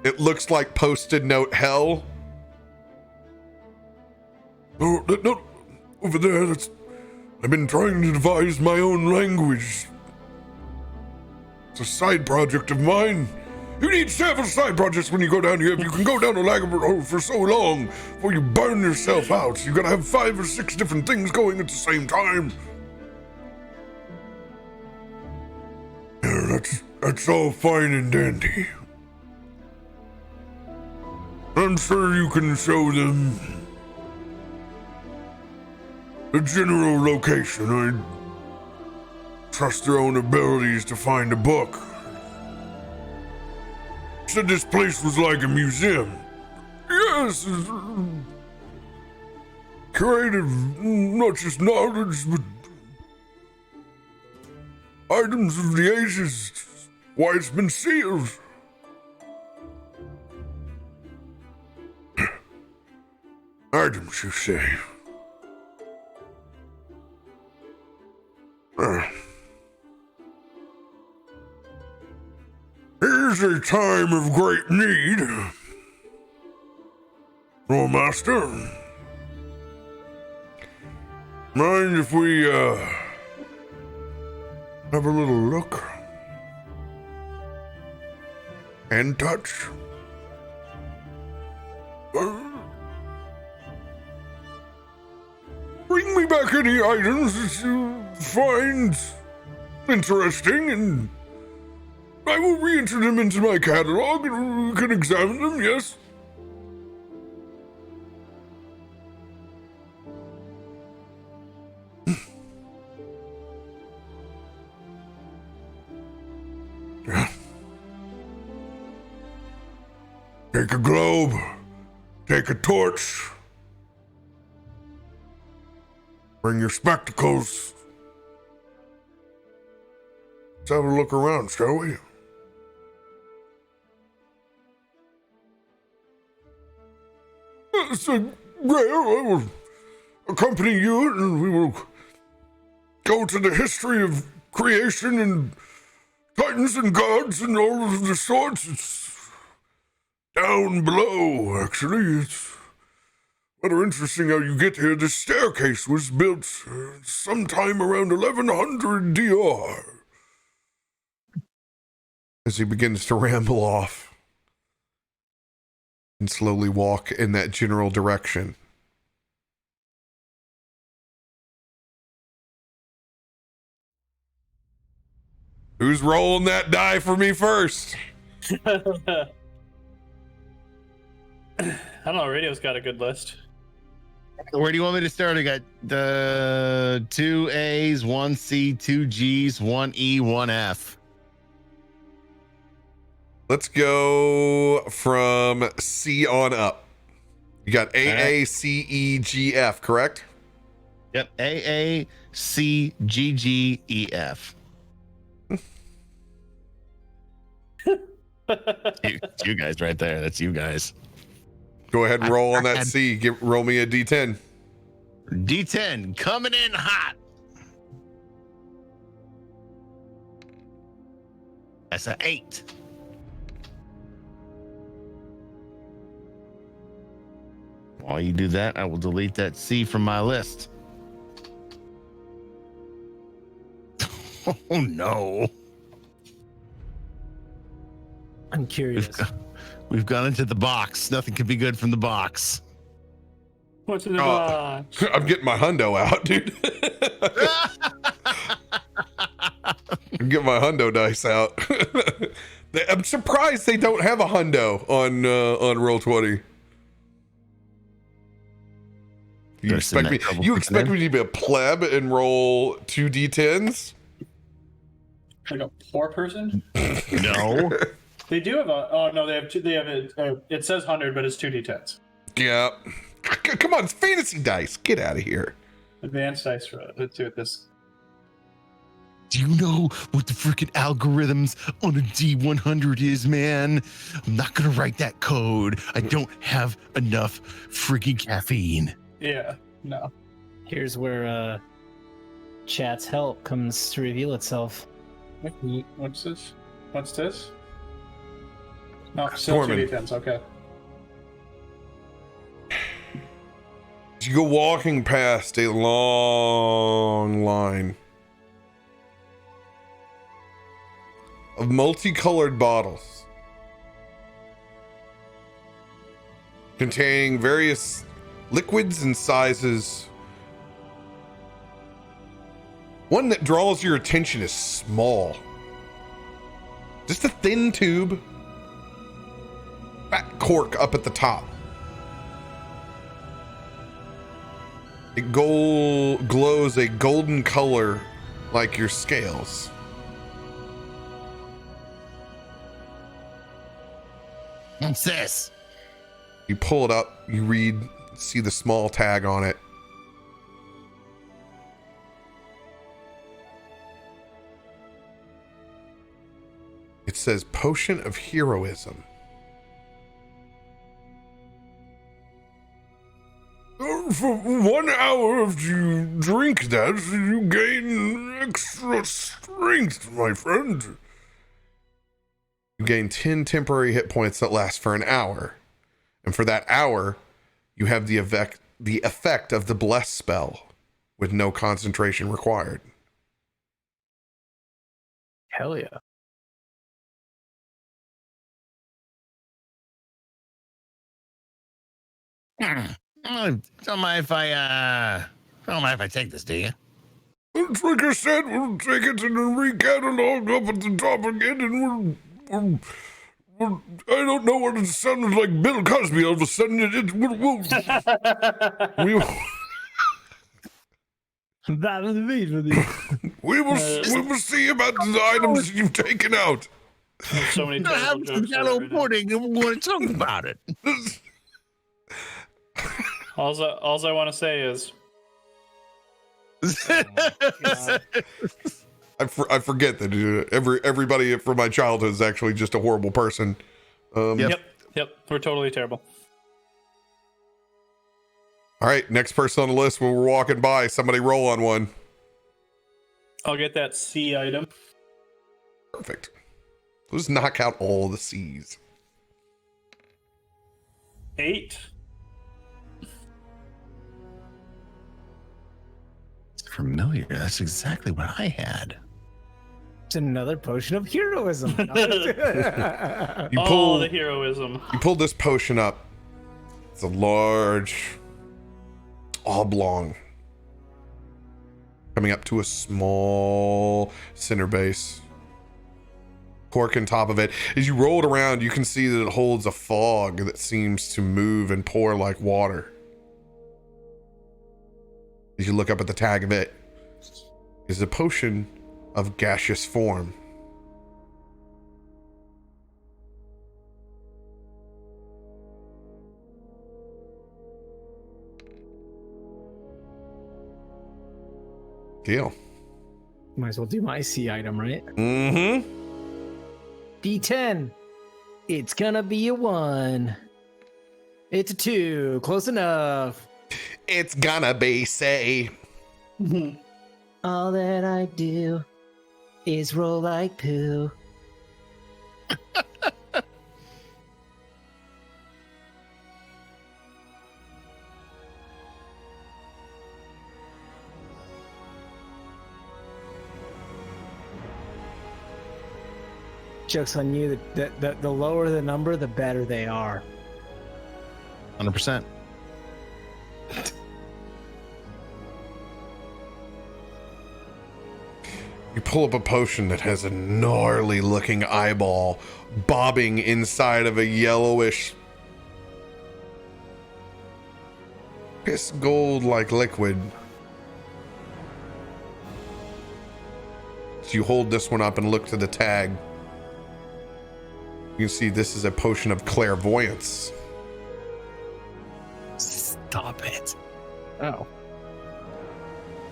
It looks like Post-it note hell. Oh, no, over there, I've been trying to devise my own language. It's a side project of mine. You need several side projects when you go down here. If you can go down a rabbit hole for so long before you burn yourself out, you gotta have 5 or 6 different things going at the same time. Yeah, that's all fine and dandy. I'm sure you can show them the general location. I trust their own abilities to find a book. Said this place was like a museum. Yes, creative, not just knowledge, but items of the ages. Why it's been sealed. Items, you say? Here's a time of great need. Oh, Master. Mind if we have a little look and touch? Bring me back any items that you find interesting, and I will re-enter them into my catalog, and we can examine them, yes? Take a globe, take a torch, bring your spectacles. Let's have a look around, shall we? So, Rare, I will accompany you, and we will go to the history of creation and titans and gods and all of the sorts. It's down below, actually. It's rather interesting how you get here. The staircase was built sometime around 1100 DR. As he begins to ramble off and slowly walk in that general direction. Who's rolling that die for me first? I don't know. Radio's got a good list. Where do you want me to start? I got the 2 A's, 1 C, 2 G's, 1 E, 1 F. Let's go from C on up. You got A, C, E, G, F, correct? Yep. A, C, G, G, E, F. you guys right there. That's you guys. Go ahead and roll on that C. Roll me a D10. D10 coming in hot. That's an 8. While you do that, I will delete that C from my list. Oh no. I'm curious. We've gone into the box. Nothing could be good from the box. What's in the box? I'm getting my hundo out, dude. I'm getting my hundo dice out. I'm surprised they don't have a hundo on Roll20. You expect me to be a pleb and roll 2 D10s? Like a 4-person? No. They do have a. Oh no, they have two. They have a. It says 100, but it's 2 D10s. Yeah. Come on, it's fantasy dice. Get out of here. Advanced dice for it. Let's do it this. Do you know what the freaking algorithms on a D100 is, man? I'm not gonna write that code. I don't have enough freaking caffeine. Yeah. No. Here's where chat's help comes to reveal itself. What's this? What's this? No, still Tormund. 2 D10s. Okay. You go walking past a long line of multicolored bottles containing various liquids and sizes. One that draws your attention is small. Just a thin tube, fat cork up at the top. It glows a golden color like your scales. What's this? You pull it up, you read, see the small tag on it. It says Potion of Heroism. For 1 hour after you drink that, you gain extra strength, my friend. You gain 10 temporary hit points that last for an hour. And for that hour, you have the effect of the Bless spell, with no concentration required. Hell yeah. Don't mind if I take this, do you? Like I said, we'll take it and then recatalog up at the top again, and I don't know what it sounded like Bill Cosby all of a sudden. That was me for the. We will see about the items you've taken out. There's so many I have terrible some jokes yellow already. pudding and we want to talk about it. All I want to say is I forget that everybody from my childhood is actually just a horrible person. yep, we're totally terrible. All right, next person on the list when we're walking by, somebody roll on one. I'll get that C item. Perfect. Let's knock out all the C's. 8. Familiar. That's exactly what I had. It's another potion of heroism. You The heroism. You pull this potion up. It's a large oblong coming up to a small center base. Cork on top of it. As you roll it around, you can see that it holds a fog that seems to move and pour like water. As you look up at the tag of it, is a potion of gaseous form. Deal. Might as well do my C item, right? Mm-hmm. D10. It's gonna be a 1. It's a 2. Close enough. It's gonna be say. All that I do is roll like poo. Joke's on you that the lower the number, the better they are. 100%. You pull up a potion that has a gnarly looking eyeball bobbing inside of a yellowish piss gold like liquid. So you hold this one up and look to the tag. You can see this is a potion of clairvoyance. Stop it. Oh.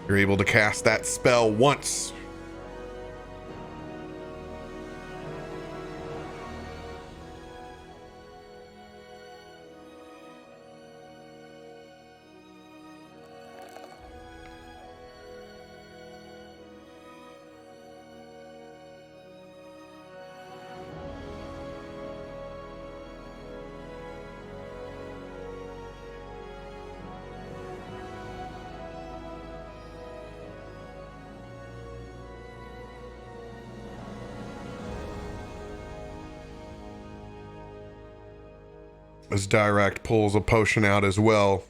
You're able to cast that spell once. As Dirakt pulls a potion out as well.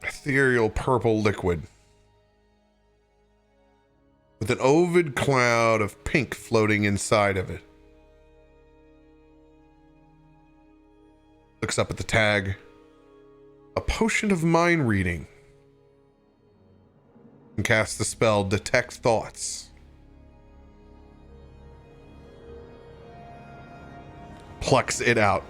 Ethereal purple liquid. With an ovid cloud of pink floating inside of it. Looks up at the tag. A potion of mind reading. And casts the spell Detect Thoughts. Plucks it out.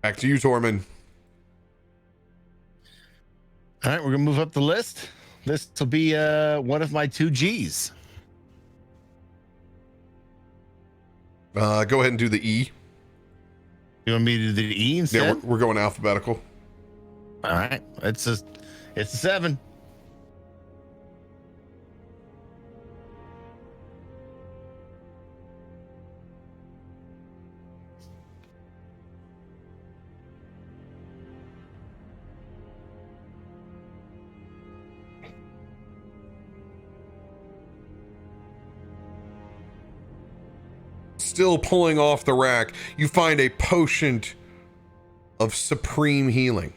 Back to you, Tormund. All right, we're gonna move up the list. This will be one of my 2 G's. Go ahead and do the E. You want me to do the E instead? Yeah, we're going alphabetical. All right, it's a 7. Still pulling off the rack, you find a potion of supreme healing.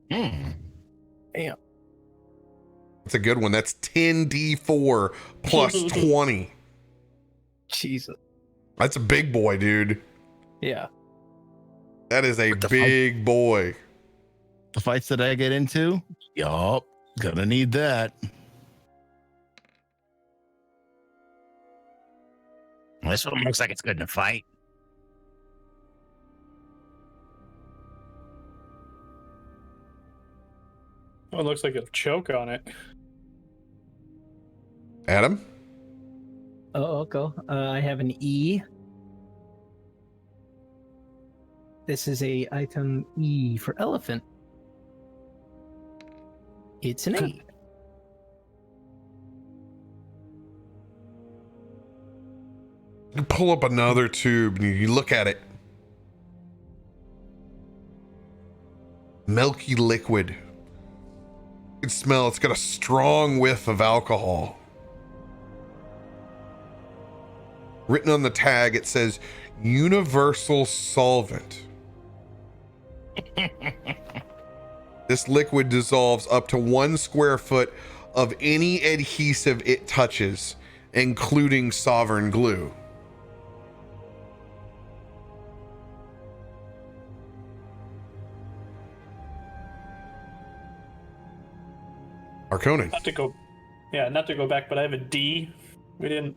Damn. That's a good one. That's 10d4 plus 20. Jesus. That's a big boy, dude. Yeah. That is a What the big boy. The fights that I get into, yup, gonna need that. This one looks like it's good in a fight. Oh, it looks like a choke on it. Adam? Oh, I'll go. I have an E. This is a item E for elephant. It's an 8. You pull up another tube and you look at it. Milky liquid. You can smell it's got a strong whiff of alcohol. Written on the tag, it says universal solvent. This liquid dissolves up to 1 square foot of any adhesive it touches, including sovereign glue. Arkonan. Not to go back, but I have a D. We didn't.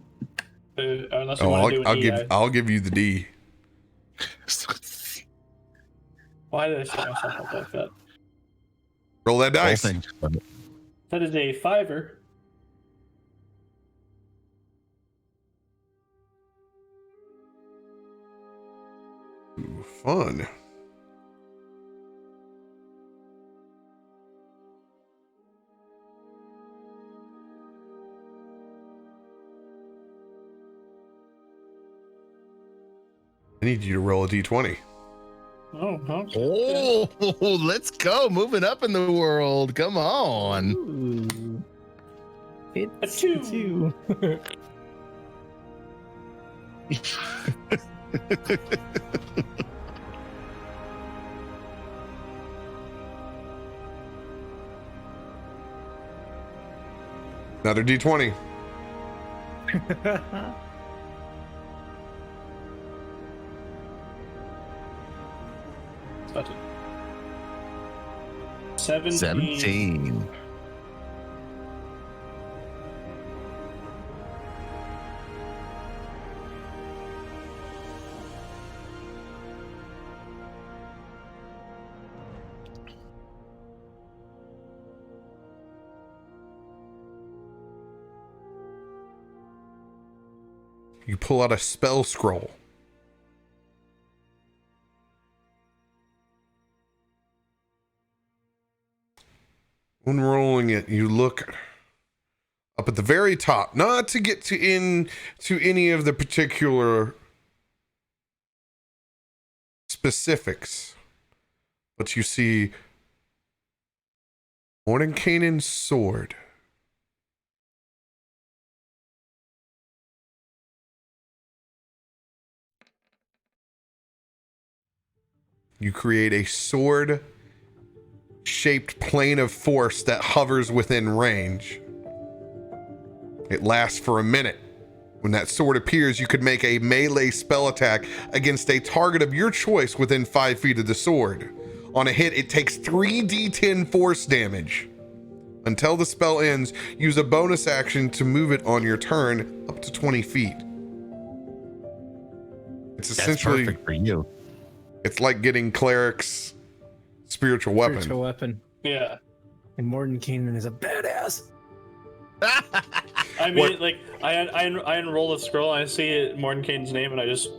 Unless you want to do an E. I'll give you the D. Why did I set myself up like that? Roll that dice. That is a 5er. Ooh, fun. I need you to roll a d20. Oh, let's go. Moving up in the world. Come on. Ooh. It's A 2. Another d20. That's it. 17. 17. You pull out a spell scroll. When rolling it, you look up at the very top, not to get to any of the particular specifics, but you see Mordenkainen's sword. You create a sword shaped plane of force that hovers within range. It lasts for a minute. When that sword appears, you could make a melee spell attack against a target of your choice within 5 feet of the sword. On a hit, it takes 3d10 force damage. Until the spell ends, use a bonus action to move it on your turn up to 20 feet. It's essentially perfect for you. It's like getting cleric's spiritual weapon. Spiritual weapon. Yeah. And Mordenkainen is a badass. I mean, What? like, I unroll the scroll and I see Mordenkainen's name and I just.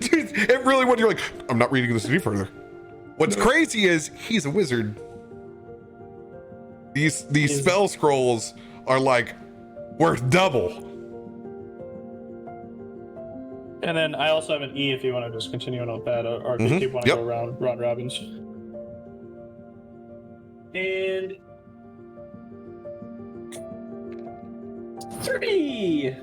Dude, It really would. You're like, I'm not reading this any further. What's crazy is he's a wizard. These spell scrolls are like worth double. And then I also have an E if you want to just continue on with that, or if you want to go around round robins. And 3.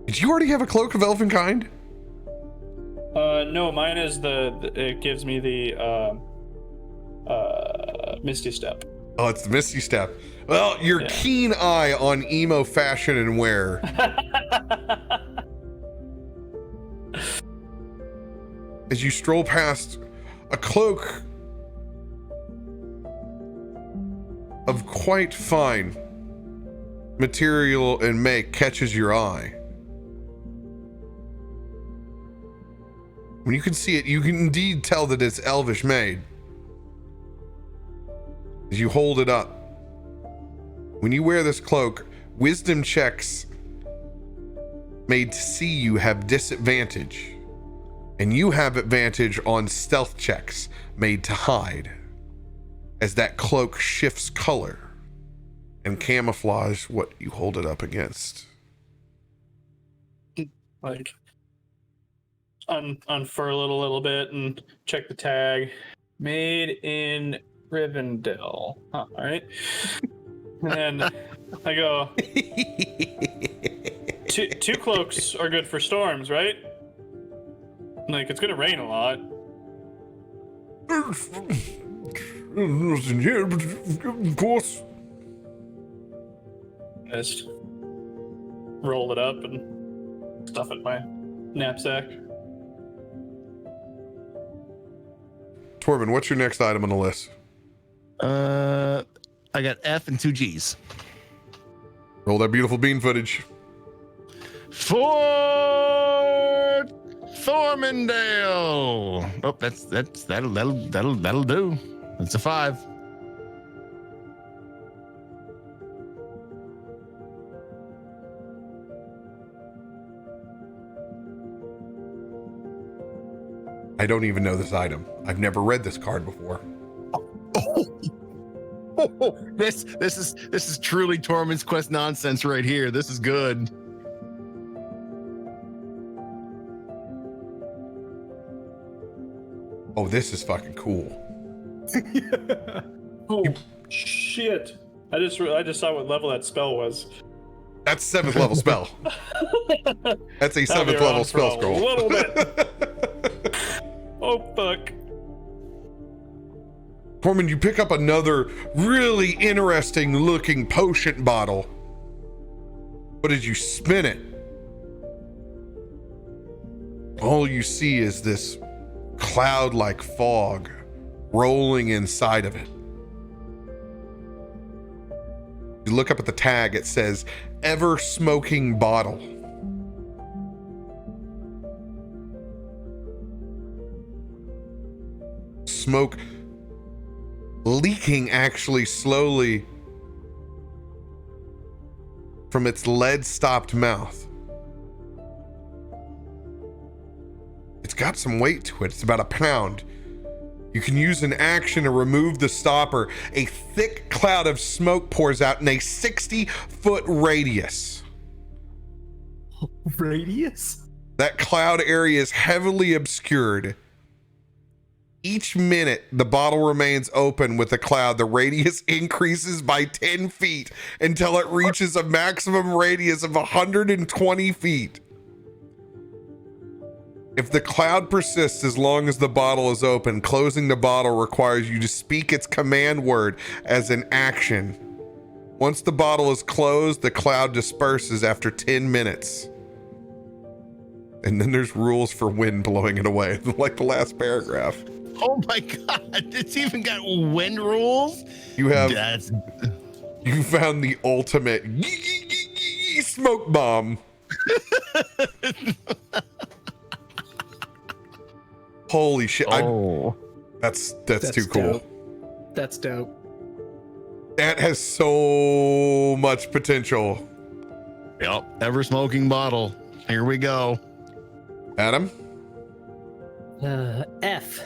Did you already have a cloak of elven kind? No, mine is it gives me the Misty Step. Oh, it's the Misty Step. Well, your keen eye on emo fashion and wear. As you stroll past, a cloak of quite fine material and make catches your eye. When you can see it, you can indeed tell that it's elvish made. As you hold it up, when you wear this cloak, wisdom checks made to see you have disadvantage, and you have advantage on stealth checks made to hide, as that cloak shifts color and camouflage what you hold it up against. Like, unfurl it a little bit and check the tag. Made in Rivendell. All right. And then I go, two cloaks are good for storms, right? Like, it's gonna rain a lot. Nothing here, but of course. Just roll it up and stuff it in my knapsack. Tormund, what's your next item on the list? I got F and 2 G's. Roll that beautiful bean footage. For Thormundale. Oh, that'll do. That's a 5. I don't even know this item. I've never read this card before. This is truly Tormund's Quest nonsense right here. This is good. Oh, this is fucking cool. Oh shit! I just saw what level that spell was. That's 7th level spell. That's a 7th level spell scroll. A little bit. Oh fuck. Tormund, you pick up another really interesting looking potion bottle. But as you spin it, all you see is this cloud-like fog rolling inside of it. You look up at the tag, it says, ever smoking bottle. Smoke leaking actually slowly from its lead-stopped mouth. It's got some weight to it. It's about 1 pound. You can use an action to remove the stopper. A thick cloud of smoke pours out in a 60-foot radius. Radius? That cloud area is heavily obscured. Each minute the bottle remains open with the cloud, the radius increases by 10 feet until it reaches a maximum radius of 120 feet. If the cloud persists as long as the bottle is open, closing the bottle requires you to speak its command word as an action. Once the bottle is closed, the cloud disperses after 10 minutes. And then there's rules for wind blowing it away, like the last paragraph. Oh my god, it's even got wind rules? You found the ultimate smoke bomb. Holy shit! Oh, That's too cool. Dope. That's dope. That has so much potential. yep. Ever smoking bottle. Here we go. Adam, F.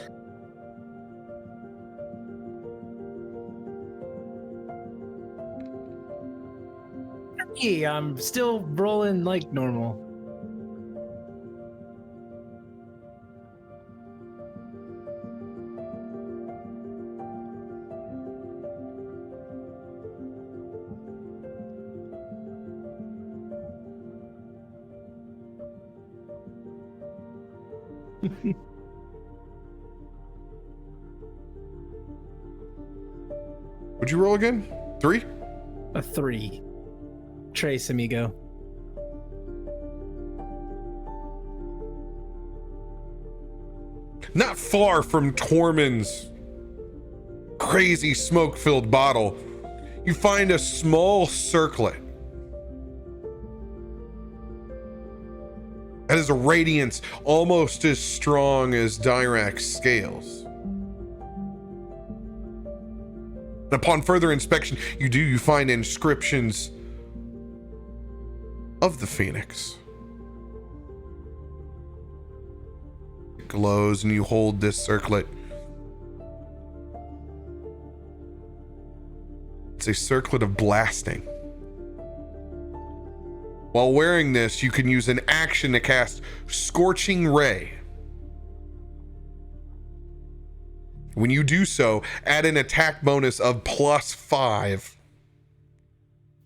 Hey, I'm still rolling like normal. would you roll again? 3? A 3. Trace, amigo. Not far from Tormund's crazy smoke-filled bottle, you find a small circlet that is a radiance almost as strong as Dirakt's scales. And upon further inspection, you find inscriptions of the Phoenix. It glows and you hold this circlet. It's a circlet of blasting. While wearing this, you can use an action to cast Scorching Ray. When you do so, add an attack bonus of +5.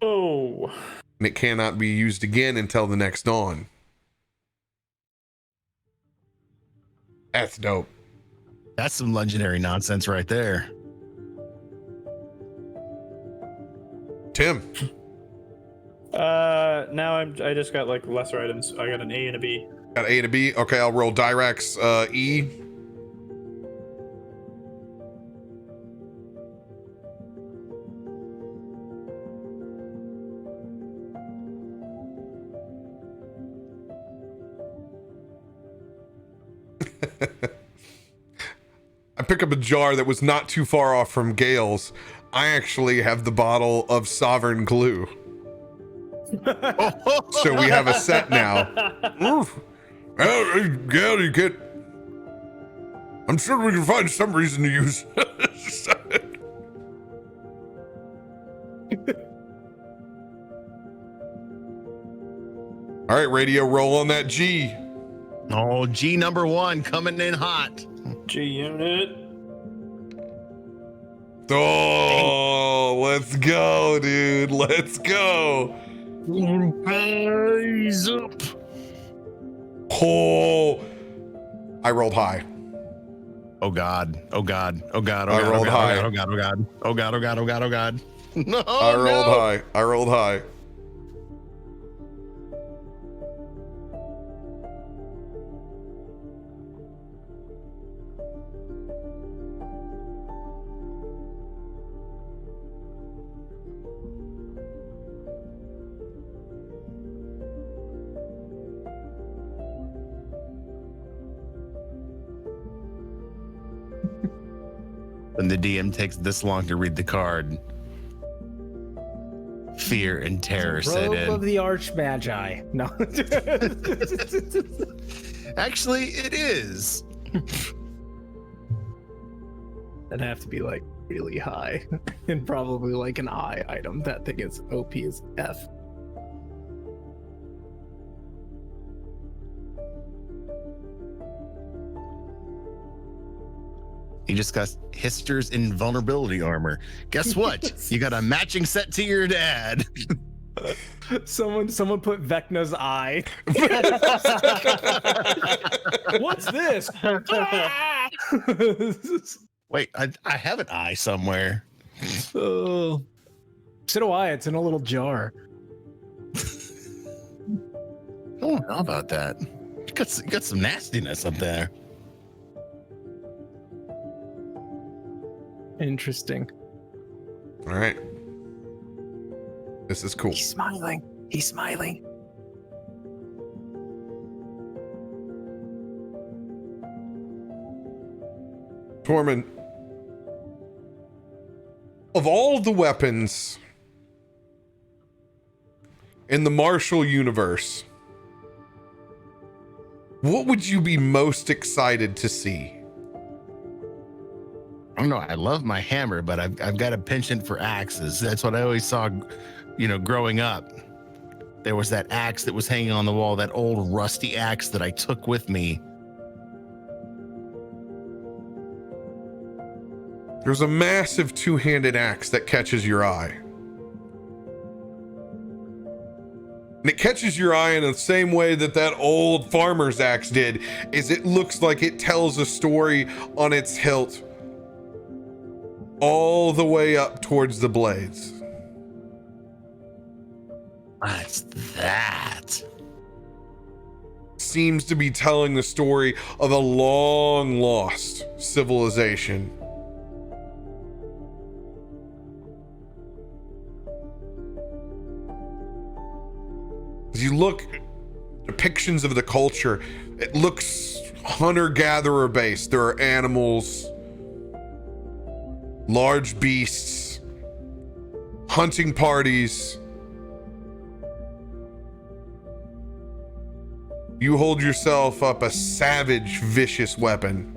Oh. And it cannot be used again until the next dawn. That's dope. That's some legendary nonsense right there. Tim. Now I just got like lesser items. I got an A and a B. Got A to B. Okay, I'll roll Dirakt's E. I pick up a jar that was not too far off from Gale's. I actually have the bottle of Sovereign Glue. So we have a set now. Oof. Well, Gale, you get... I'm sure we can find some reason to use. All right, radio, roll on that G. Oh, G number 1 coming in hot. G unit. Oh, let's go, dude. Let's go. Rise up. Oh, I rolled high. Oh God. Oh God. Oh God. Oh I God. rolled oh God, high. Oh God. Oh God. Oh God. Oh God. Oh God. Oh God. No. I rolled high. I rolled high. When the DM takes this long to read the card, fear and terror set Robe of in. the Archmagi. No. Actually, it is. That'd have to be like really high and probably like an I item. That thing is OP is F. You just got Hister's invulnerability armor. Guess what? You got a matching set to your dad. Someone put Vecna's eye. What's this? Wait, I have an eye somewhere. Oh. So do I. It's in a little jar. I don't know about that. You got some nastiness up there. Interesting. All right. This is cool. He's smiling. He's smiling. Tormund, of all the weapons in the martial universe, what would you be most excited to see? I don't know. I love my hammer, but I've got a penchant for axes. That's what I always saw, growing up. There was that axe that was hanging on the wall, that old rusty axe that I took with me. There's a massive two-handed axe that catches your eye. And it catches your eye in the same way that old farmer's axe did, is it looks like it tells a story on its hilt all the way up towards the blades. What's that? Seems to be telling the story of a long lost civilization. As you look depictions of the culture, it looks hunter-gatherer based. There are animals, large beasts, hunting parties. You hold yourself up a savage, vicious weapon.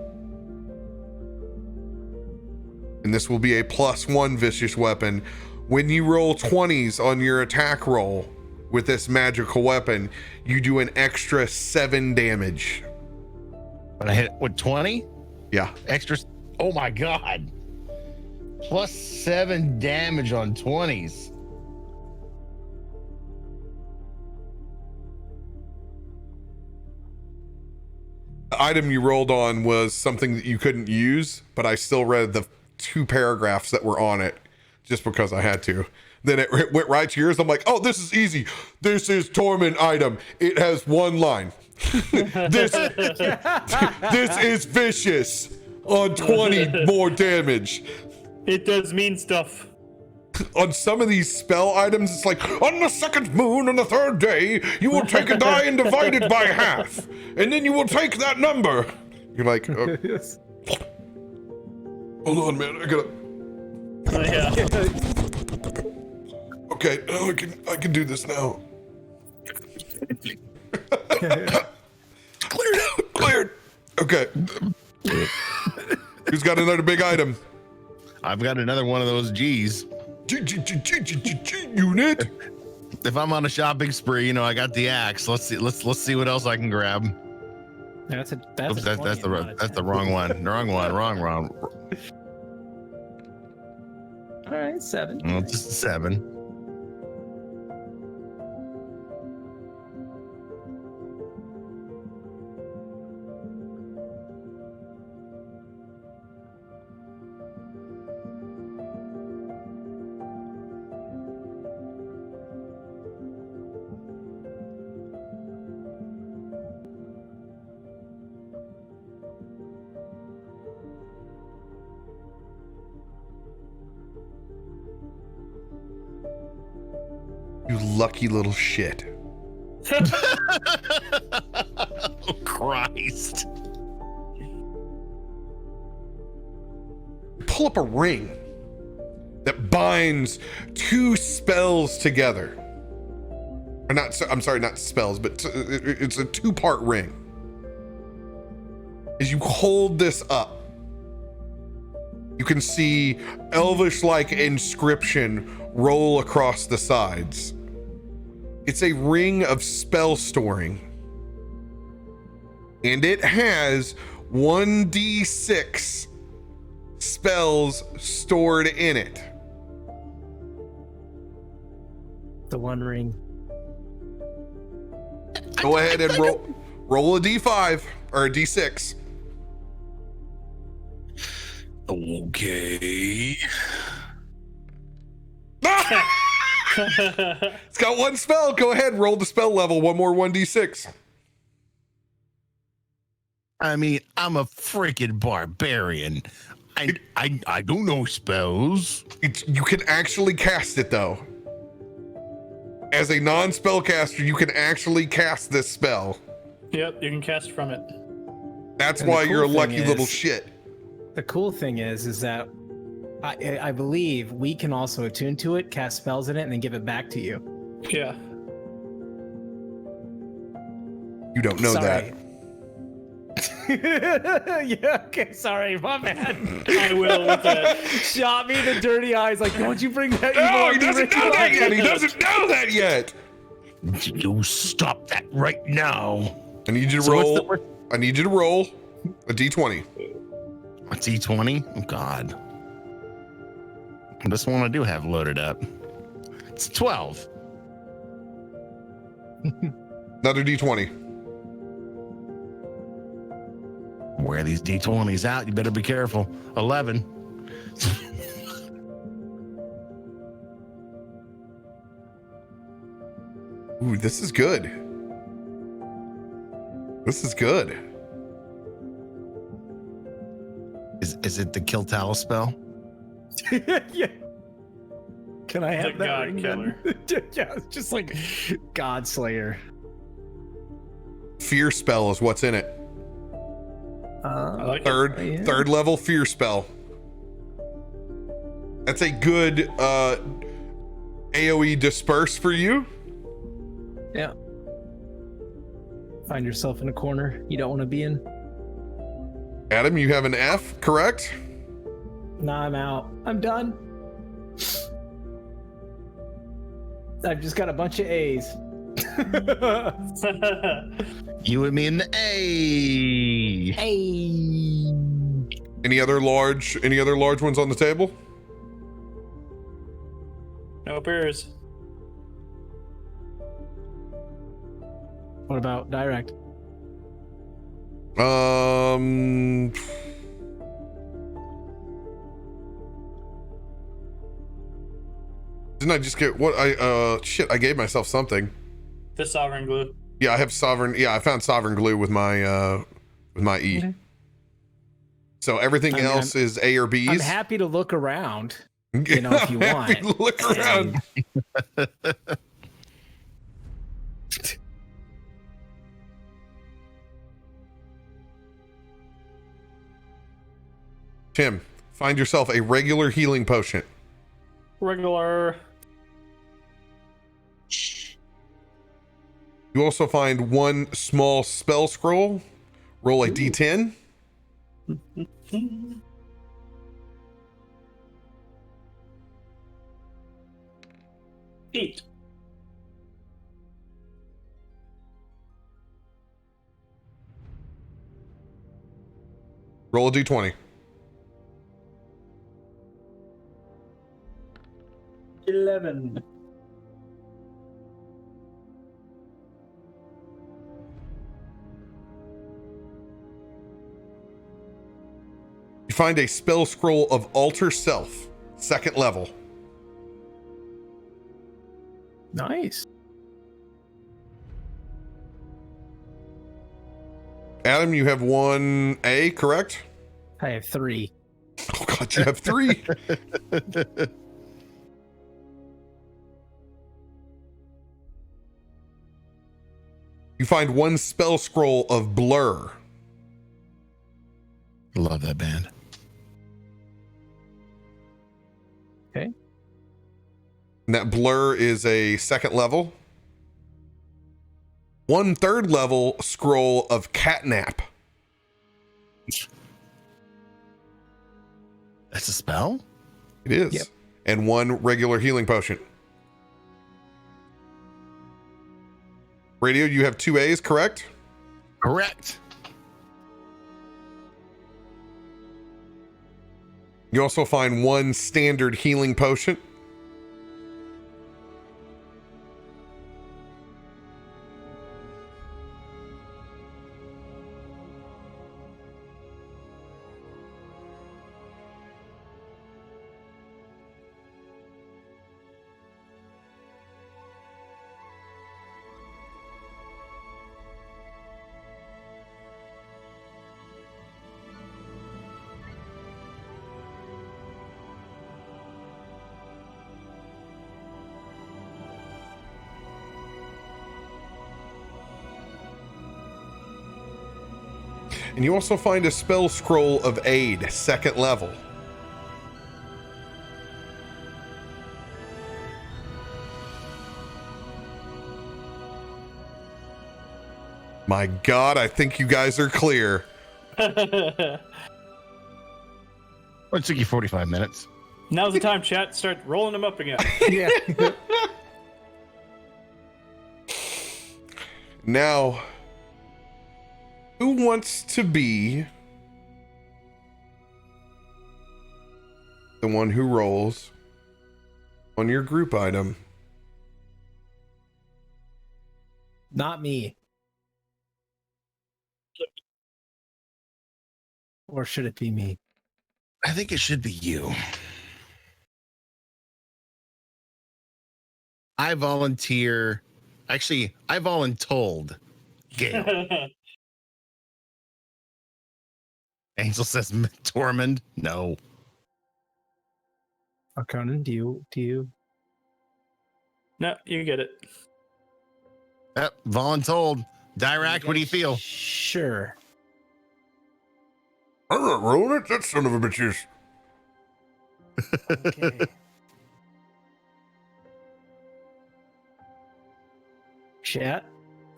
And this will be a +1 vicious weapon. When you roll 20s on your attack roll with this magical weapon, you do an extra 7 damage. When I hit with 20? Yeah. Extra. Oh my God. +7 damage on 20s. The item you rolled on was something that you couldn't use, but I still read the 2 paragraphs that were on it just because I had to. Then it went right to yours. I'm like, oh, this is easy. This is Tormund item. It has 1 line. this is vicious on 20 more damage. It does mean stuff. On some of these spell items, it's like, on the 2nd moon on the 3rd day, you will take a die and divide it by half. And then you will take that number. You're like, oh. Hold on, man. I gotta. Oh, yeah. Okay, now I can do this now. Cleared. Okay. Who's got another big item? I've got another one of those G's. Unit. If I'm on a shopping spree, I got the axe. Let's see what else I can grab. That's Oops, that's the wrong one. Wrong. All right, 7. Well, just a 7. You lucky little shit. Oh, Christ. Pull up a ring that binds 2 spells together. Or not spells, but it's a 2-part ring. As you hold this up, you can see elvish-like inscription roll across the sides. It's a ring of spell storing. And it has 1d6 spells stored in it. The One Ring. Go ahead and roll a d5 or a d6. Okay. It's got 1 spell. Go ahead, roll the spell level. 1 more 1d6. I mean, I'm a freaking barbarian. I don't know spells. You can actually cast it though. As a non-spellcaster, you can actually cast this spell. Yep, you can cast from it. That's And why the you're a cool lucky thing little is- shit. The cool thing is that I believe we can also attune to it, cast spells in it, and then give it back to you. Yeah. You don't know Sorry. that. Yeah, okay, sorry, my bad. I will with it. Shot me in the dirty eyes, like, don't you bring that No, evil he doesn't bring know that back. yet. He doesn't know that yet. You stop that right now. I need you to So what's roll. the word? I need you to roll a d20. A D20? Oh, God. This one I do have loaded up. It's 12. Another d20. Wear these D20s out. You better be careful. 11. Ooh, this is good. This is good. Is it the kill towel spell? Yeah. Can I have The that God ring killer. then? Yeah, it's just like God Slayer. Fear spell is what's in it. I like it. Third level fear spell. That's a good AoE disperse for you. Yeah. Find yourself in a corner you don't want to be in. Adam, you have an F, correct? Nah, I'm out. I'm done. I've just got a bunch of A's. You and me in the A. Hey. Any other large ones on the table? No beers. What about Direct? Didn't I just get what I gave myself something. The sovereign glue. Yeah, I have sovereign. Yeah, I found sovereign glue with my E. Okay. So everything else is A or B's. I'm happy to look around. You know, if you I'm happy want. to look around. Tim, find yourself a regular healing potion. Regular. You also find one small spell scroll. Roll a d10. Eight. Roll a d20. 11. You find a spell scroll of Alter Self, 2nd level. Nice. Adam, you have 1A, correct? I have 3. Oh God, you have 3. You find one spell scroll of Blur. Love that band. Okay. And that Blur is a 2nd level. 1 3rd level scroll of Catnap. That's a spell? It is. Yep. And 1 regular healing potion. Radio, you have 2 A's, correct? Correct. You also find 1 standard healing potion. And you also find a spell scroll of aid, 2nd level. My God, I think you guys are clear. It took you 45 minutes. Now's the time, chat. Start rolling them up again. Yeah. Now, who wants to be the one who rolls on your group item? Not me. Or should it be me? I think it should be you. I volunteer. Actually, I voluntold Gale. Angel says Tormund. No. Arkonan, do you? No, you get it. Yep, voluntold. Dirakt, what do you feel? Sure. I'm not rolling it. That son of a bitch is. Okay. Chat,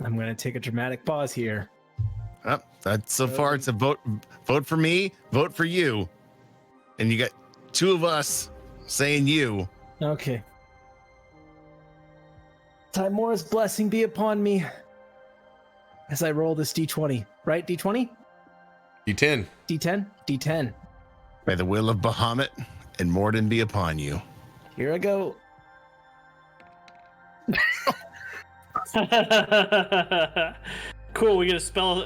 I'm going to take a dramatic pause here. That's so far. It's a vote for me, vote for you. And you got two of us saying you. Okay. Timora's blessing be upon me as I roll this d20. Right? D20? D10. D10? D10. May the will of Bahamut and Morden be upon you. Here I go. Cool, we get a spell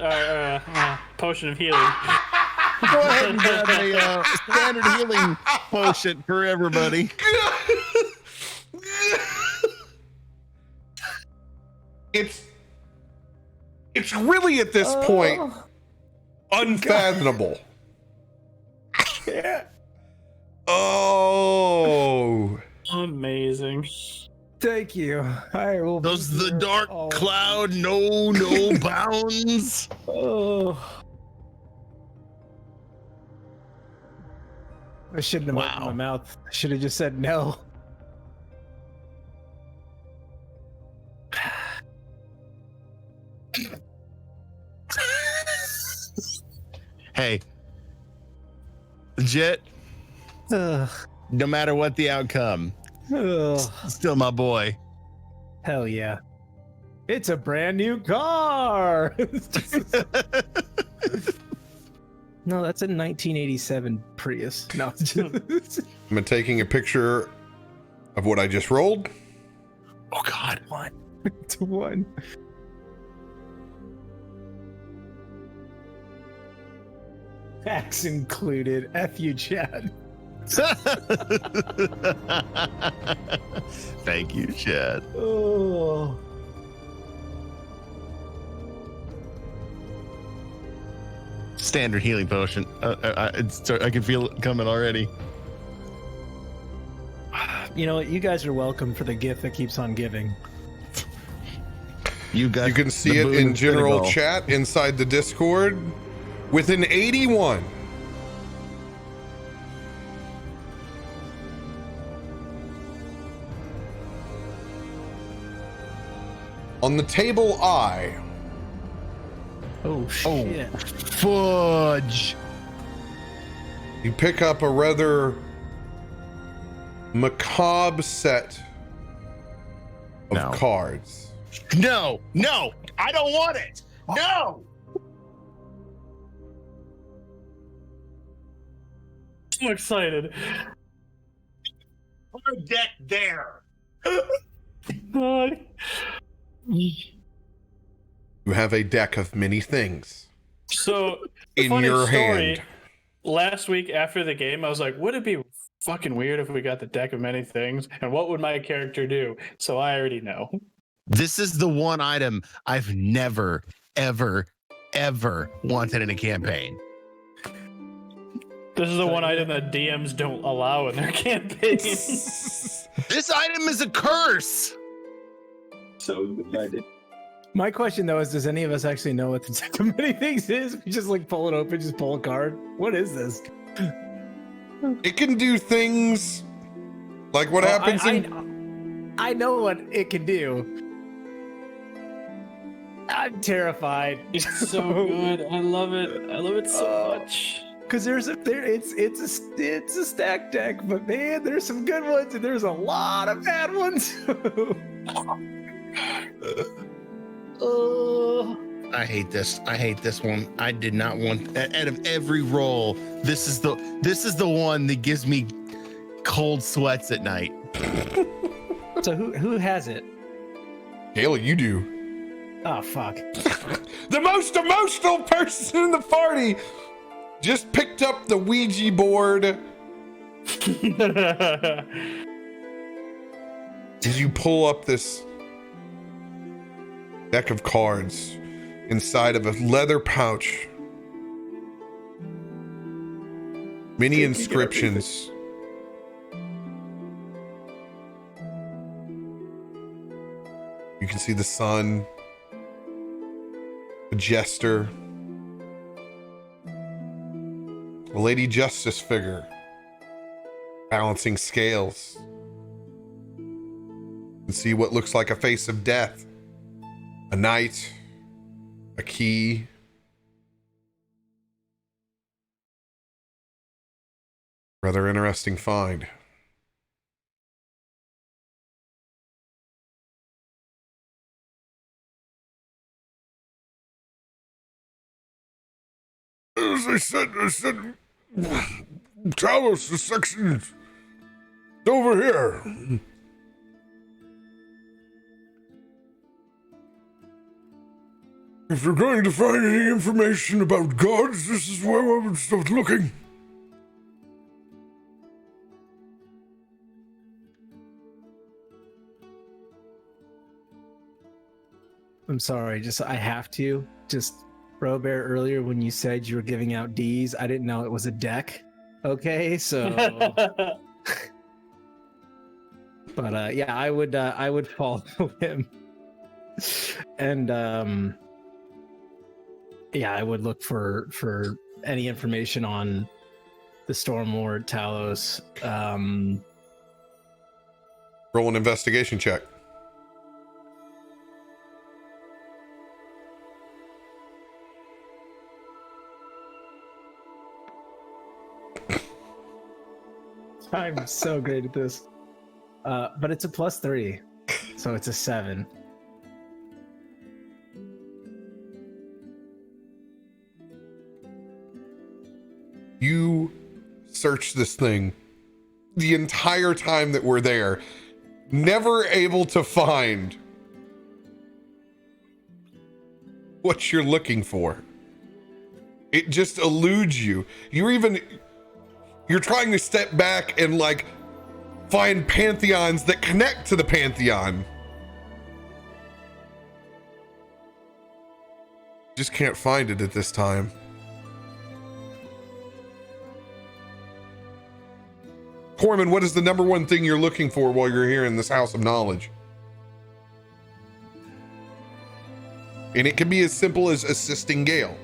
potion of healing. Go ahead and grab a standard healing potion for everybody. It's really at this point unfathomable. Yeah. Oh. Amazing. Thank you. I will. Does the here dark all- cloud know no bounds? Oh. I shouldn't have opened Wow. my mouth. I should have just said no. Hey, Jet, Ugh. no matter what the outcome, Ugh. still my boy. Hell yeah. It's a brand new car. No, that's a 1987 Prius. No. I'm taking a picture of what I just rolled. Oh God. One to one. Facts included. F you, Chad. Thank you, Chad. Oh. Standard healing potion. I can feel it coming already. You know what? You guys are welcome for the gift that keeps on giving. You got. You can see the it boon in of general Senegal. chat inside the Discord with an 81. On the table I, Oh, shit. Fudge. you pick up a rather macabre set of No. cards. No, I don't want it. No. So excited. Put a deck there. You have a deck of many things So, in funny your story, hand. last week after the game, I was like, would it be fucking weird if we got the deck of many things? And what would my character do? So I already know. This is the one item I've never, ever, ever wanted in a campaign. This is the one item that DMs don't allow in their campaigns. This item is a curse. So excited. My question though is, does any of us actually know what the too many things is? We just like pull it open, just pull a card. What is this? It can do things like what happens I know what it can do. I'm terrified. It's so good. I love it. I love it so much. Because it's a stack deck, but man, there's some good ones and there's a lot of bad ones. I hate this. I hate this one. I did not want. Out of every roll, this is the one that gives me cold sweats at night. So who has it? Haley, you do. Oh fuck. The most emotional person in the party just picked up the Ouija board. As you pull up this deck of cards inside of a leather pouch, many inscriptions. You can see the sun, a jester, a Lady Justice figure balancing scales. You can see what looks like a face of death, a knight, a key. Rather interesting find. As I said, Talos, the section over here. If you're going to find any information about gods, this is where I would start looking. I'm sorry, I have to. RoBear, earlier when you said you were giving out Ds, I didn't know it was a deck. Okay, so but yeah, I would follow him. And yeah, I would look for any information on the Stormlord, Talos. Roll an investigation check. I'm so great at this. But it's a +3, so it's a 7. You search this thing the entire time that we're there, never able to find what you're looking for. It just eludes you. You're trying to step back and like find pantheons that connect to the pantheon. Just can't find it at this time. Tormund, what is the number one thing you're looking for while you're here in this house of knowledge? And it can be as simple as assisting Gale.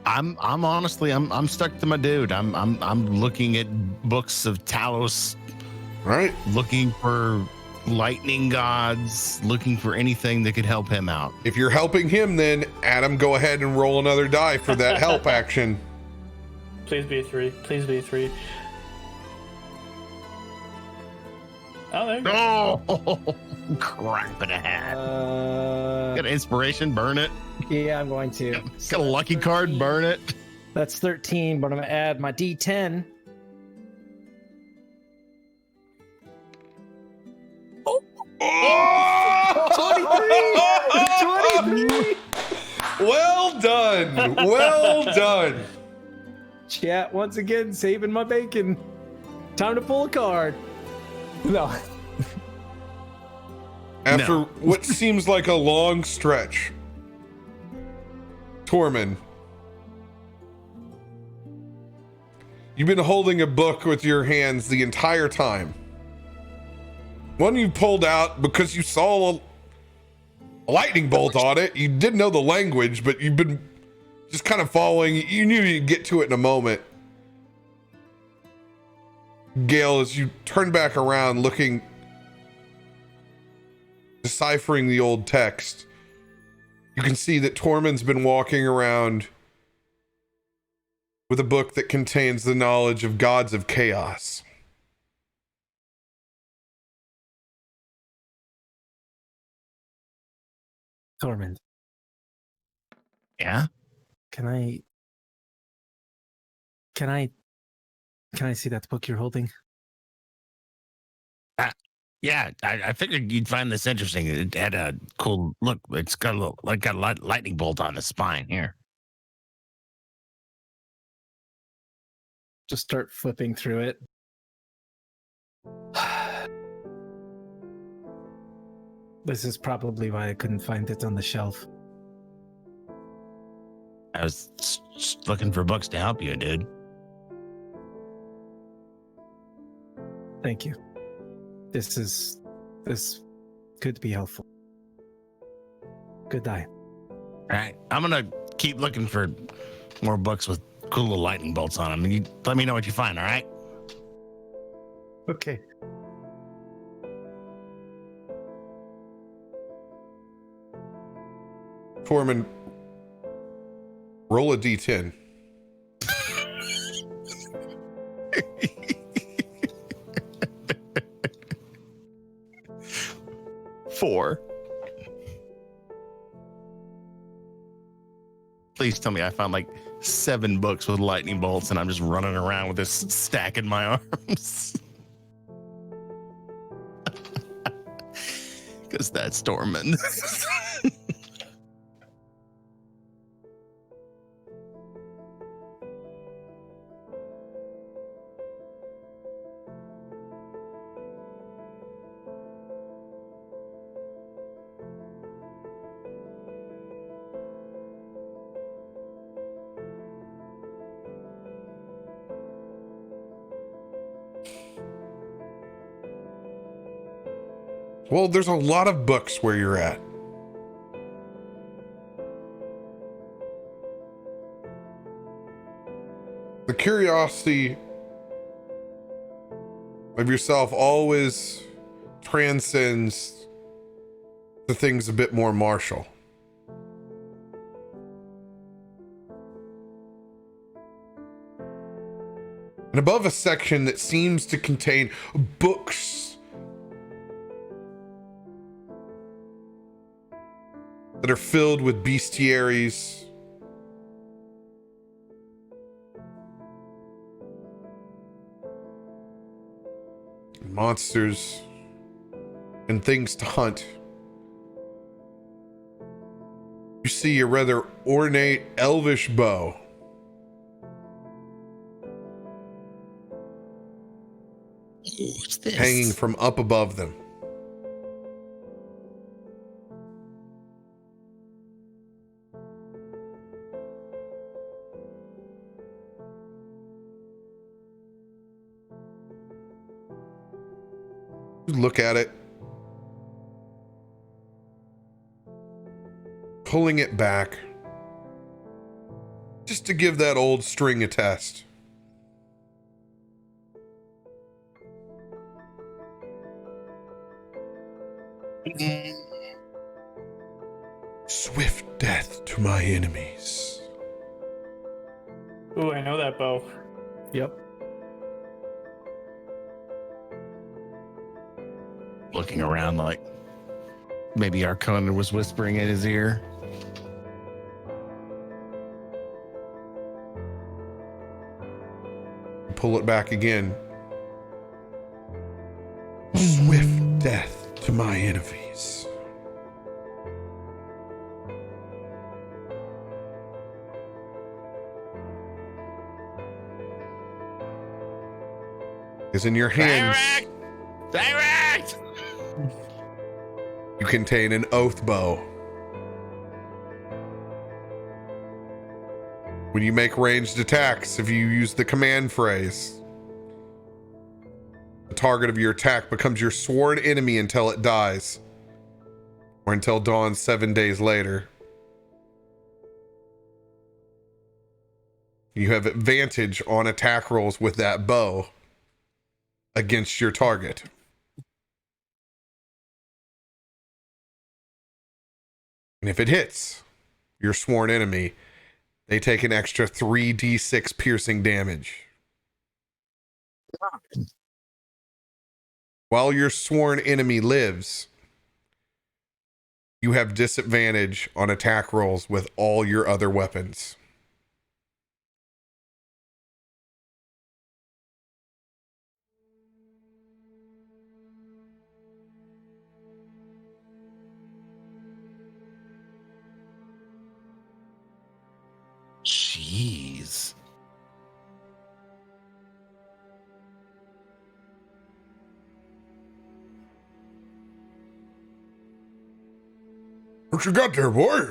I'm honestly stuck to my dude. I'm looking at books of Talos. Right. Looking for lightning gods, looking for anything that could help him out. If you're helping him, then Adam, go ahead and roll another die for that help action. Please be a 3. Please be a 3. Oh, there you go. Oh, crap in a hat. Got an inspiration, burn it. Yeah, I'm going to. Got a lucky card, burn it. That's 13, but I'm gonna add my D10. Oh! 23! Well done. Well done. Chat, once again, saving my bacon. Time to pull a card. No. After what seems like a long stretch, Tormund, you've been holding a book with your hands the entire time. One you pulled out because you saw a lightning bolt on it. You didn't know the language, but you've been just kind of following. You knew you'd get to it in a moment. Gale, as you turn back around looking, deciphering the old text, you can see that Tormund's been walking around with a book that contains the knowledge of gods of chaos. Tormund, Yeah. can I see that book you're holding? Yeah, I figured you'd find this interesting. It had a cool look. It's got a little, like, got a lightning bolt on the spine here. Just start flipping through it. This is probably why I couldn't find it on the shelf. I was just looking for books to help you, dude. Thank you. This could be helpful. Good day. All right, I'm gonna keep looking for more books with cool little lightning bolts on them, and you let me know what you find. All right? Okay. Tormund, roll a d10. Four. Please tell me I found like 7 books with lightning bolts and I'm just running around with this stack in my arms. Because that's Tormund. Well, there's a lot of books where you're at. The curiosity of yourself always transcends the things a bit more martial. And above a section that seems to contain books that are filled with bestiaries, monsters, and things to hunt, you see a rather ornate elvish bow. What's this? Hanging from up above them. Look at it, pulling it back just to give that old string a test. Swift death to my enemies. Ooh, I know that bow. Yep. Looking around like maybe Arkonan was whispering in his ear. Pull it back again. Swift death to my enemies. Is in your hands. Direct! You contain an oath bow. When you make ranged attacks, if you use the command phrase, the target of your attack becomes your sworn enemy until it dies. or until dawn 7 days later. You have advantage on attack rolls with that bow against your target. And if it hits your sworn enemy, they take an extra 3d6 piercing damage. While your sworn enemy lives, you have disadvantage on attack rolls with all your other weapons. Jeez. What you got there, boy?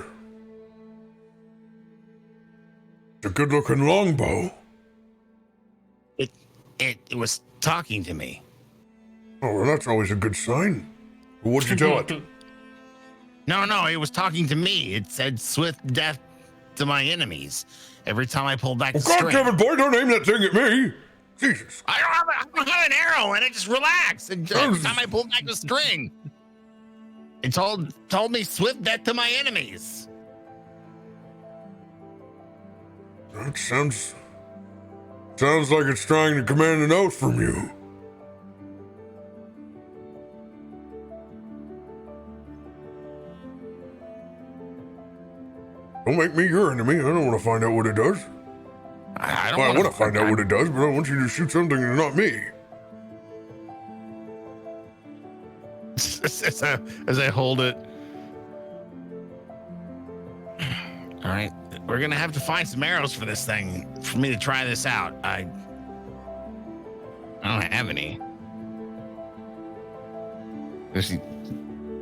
It's a good-looking longbow. It was talking to me. Oh, well, that's always a good sign. What'd you tell it? No, it was talking to me. It said swift death to my enemies every time I pulled back the God string. damn it, boy, don't aim that thing at me. Jesus. I don't have an arrow, and it just relaxed. And every time I pulled back the string, it told me swift death to my enemies. That sounds like it's trying to command an oath from you. Don't make me your enemy. I don't want to find out what it does. I don't Well, I want want to find out what it does, but I want you to shoot something and not me. As I hold it. All right, we're gonna have to find some arrows for this thing for me to try this out. I don't have any. As he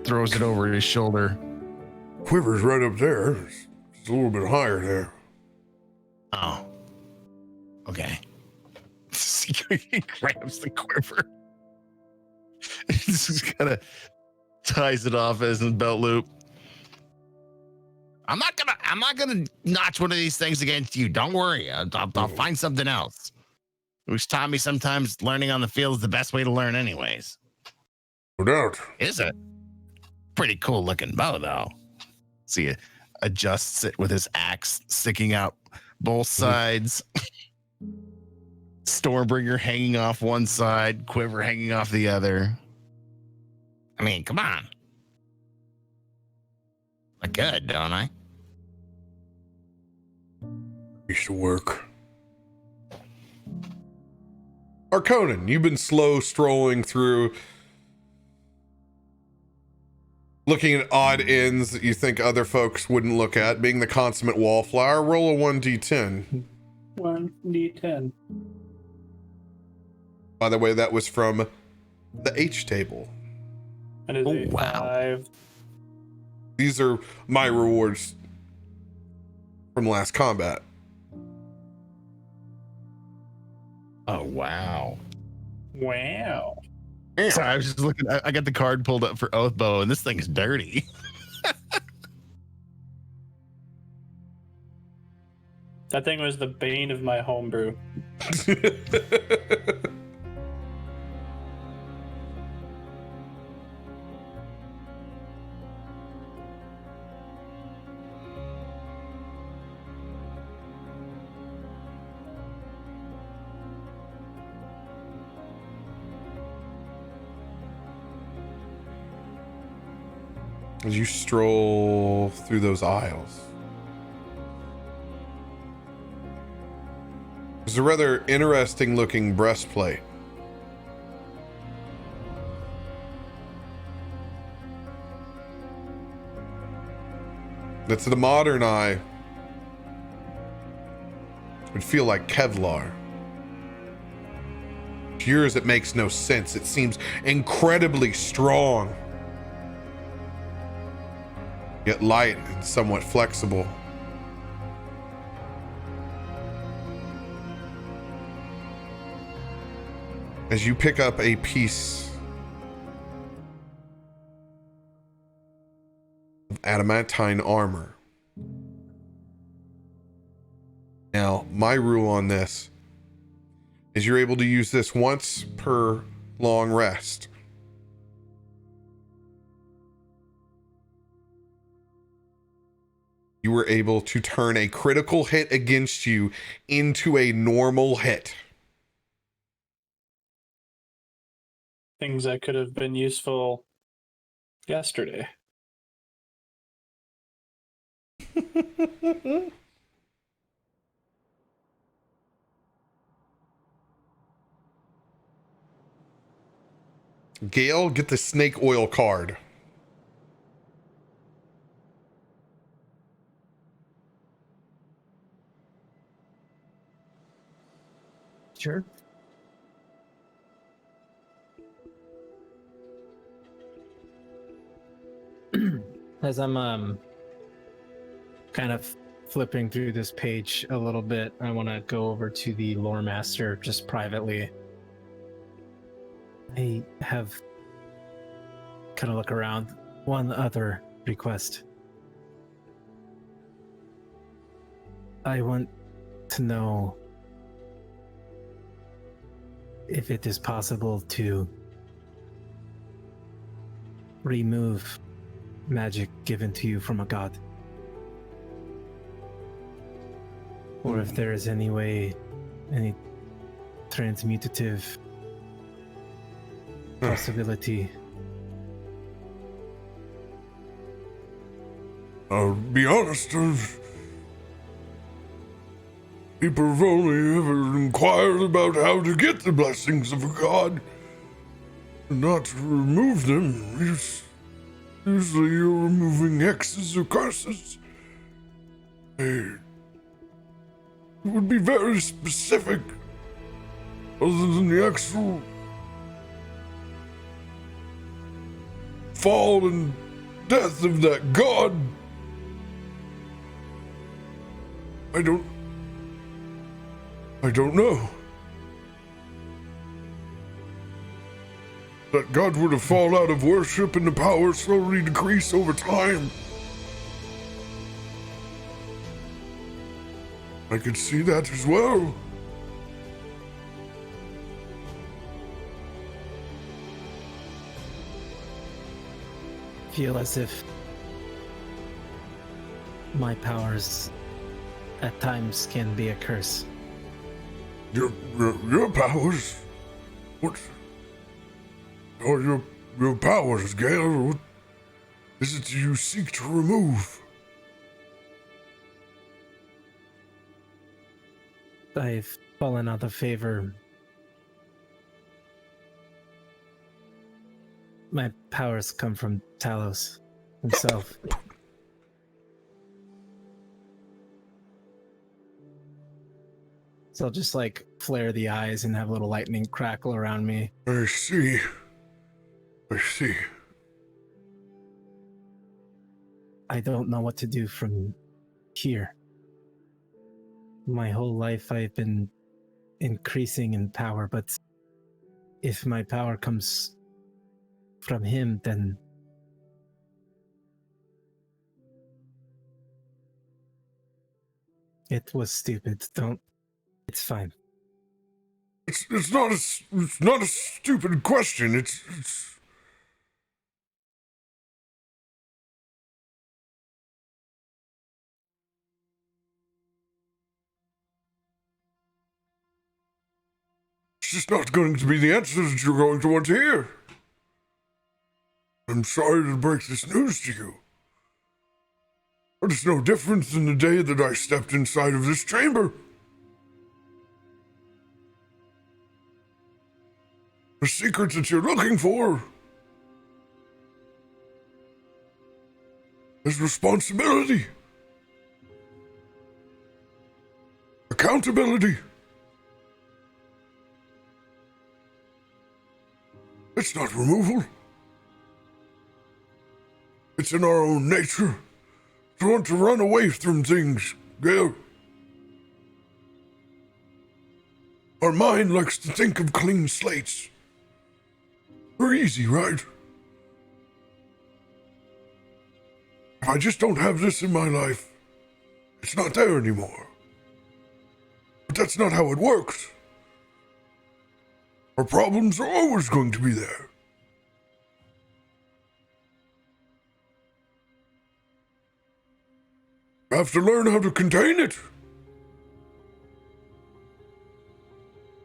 throws it over his shoulder. Quiver's right up there. It's a little bit higher there. Oh. Okay. He grabs the quiver. Just kind of ties it off as a belt loop. I'm not gonna notch one of these things against you. Don't worry. I'll find something else. Which taught me sometimes learning on the field is the best way to learn anyways. No doubt. Is it? Pretty cool looking bow though. See it adjusts it with his axe sticking out both sides. Stormbringer hanging off one side, quiver hanging off the other. I mean, come on. Look good, don't I? Piece of work. Arkonan, you've been slow strolling through, looking at odd ends that you think other folks wouldn't look at. Being the consummate wallflower, roll a 1d10. 1d10. By the way, that was from the H table. That is a 5. These are my rewards from last combat. Oh, wow. Wow. Sorry, I was just looking. I got the card pulled up for Oathbow, and this thing is dirty. That thing was the bane of my homebrew. As you stroll through those aisles, there's a rather interesting looking breastplate. That to the modern eye would feel like Kevlar. To yours, it makes no sense. It seems incredibly strong, yet light and somewhat flexible. As you pick up a piece adamantine armor. Now, my rule on this is you're able to use this once per long rest. You were able to turn a critical hit against you into a normal hit. Things that could have been useful yesterday. Gale, get the snake oil card. Sure. As I'm kind of flipping through this page a little bit, I want to go over to the lore master just privately. I have kind of look around. One other request. I want to know if it is possible to remove magic given to you from a god. Or if there is any way, any transmutative possibility. I'll be honest, people have only ever inquired about how to get the blessings of a god, not to remove them. Usually you're removing hexes or curses. It would be very specific, other than the actual fall and death of that god. I don't know. That god were to fall out of worship and the power slowly decrease over time. I could see that as well. Feel as if my powers at times can be a curse. Your powers? What? Or your powers, Gale? What is it you seek to remove? I've fallen out of favor. My powers come from Talos himself. So I'll just like flare the eyes and have a little lightning crackle around me. I see. I don't know what to do from here. My whole life I've been increasing in power, but if my power comes from him, then it was stupid. It's fine. It's not a stupid question. It's just not going to be the answer that you're going to want to hear. I'm sorry to break this news to you, but it's no different than the day that I stepped inside of this chamber. The secret that you're looking for is responsibility, accountability. It's not removal. It's in our own nature to want to run away from things, Gale. Our mind likes to think of clean slates. We're easy, right? If I just don't have this in my life, it's not there anymore. But that's not how it works. Our problems are always going to be there. I have to learn how to contain it.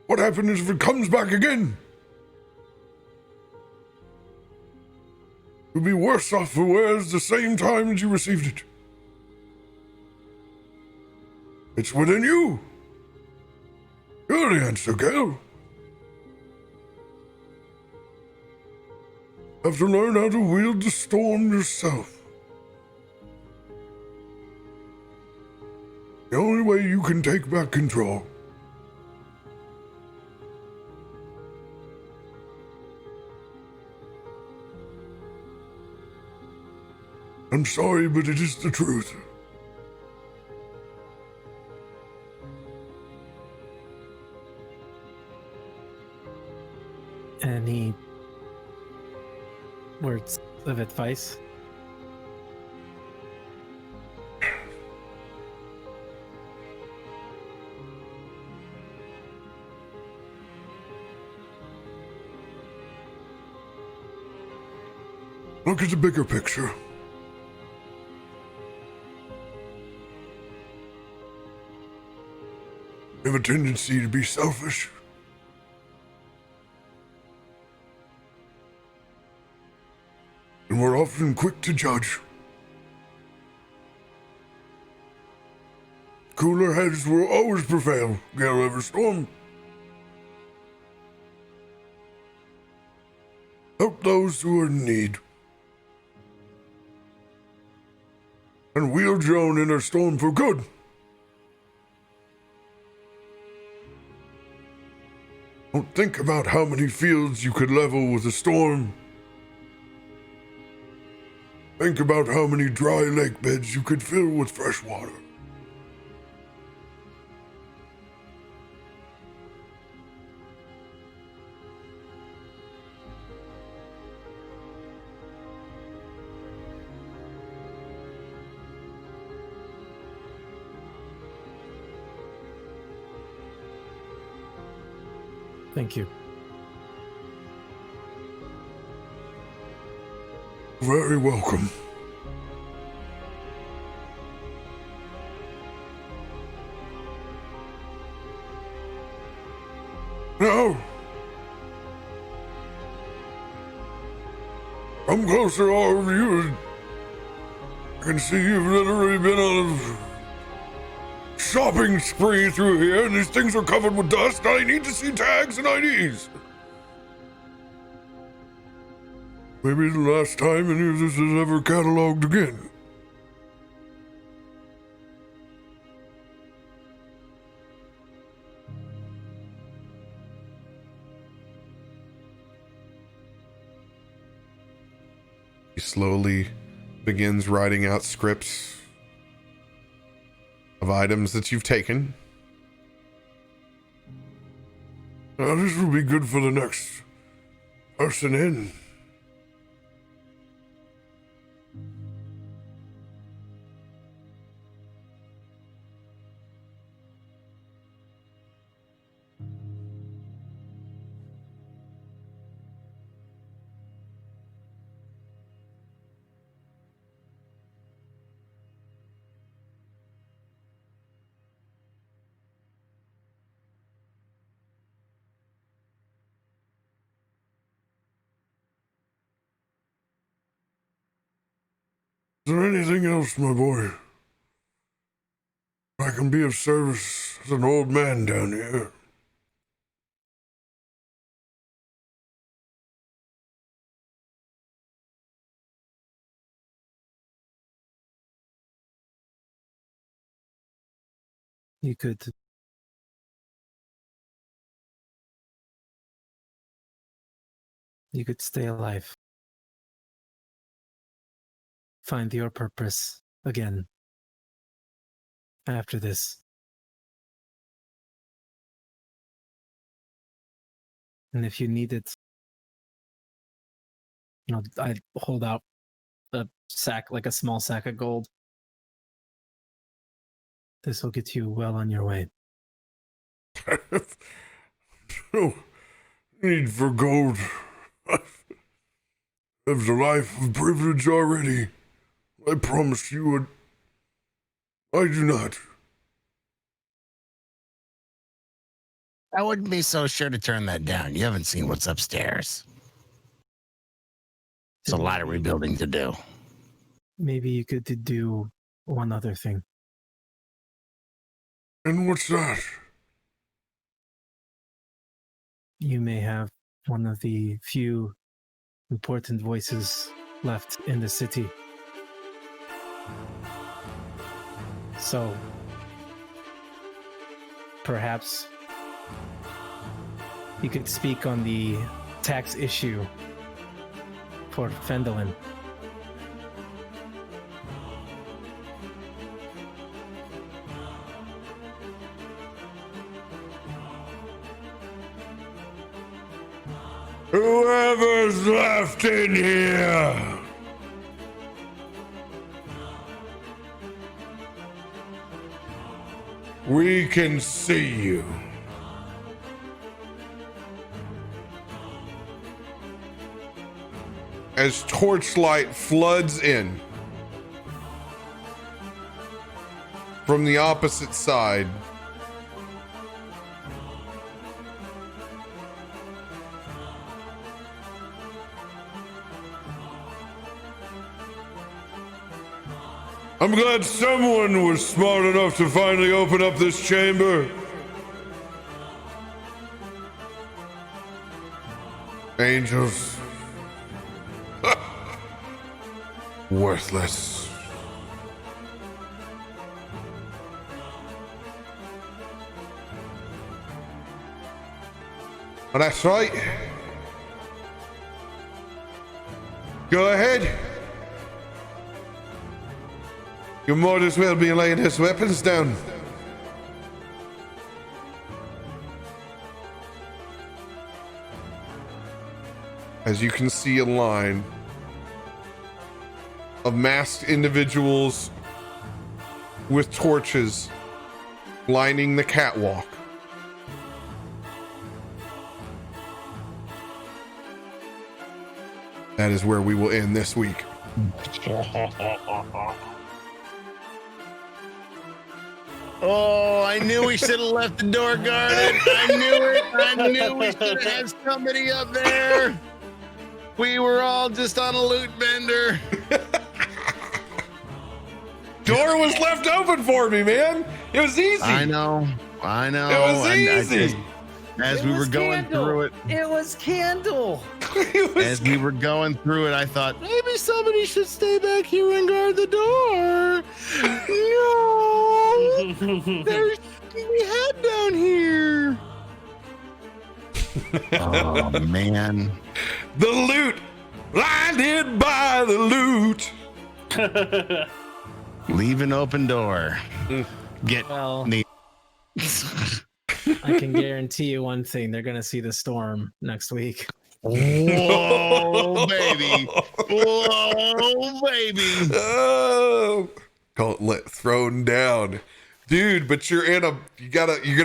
What happens if it comes back again? You'll be worse off for wears the same time as you received it. It's within you. You're the answer, Gale. Have to learn how to wield the storm yourself. The only way you can take back control. I'm sorry, but it is the truth. Any words of advice? Look at the bigger picture. We have a tendency to be selfish. And we're often quick to judge. Cooler heads will always prevail, Gale Everstorm. Help those who are in need. And wield your own inner storm for good. Don't think about how many fields you could level with a storm. Think about how many dry lake beds you could fill with fresh water. Thank you. Very welcome. Now, come closer, all of you. I can see you've literally been on a shopping spree through here, and these things are covered with dust. I need to see tags and IDs. Maybe the last time any of this is ever cataloged again. He slowly begins writing out scripts of items that you've taken. Now, this will be good for the next person in. Is there anything else, my boy? I can be of service as an old man down here. You could stay alive. Find your purpose again after this. And if you need it, I hold out a sack, like a small sack of gold. This will get you well on your way. No need for gold. I've lived a life of privilege already. I promise you, I do not. I wouldn't be so sure to turn that down. You haven't seen what's upstairs. It's a lot of rebuilding to do. Maybe you could do one other thing. And what's that? You may have one of the few important voices left in the city. So, perhaps you could speak on the tax issue for Fendelin. Whoever's left in here, we can see you. As torchlight floods in from the opposite side, I'm glad someone was smart enough to finally open up this chamber. Angels. Worthless. Well, that's right. Go ahead. You might as well be laying his weapons down. As you can see a line of masked individuals with torches lining the catwalk. That is where we will end this week. Oh, I knew we should have left the door guarded. I knew it. I knew we should have had somebody up there. We were all just on a loot bender. Door was left open for me, man. It was easy. I know. It was easy. As we were going through it. It was Candle. As we were going through it, I thought maybe somebody should stay back here and guard the door. No, there's we head down here. Oh man, The loot, blinded by the loot. leave an open door. Get Well, me. I can guarantee you one thing: they're gonna see the storm next week. Whoa, baby! Whoa, baby! Oh, gauntlet thrown down, dude. But you're gonna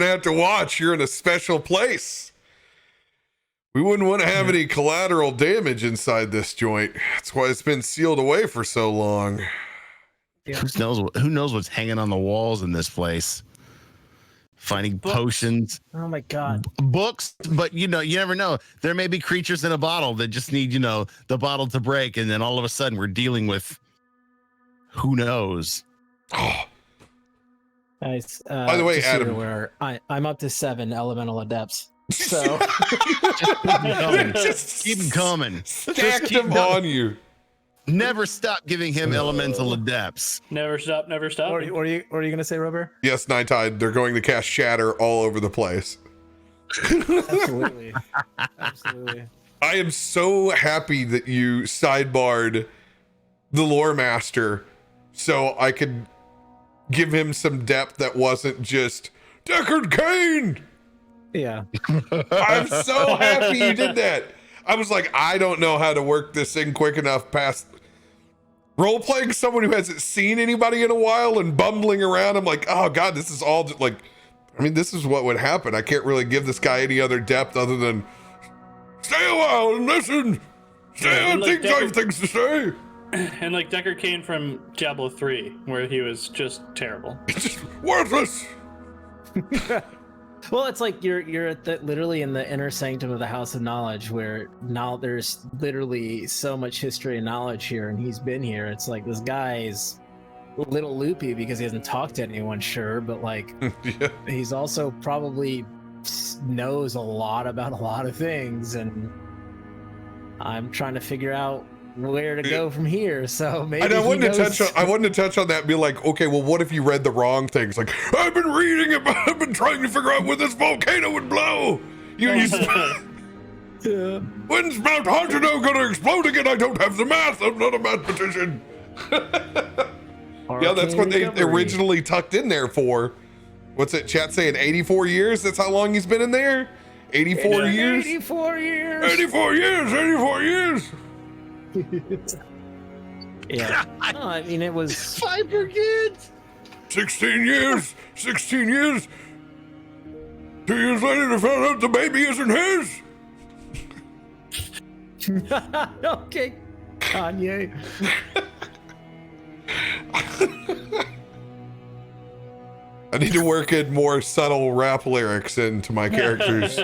have to watch. You're in a special place. We wouldn't want to have any collateral damage inside this joint. That's why it's been sealed away for so long. Yeah. Who knows what's hanging on the walls in this place? Finding potions, Oh my god! books, but you never know. There may be creatures in a bottle that just need, the bottle to break, and then all of a sudden we're dealing with who knows. Oh, Nice. By the way, just so you're Adam. aware, I'm up to 7 elemental adepts. So Keep 'em coming. Stacked keep them going. on you. Never stop giving him elemental adepts. Never stop, never stop. what are you gonna say, RoBear? Yes, Night Tide. They're going to cast Shatter all over the place. Absolutely. Absolutely. I am so happy that you sidebarred the lore master so I could give him some depth that wasn't just Deckard Cain. Yeah. I'm so happy you did that. I was like, I don't know how to work this in quick enough past Role playing someone who hasn't seen anybody in a while and bumbling around. I'm like, oh God, this is all just like, I mean, this is what would happen. I can't really give this guy any other depth other than stay a while and listen. Stay and think I have things to say. And like Decker came from Diablo 3, where he was just terrible. Just worthless. Well, it's like you're at literally in the inner sanctum of the House of Knowledge, where now there's literally so much history and knowledge here, and he's been here. It's like this guy is a little loopy because he hasn't talked to anyone, sure, but like Yeah. he's also probably knows a lot about a lot of things, and I'm trying to figure out where to go from here. So maybe And I wanted knows... to touch on that and be like, okay, well, what if you read the wrong things? Like, I've been reading it, but I've been trying to figure out when this volcano would blow. When's Mount Hontano gonna explode again? I don't have the math. I'm not a mathematician. Yeah, that's what they originally tucked in there for. What's it? Chat saying 84 years? That's how long he's been in there? 84 years? 84 years. 84 years. 84 years. Yeah. No, I mean, it was Fiber kids. 16 years. 16 years. 2 years later, they found out the baby isn't his. okay, Kanye. I need to work in more subtle rap lyrics into my characters.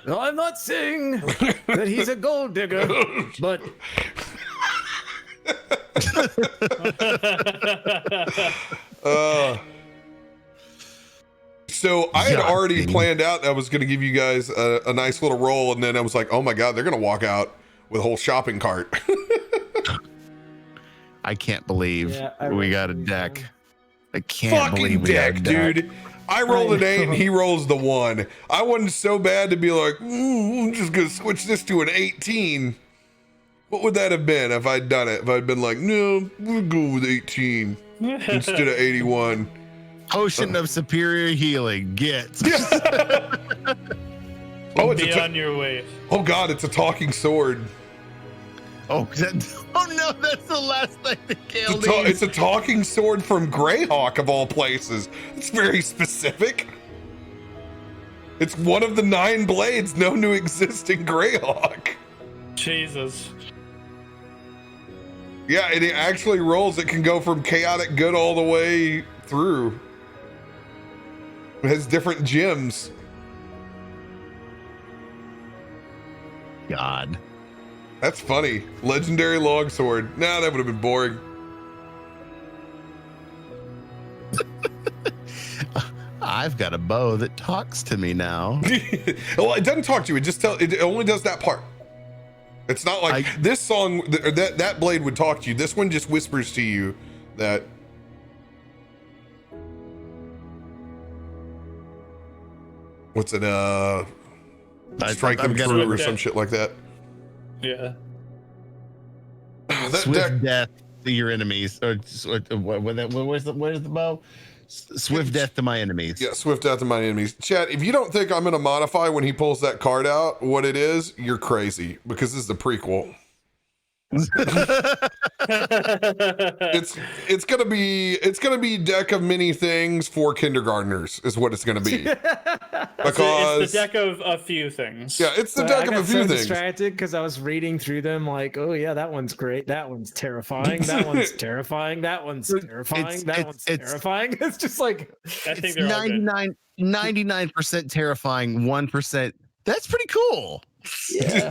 No, I'm not saying that he's a gold digger, but So I had already planned out I was going to give you guys a nice little roll, and then I was like, oh my God, they're going to walk out with a whole shopping cart. I can't believe we got a deck. I can't Fucking believe we deck, got a deck. dude. I rolled an 8 and he rolls the 1. I wasn't so bad to be like, I'm just going to switch this to an 18. What would that have been if I'd done it? If I'd been like, no, we'll go with 18 instead of 81. Potion of superior healing. Get. Oh, it's Be on your way. Oh God, it's a talking sword. Oh no, that's the last thing that killed It's a talking sword from Greyhawk of all places. It's very specific. It's one of the 9 blades known to exist in Greyhawk. Jesus. Yeah, and it actually rolls. It can go from chaotic good all the way through. It has different gems. God. That's funny. Legendary longsword. Nah, that would have been boring. I've got a bow that talks to me now. Well, it doesn't talk to you. It only does that part. It's not like this song, or that blade would talk to you. This one just whispers to you that. What's it? Strike them true or some shit like that. Yeah. Swift death to your enemies. Or where's the bow? Swift death to my enemies. Yeah, swift death to my enemies. Chad, if you don't think I'm going to modify when he pulls that card out what it is, you're crazy, because this is the prequel. It's gonna be deck of many things for kindergartners is what it's gonna be. Because it's the deck of a few things. Yeah, it's the deck of a few things. Distracted because I was reading through them like, oh yeah, that one's great, that one's terrifying, that one's terrifying, that one's terrifying, that one's terrifying. It's just like I think they're 99% terrifying, 1%. That's pretty cool. Yeah.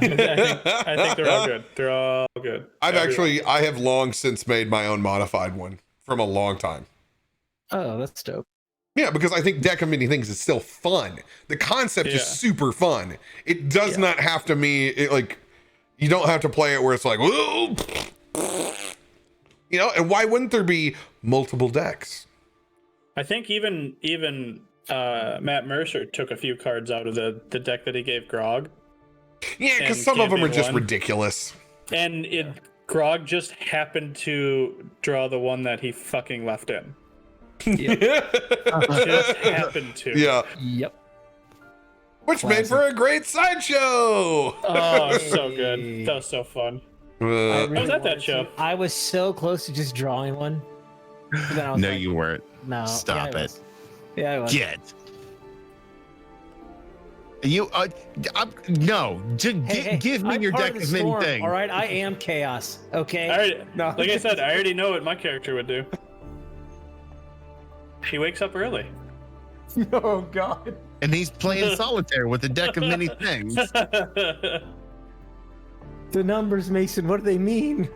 I think they're all good. They're all good. I have long since made my own modified one from a long time. Oh, that's dope. Yeah, because I think deck of many things is still fun. The concept is super fun. It does not have to you don't have to play it where it's like, whoa, and why wouldn't there be multiple decks? I think even Matt Mercer took a few cards out of the deck that he gave Grog. Yeah, because some of them are just ridiculous. And Grog just happened to draw the one that he fucking left in. Yep. Just happened to. Yeah. Yep. Which made for a great sideshow. Oh, so good. That was so fun. I was at that wanted show. to. I was so close to just drawing one. But then I was No, like, you weren't. No. Stop yeah, I it. was. Yeah, I was. Get. You no. Give me I'm your part deck the of many storm, things. All right, I am chaos. Okay. I already, No. like I said, I already know what my character would do. She wakes up early. Oh God. And he's playing solitaire with a deck of many things. The numbers, Mason. What do they mean?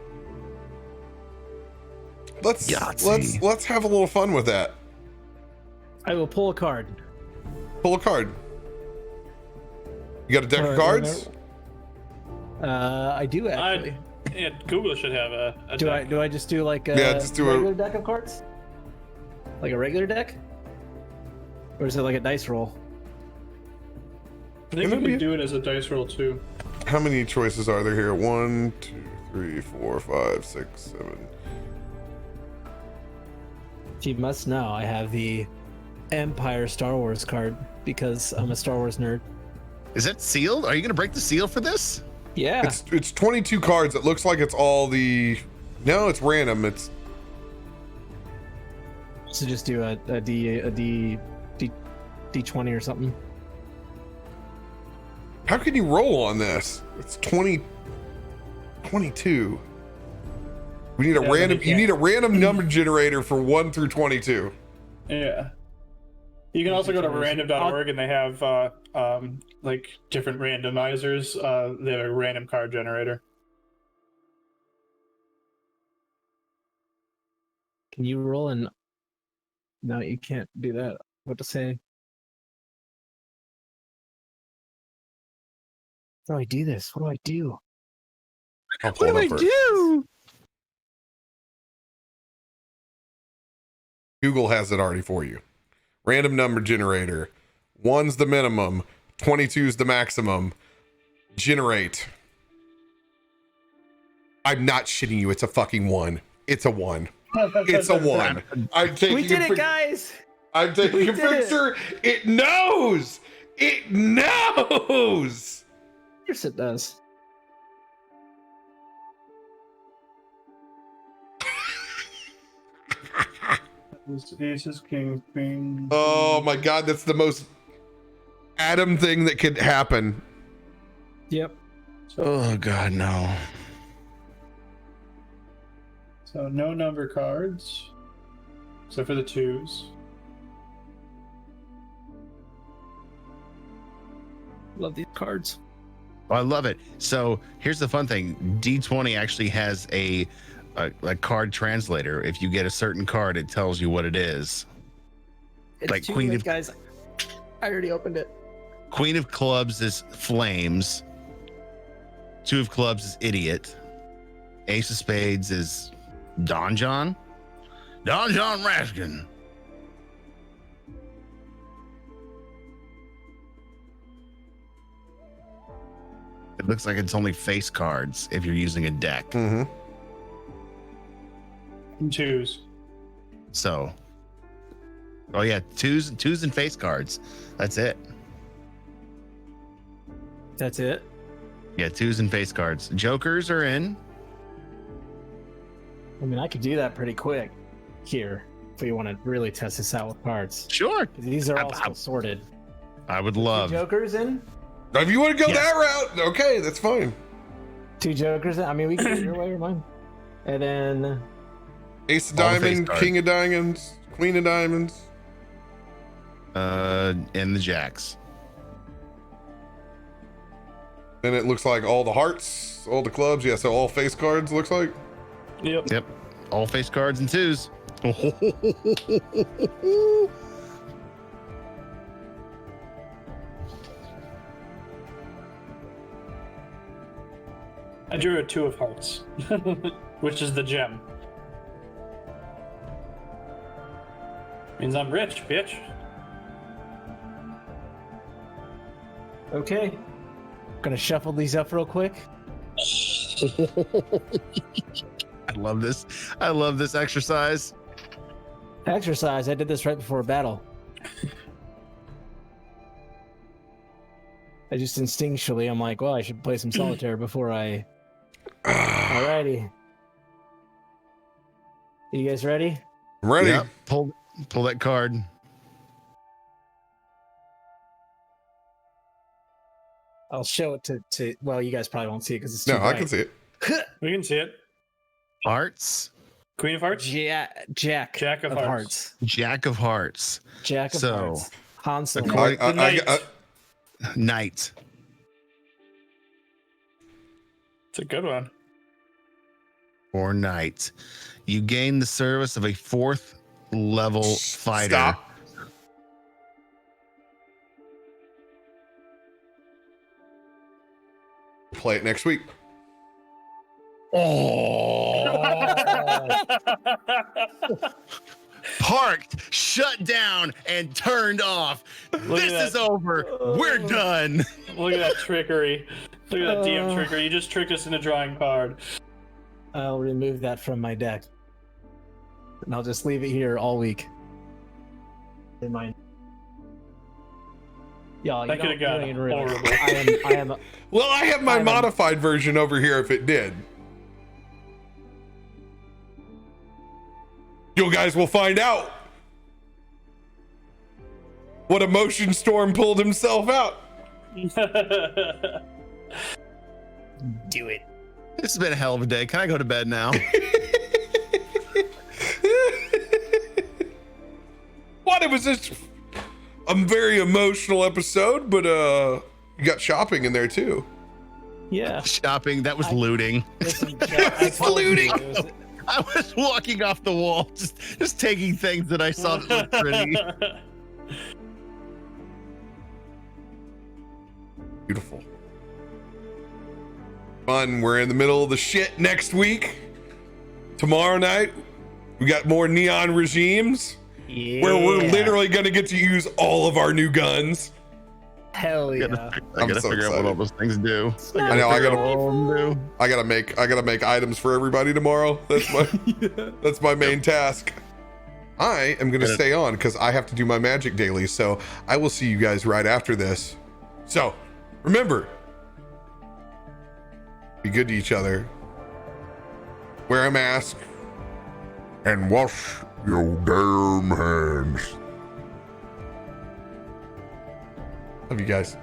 Let's Yahtzee. let's have a little fun with that. I will pull a card. Pull a card. You got a deck of cards? I do actually. Yeah, Google should have a Do deck. I just do like a just do a- regular deck of cards? Like a regular deck? Or is it like a dice roll? I think you could do it as a dice roll too. How many choices are there here? 1, 2, 3, 4, 5, 6, 7. You must know I have the Empire Star Wars card because I'm a Star Wars nerd. Is that sealed? Are you gonna break the seal for this? Yeah. It's 22 cards. It looks like it's all the. No, it's random. It's So just do a D20 or something. how can you roll on this? It's 22. We need a Yeah, random. but You need a random number generator for 1 through 22. Yeah. You can also go to random.org and they have like different randomizers. They have a random card generator. Can you roll in? No, you can't do that. What to say? How do I do this? What do I do? I'll pull it up first. do? Google has it already for you. Random number generator. 1's the minimum. 22's the maximum. Generate. I'm not shitting you. It's a fucking 1. It's a 1. It's a 1. I'm taking We did a it, guys! I'm taking We a did it. picture. It knows. It knows. Of course it does. Aces, kings, queens. Oh my god, that's the most Adam thing that could happen. Yep. Oh God, no. So no number cards, except for the 2s. Love these cards. Oh, I love it. So here's the fun thing: D20 actually has a card translator. If you get a certain card, it tells you what it is. It's Like too Queen late, of- guys. I already opened it. Queen of Clubs is Flames. 2 of Clubs is Idiot. Ace of Spades is Don John. Don John Raskin. It looks like it's only face cards if you're using a deck. Mm-hmm. And 2s. So, oh yeah, twos and face cards. That's it. That's it. Yeah, 2s and face cards. Jokers are in. I mean, I could do that pretty quick here if we want to really test this out with cards. Sure. These are all I- still sorted. I would 2 love. jokers in. If you want to go Yes. that route, okay, that's fine. 2 jokers in. I mean, we can do it your way or mine. And then Ace of All the face diamonds, cards. king of diamonds, queen of diamonds. And the jacks. Then it looks like all the hearts, all the clubs. Yeah, so all face cards looks like. Yep. Yep. All face cards and 2s. I drew a 2 of hearts, which is the gem. Means I'm rich, bitch. okay, gonna shuffle these up real quick. I love this. I love this exercise. Exercise. I did this right before a battle. I just instinctually, I'm like, well, I should play some solitaire before I Alrighty. You guys ready? I'm ready. Yep. Pull that card. I'll show it to well, you guys probably won't see it because it's too No, I bright. can see it. We can see it. Hearts. Queen of Hearts? Jack Jack of Hearts. Jack of Hearts. Jack of So, Hearts. Han Solo. The Knight. Knight. It's a good one. Or Knight. You gain the service of a 4th level fighter. Stop. Play it next week. Oh. Parked, shut down, and turned off. Look at This is that. over. We're done. Look at that trickery. Look at that DM trickery. You just tricked us into drawing card. I'll remove that from my deck. And I'll just leave it here all week. In my y'all, That could have gone horrible. I am Well, I have my modified version over here if it did. You guys will find out what emotion storm pulled himself out. do it. This has been a hell of a day. Can I go to bed now? What? It was just a very emotional episode, but you got shopping in there too. Yeah. Shopping. That was looting. Listen, Jack, I told you looting. it was- I was walking off the wall, just taking things that I saw that looked pretty. Beautiful. Fun. We're in the middle of the shit next week. Tomorrow night, we got more Neon Regimes, where we're Yeah. literally going to get to use all of our new guns. Hell I yeah. gotta so figure out what all those things do. I know. I figure out gotta. what all of them do. I gotta make items for everybody tomorrow. That's my that's my main task. I am gonna stay on because I have to do my magic daily. So I will see you guys right after this. So remember, be good to each other. Wear a mask and wash your damn hands. Love you guys.